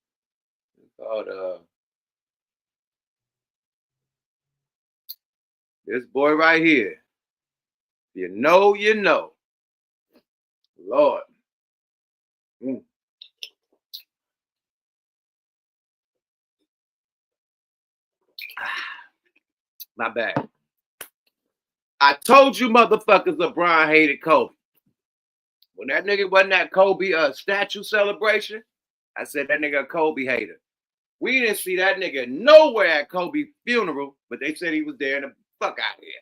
It's called this boy right here. You know, you know. Lord. Mm. My bad. I told you motherfuckers LeBron hated Kobe. When that nigga wasn't at Kobe statue celebration, I said that nigga a Kobe hater. We didn't see that nigga nowhere at Kobe's funeral, but they said he was there and the fuck out of here.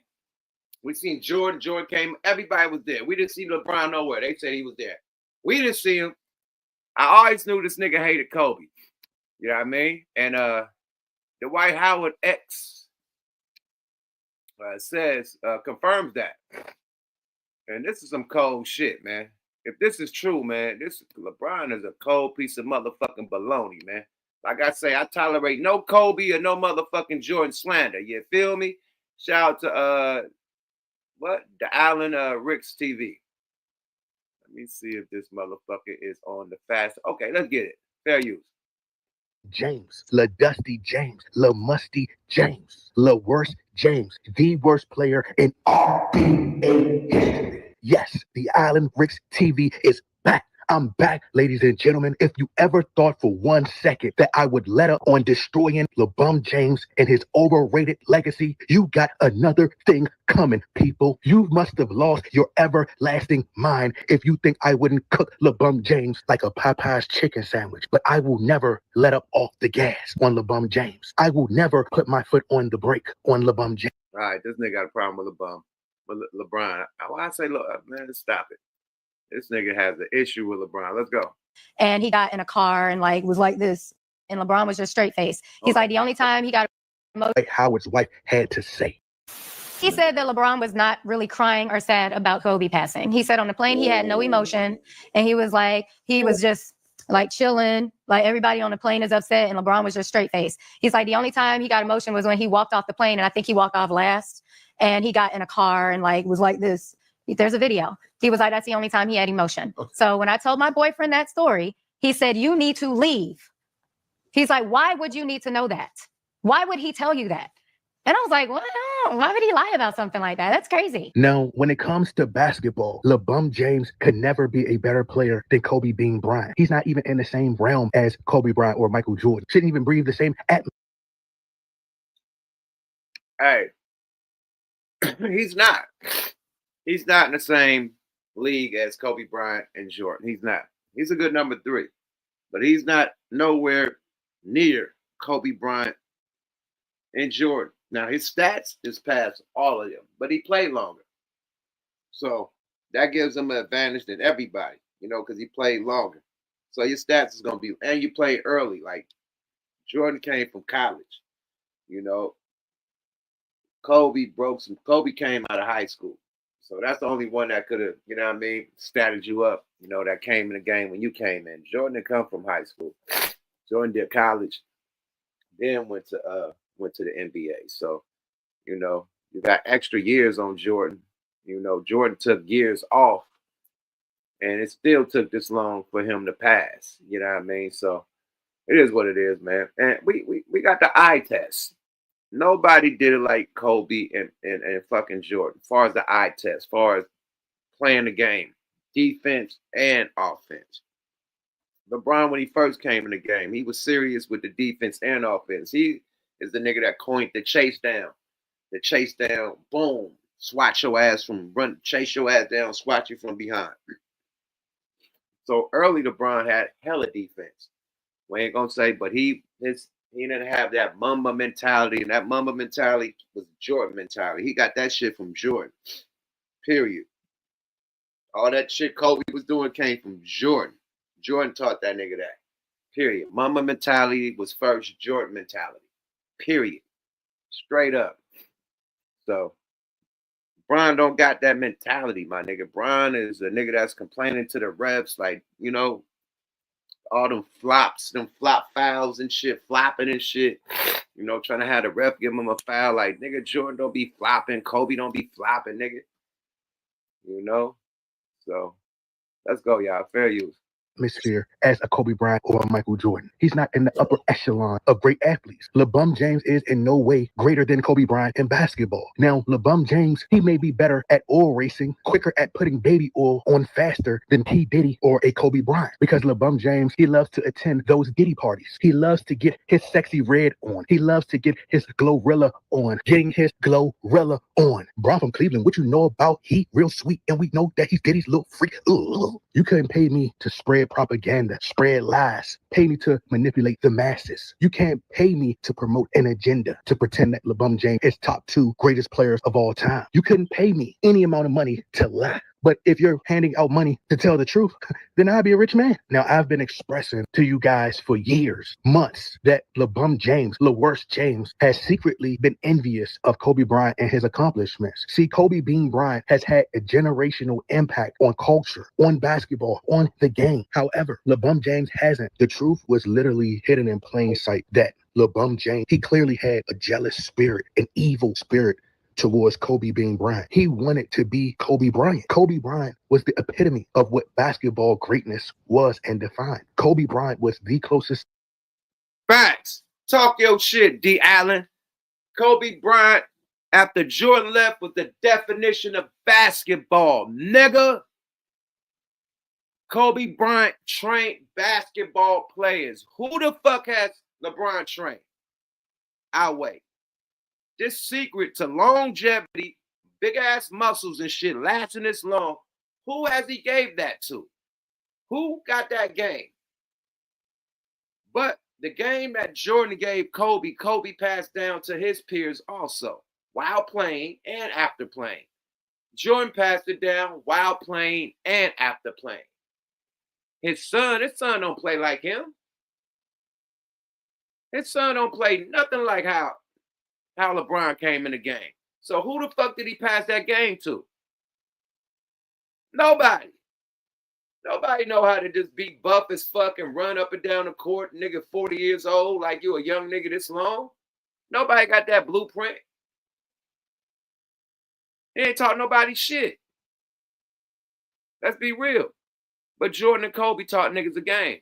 We seen Jordan. Jordan came. Everybody was there. We didn't see LeBron nowhere. They said he was there. We didn't see him. I always knew this nigga hated Kobe. You know what I mean? And the Dwight Howard X confirms that. And this is some cold shit, man. If this is true, man, this LeBron is a cold piece of motherfucking baloney, man. Like I say, I tolerate no Kobe or no motherfucking Jordan slander. You feel me? Shout out to the Allen Ricks TV. Let me see if this motherfucker is on the fast. Okay, let's get it. Fair use. James, Dusty James, Musty James, worst James, the worst player in NBA history. Yes, the Allen Ricks TV is back. I'm back, ladies and gentlemen. If you ever thought for 1 second that I would let up on destroying LeBron James and his overrated legacy, you got another thing coming, people. You must have lost your everlasting mind if you think I wouldn't cook LeBron James like a Popeye's chicken sandwich. But I will never let up off the gas on LeBron James. I will never put my foot on the brake on LeBron James. All right, this nigga got a problem with LeBron. Why I say, look, man, stop it. This nigga has an issue with LeBron. Let's go. And he got in a car and like was like this, and LeBron was just straight face. He's like, the only time he got like Howard's wife had to say. He said that LeBron was not really crying or sad about Kobe passing. He said on the plane he had no emotion, and he was like, he was just like chilling, like everybody on the plane is upset, and LeBron was just straight face. He's like, the only time he got emotion was when he walked off the plane, and I think he walked off last, and he got in a car and like was like this. There's a video. He was like, that's the only time he had emotion. Okay. So when I told my boyfriend that story, he said, you need to leave. He's like, why would you need to know that? Why would he tell you that? And I was like, well, why would he lie about something like that? That's crazy. Now, when it comes to basketball, LeBron James could never be a better player than Kobe Bean Bryant. He's not even in the same realm as Kobe Bryant or Michael Jordan. Shouldn't even breathe the same atmosphere. Hey, he's not. He's not in the same league as Kobe Bryant and Jordan. He's not. He's a good number 3, but he's not nowhere near Kobe Bryant and Jordan. Now, his stats is past all of them, but he played longer. So that gives him an advantage than everybody, you know, because he played longer. So your stats is going to be, and you played early. Like Jordan came from college, you know. Kobe came out of high school. So that's the only one that could have, you know what I mean, statted you up, you know, that came in the game when you came in. Jordan didn't come from high school. Jordan did college, then went to the NBA. So, you know, you got extra years on Jordan. You know, Jordan took years off, and it still took this long for him to pass. You know what I mean? So it is what it is, man. And we got the eye test. Nobody did it like Kobe and fucking Jordan, as far as the eye test, as far as playing the game, defense and offense. LeBron, when he first came in the game, he was serious with the defense and offense. He is the nigga that coined the chase down. The chase down, boom, swat your ass from run, chase your ass down, swat you from behind. So early LeBron had hella defense. We ain't gonna say, but he didn't have that Mamba mentality, and that Mamba mentality was Jordan mentality. He got that shit from Jordan. Period. All that shit Kobe was doing came from Jordan. Jordan taught that nigga that. Period. Mamba mentality was first Jordan mentality. Period. Straight up. So Bron don't got that mentality, my nigga. Bron is a nigga that's complaining to the refs, like, you know, all them flops, them flop fouls and shit, flopping and shit. You know, trying to have the ref give him a foul. Like, nigga, Jordan don't be flopping. Kobe don't be flopping, nigga. You know? So, let's go, y'all. Fair use. Atmosphere as a Kobe Bryant or a Michael Jordan. He's not in the upper echelon of great athletes. LeBron James is in no way greater than Kobe Bryant in basketball. Now, LeBron James, he may be better at oil racing, quicker at putting baby oil on faster than P. Diddy or a Kobe Bryant, because LeBron James, he loves to attend those Diddy parties. He loves to get his sexy red on. He loves to get his Glorilla on. Getting his Glorilla on. Bron from Cleveland, what you know about? He real sweet, and we know that he's Diddy's little freak. Ugh. You couldn't pay me to spread propaganda, spread lies, pay me to manipulate the masses. You can't pay me to promote an agenda, to pretend that LeBron James is top 2 greatest players of all time. You couldn't pay me any amount of money to lie. But if you're handing out money to tell the truth, then I'll be a rich man. Now, I've been expressing to you guys for years, months, that LeBron James, LeWorst James, has secretly been envious of Kobe Bryant and his accomplishments. See, Kobe Bean Bryant has had a generational impact on culture, on basketball, on the game. However, LeBron James hasn't. The truth was literally hidden in plain sight that LeBron James, he clearly had a jealous spirit, an evil spirit towards Kobe Bean Bryant. He wanted to be Kobe Bryant. Kobe Bryant was the epitome of what basketball greatness was and defined. Kobe Bryant was the closest. Facts. Talk your shit, D. Allen. Kobe Bryant, after Jordan left, was the definition of basketball, nigga. Kobe Bryant trained basketball players. Who the fuck has LeBron trained? I'll wait. This secret to longevity, big ass muscles and shit lasting this long, who has he gave that to? Who got that game? But the game that Jordan gave Kobe, Kobe passed down to his peers also, while playing and after playing. Jordan passed it down while playing and after playing. His son don't play like him. His son don't play nothing like how LeBron came in the game. So who the fuck did he pass that game to? Nobody. Nobody know how to just be buff as fuck and run up and down the court, nigga 40 years old, like you a young nigga this long. Nobody got that blueprint. He ain't taught nobody shit. Let's be real. But Jordan and Kobe taught niggas a game.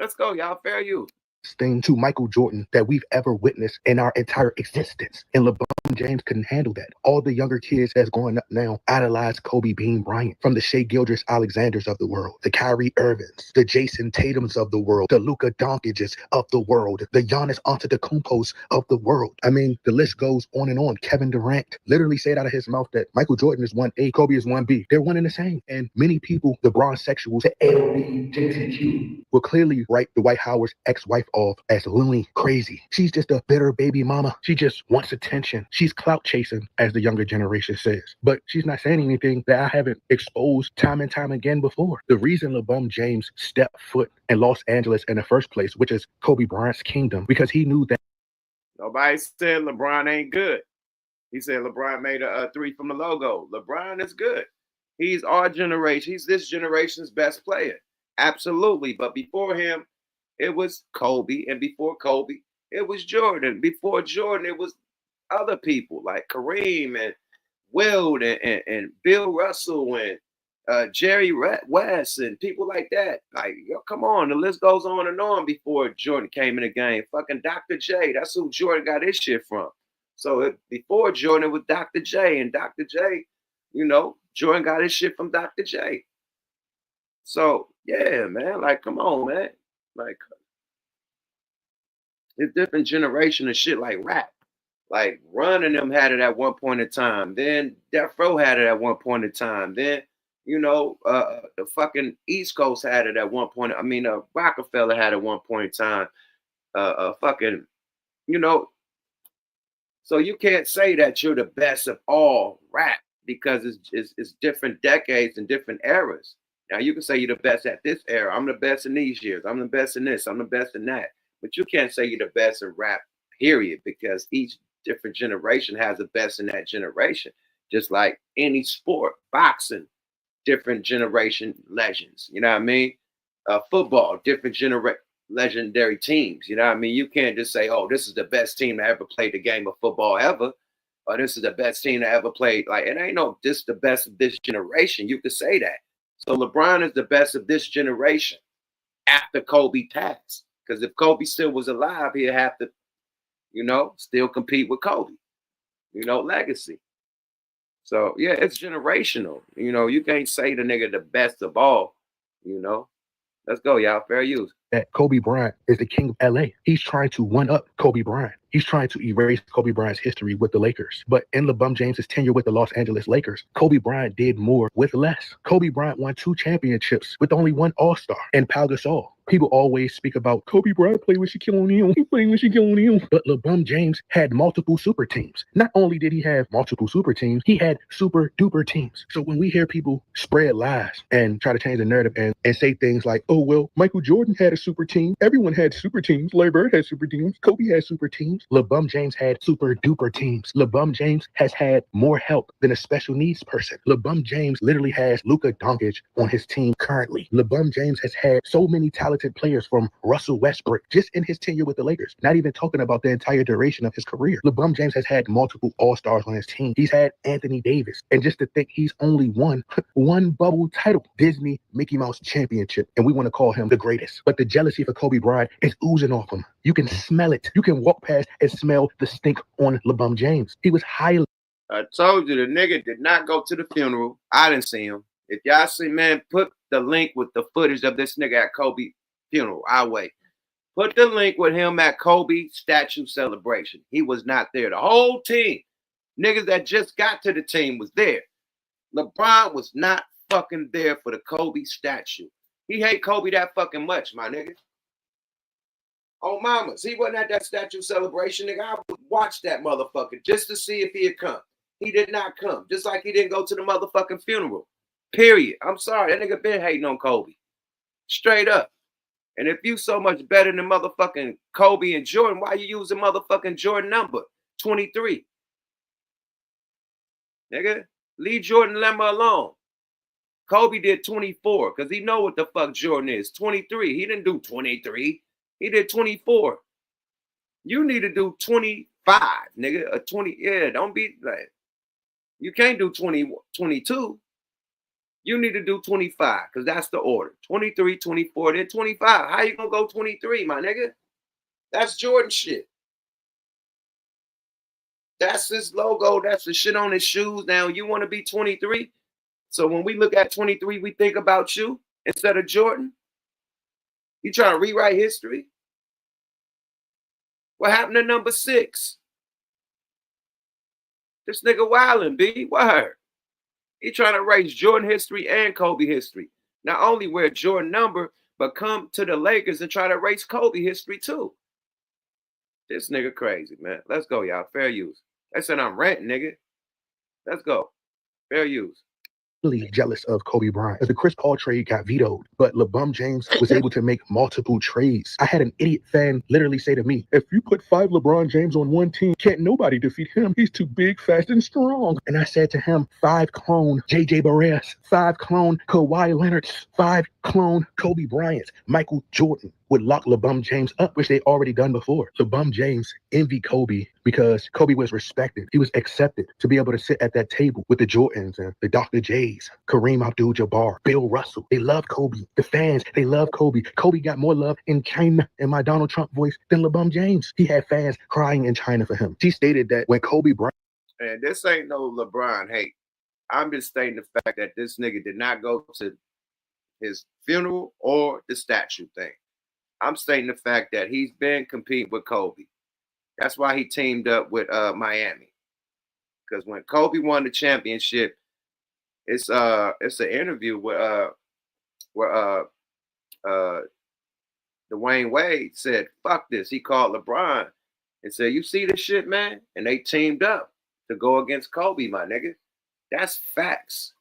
Let's go, y'all. Fair use. Thing to Michael Jordan that we've ever witnessed in our entire existence. And LeBron James couldn't handle that. All the younger kids that's growing up now idolize Kobe Bean Bryant, from the Shea Gilgeous-Alexanders of the world, the Kyrie Irvings, the Jason Tatums of the world, the Luka Dončićes of the world, the Giannis Antetokounmpos of the world. I mean, the list goes on and on. Kevin Durant literally said out of his mouth that Michael Jordan is 1A, Kobe is 1B. They're one and the same. And many people, the bronzesexuals, the LGBTQ, will clearly write Dwight Howard's ex-wife off as loony crazy. She's just a bitter baby mama. She just wants attention. She's clout chasing, as the younger generation says. But she's not saying anything that I haven't exposed time and time again before. The reason LeBron James stepped foot in Los Angeles in the first place, which is Kobe Bryant's kingdom, because he knew that. Nobody said LeBron ain't good. He said LeBron made a three from the logo. LeBron is good. He's our generation. He's this generation's best player. Absolutely. But before him, it was Kobe. And before Kobe, it was Jordan. Before Jordan, it was other people like Kareem and Wilt and Bill Russell and Jerry West and people like that. Like, yo, come on. The list goes on and on before Jordan came in the game. Fucking Dr. J. That's who Jordan got his shit from. So before Jordan, it was Dr. J. And Dr. J, you know, Jordan got his shit from Dr. J. So, yeah, man. Like, come on, man. Like, it's different generation of shit like rap. Like, Run and them had it at one point in time. Then Death Row had it at one point in time. Then, you know, the fucking East Coast had it at one point. I mean, Rockefeller had it at one point in time. Fucking, you know. So you can't say that you're the best of all rap because it's different decades and different eras. Now, you can say you're the best at this era. I'm the best in these years. I'm the best in this. I'm the best in that. But you can't say you're the best in rap, period, because each different generation has the best in that generation. Just like any sport, boxing, different generation legends. You know what I mean? Football, different legendary teams. You know what I mean? You can't just say, oh, this is the best team that ever played the game of football ever. Or this is the best team that ever played. Like, it ain't no, this the best of this generation. You could say that. So LeBron is the best of this generation after Kobe passed. Because if Kobe still was alive, he'd have to, you know, still compete with Kobe. You know, legacy. So, yeah, it's generational. You know, you can't say the nigga the best of all, you know. Let's go, y'all. Fair use. That Kobe Bryant is the king of LA. He's trying to one-up Kobe Bryant. He's trying to erase Kobe Bryant's history with the Lakers. But in LeBron James's tenure with the Los Angeles Lakers, Kobe Bryant did more with less. Kobe Bryant won 2 championships with only 1 All-Star and Pau Gasol. People always speak about Kobe Bryant played with Shaquille O'Neal. He played with Shaquille O'Neal. But LeBron James had multiple super teams. Not only did he have multiple super teams, he had super duper teams. So when we hear people spread lies and try to change the narrative and say things like, oh, well, Michael Jordan had a super team. Everyone had super teams. Larry Bird had super teams. Kobe had super teams. LeBron James had super duper teams. LeBron James has had more help than a special needs person. LeBron James literally has Luka Dončić on his team currently. LeBron James has had so many talented players from Russell Westbrook just in his tenure with the Lakers, not even talking about the entire duration of his career. LeBron James has had multiple All-Stars on his team. He's had Anthony Davis. And just to think he's only won one bubble title, Disney Mickey Mouse Championship, and we want to call him the greatest. But the jealousy for Kobe Bryant is oozing off him. You can smell it. You can walk past and smell the stink on LeBron James. He was highly... I told you the nigga did not go to the funeral. I didn't see him. If y'all see, man, put the link with the footage of this nigga at Kobe funeral. I'll wait. Put the link with him at Kobe statue celebration. He was not there. The whole team, niggas that just got to the team was there. LeBron was not fucking there for the Kobe statue. He hate Kobe that fucking much, my nigga. Oh, mamas, he wasn't at that statue celebration, nigga. I would watch that motherfucker just to see if he'd come. He did not come, just like he didn't go to the motherfucking funeral. Period. I'm sorry, that nigga been hating on Kobe. Straight up. And if you so much better than motherfucking Kobe and Jordan, why you use the motherfucking Jordan number, 23? Nigga, leave Jordan Lemma alone. Kobe did 24 because he know what the fuck Jordan is. 23. He didn't do 23. He did 24. You need to do 25, nigga. A 20. Yeah, don't be like, you can't do 20, 22. You need to do 25 because that's the order. 23, 24, then 25. How you gonna go 23, my nigga? That's Jordan shit. That's his logo. That's the shit on his shoes. Now you want to be 23. So when we look at 23, we think about you instead of Jordan. You trying to rewrite history? What happened to number 6? This nigga wildin', B. What? He trying to erase Jordan history and Kobe history. Not only wear Jordan number, but come to the Lakers and try to erase Kobe history too. This nigga crazy, man. Let's go, y'all. Fair use. They said I'm ranting, nigga. Let's go. Fair use. Really jealous of Kobe Bryant. The Chris Paul trade got vetoed, but LeBron James was able to make multiple trades. I had an idiot fan literally say to me, if you put 5 LeBron James on one team, can't nobody defeat him. He's too big, fast, and strong. And I said to him, 5 clone JJ Barea, 5 clone Kawhi Leonard, 5 clone Kobe Bryant, Michael Jordan would lock LeBron James up, which they already done before. LeBron James envied Kobe because Kobe was respected. He was accepted to be able to sit at that table with the Jordans and the Dr. J's, Kareem Abdul-Jabbar, Bill Russell. They love Kobe. The fans, they love Kobe. Kobe got more love in China, in my Donald Trump voice, than LeBron James. He had fans crying in China for him. She stated that when Kobe Bryant... And this ain't no LeBron hate. I'm just stating the fact that this nigga did not go to his funeral or the statue thing. I'm stating the fact that he's been competing with Kobe. That's why he teamed up with Miami. Because when Kobe won the championship, it's an interview where Dwayne Wade said, fuck this. He called LeBron and said, you see this shit, man? And they teamed up to go against Kobe, my nigga. That's facts.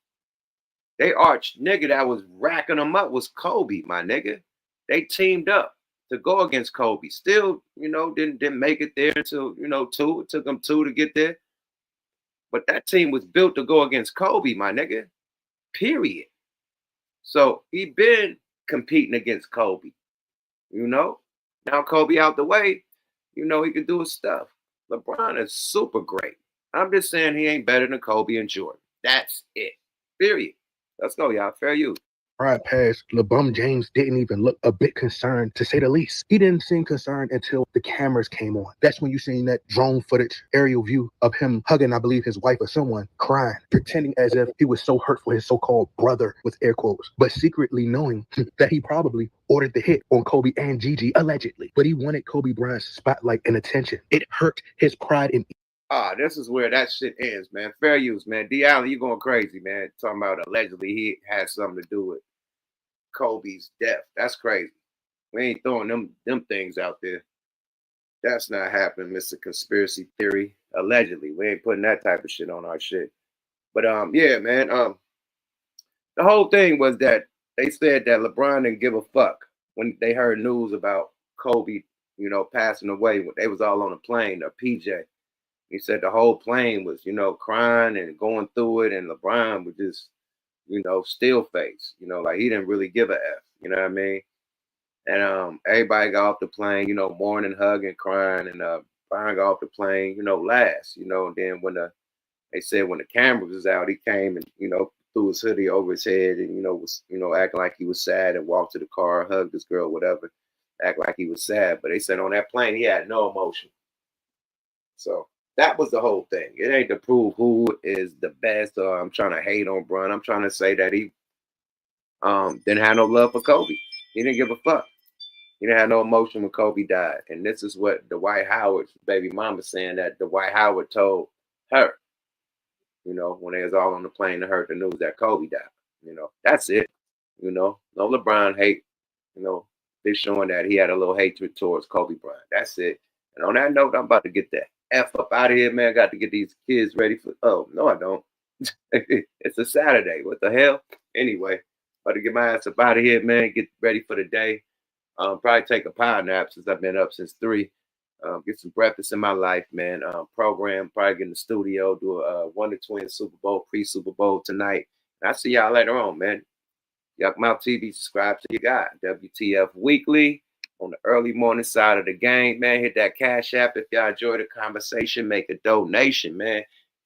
They arch nigga that was racking them up was Kobe, my nigga. They teamed up to go against Kobe. Still, didn't make it there until, 2. It took them 2 to get there. But that team was built to go against Kobe, my nigga. Period. So he been competing against Kobe. Now Kobe out the way, he can do his stuff. LeBron is super great. I'm just saying he ain't better than Kobe and Jordan. That's it. Period. Let's go, y'all. Fair use. Right past, LeBron James didn't even look a bit concerned, to say the least. He didn't seem concerned until the cameras came on. That's when you seen that drone footage, aerial view of him hugging, I believe, his wife or someone, crying, pretending as if he was so hurt for his so-called brother, with air quotes, but secretly knowing that he probably ordered the hit on Kobe and Gigi, allegedly. But he wanted Kobe Bryant's spotlight and attention. It hurt his pride in... This is where that shit ends, man. Fair use, man. D. Allen, you going crazy, man. Talking about allegedly he had something to do with Kobe's death. That's crazy. We ain't throwing them things out there. That's not happening, Mr. Conspiracy Theory. Allegedly. We ain't putting that type of shit on our shit. But yeah, man. The whole thing was that they said that LeBron didn't give a fuck when they heard news about Kobe, passing away. When they was all on a plane, a PJ. He said the whole plane was, crying and going through it, and LeBron was just, still face, like he didn't really give a F, you know what I mean? And everybody got off the plane, mourning, hugging, crying, and Brian got off the plane, last, and then when they said when the camera was out, he came and, threw his hoodie over his head and, was, acting like he was sad and walked to the car, hugged this girl, whatever, act like he was sad. But they said on that plane, he had no emotion. So that was the whole thing. It ain't to prove who is the best or I'm trying to hate on Bron. I'm trying to say that he Didn't have no love for Kobe. He didn't give a fuck. He didn't have no emotion when Kobe died. And this is what Dwight Howard's baby mama saying, that Dwight Howard told her, you know, when they was all on the plane and heard the news that Kobe died. You know, that's it. You know, no LeBron hate. You know, they're showing that he had a little hatred towards Kobe Bryant. That's it. And on that note, I'm about to get the F up out of here, man. Got to get these kids ready for, oh, no, I don't. It's a Saturday. What the hell? Anyway, about to get my ass up out of here, man. Get ready for the day. Probably take a power nap since I've been up since 3. Get some breakfast in my life, man. Program, probably get in the studio, do a Wonder Twins Super Bowl, pre-Super Bowl tonight. And I'll see y'all later on, man. Yuck Mouth TV, subscribe to your guy. WTF Weekly on the early morning side of the game, man. Hit that Cash App if y'all enjoy the conversation. Make a donation, man.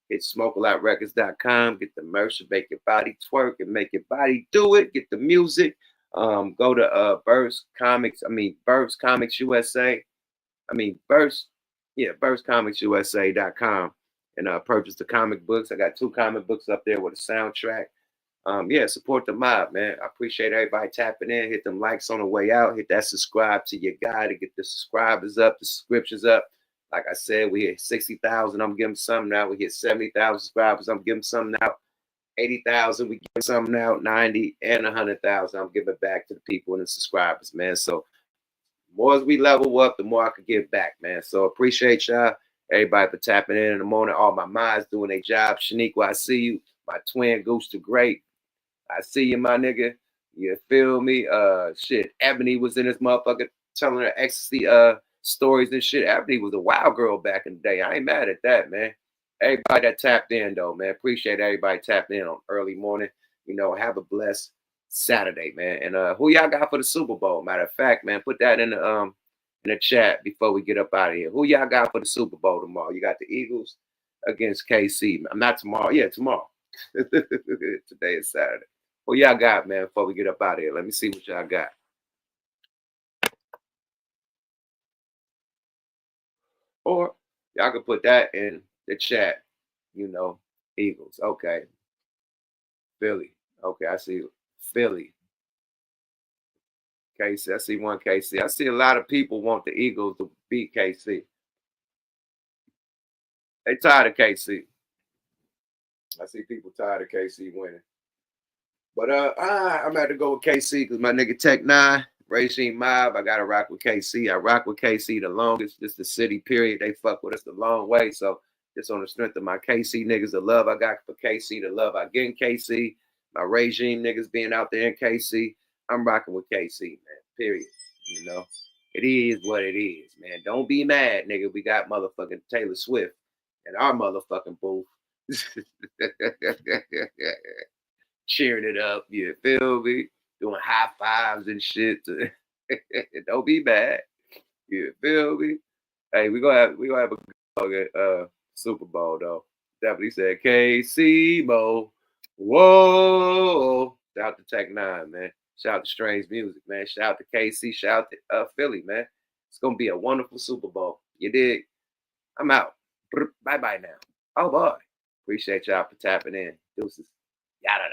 Hit smokealoutrecords.com. Get the merch to make your body twerk and make your body do it. Get the music. Go to Burst Comics USA. BurstComicsUSA.com and purchase the comic books. I got 2 comic books up there with a soundtrack. Support the mob, man. I appreciate everybody tapping in. Hit them likes on the way out. Hit that subscribe to your guy to get the subscribers up, the subscriptions up. Like I said, we hit 60,000. I'm giving some now. We hit 70,000 subscribers. I'm giving some now. 80,000. We give some now. 90 and 100,000. I'm giving back to the people and the subscribers, man. So the more as we level up, the more I could give back, man. So appreciate y'all. Everybody for tapping in the morning. All my minds doing their job. Shaniqua, I see you. My twin, Goose the Great. I see you, my nigga. You feel me? Shit. Ebony was in this motherfucker telling her ecstasy stories and shit. Ebony was a wild girl back in the day. I ain't mad at that, man. Everybody that tapped in, though, man. Appreciate everybody tapping in on early morning. You know, have a blessed Saturday, man. And who y'all got for the Super Bowl? Matter of fact, man, put that in the chat before we get up out of here. Who y'all got for the Super Bowl tomorrow? You got the Eagles against KC. Not tomorrow. Yeah, tomorrow. Today is Saturday. Who y'all got, man, before we get up out of here? Let me see what y'all got. Or y'all can put that in the chat. You know, Eagles. Okay. Philly. Okay, I see Philly. KC. I see one KC. I see a lot of people want the Eagles to beat KC. They tired of KC. I see people tired of KC winning. But I'm about to go with KC because my nigga Tech 9, Regime Mob, I gotta rock with KC. I rock with KC the longest. Just the city, period. They fuck with us the long way. So just on the strength of my KC niggas, the love I got for KC, the love I get in KC, my Regime niggas being out there in KC, I'm rocking with KC, man. Period. You know, it is what it is, man. Don't be mad, nigga. We got motherfucking Taylor Swift in our motherfucking booth. Cheering it up, you feel me? Doing high fives and shit. Don't be mad. You feel me? Hey, we gonna have a good Super Bowl though. Definitely said KC Mo. Whoa. Shout out to Tech 9, man. Shout out to Strange Music, man. Shout out to KC. Shout out to Philly, man. It's gonna be a wonderful Super Bowl. You dig? I'm out. Bye-bye now. Oh boy. Appreciate y'all for tapping in. Deuces. Yada.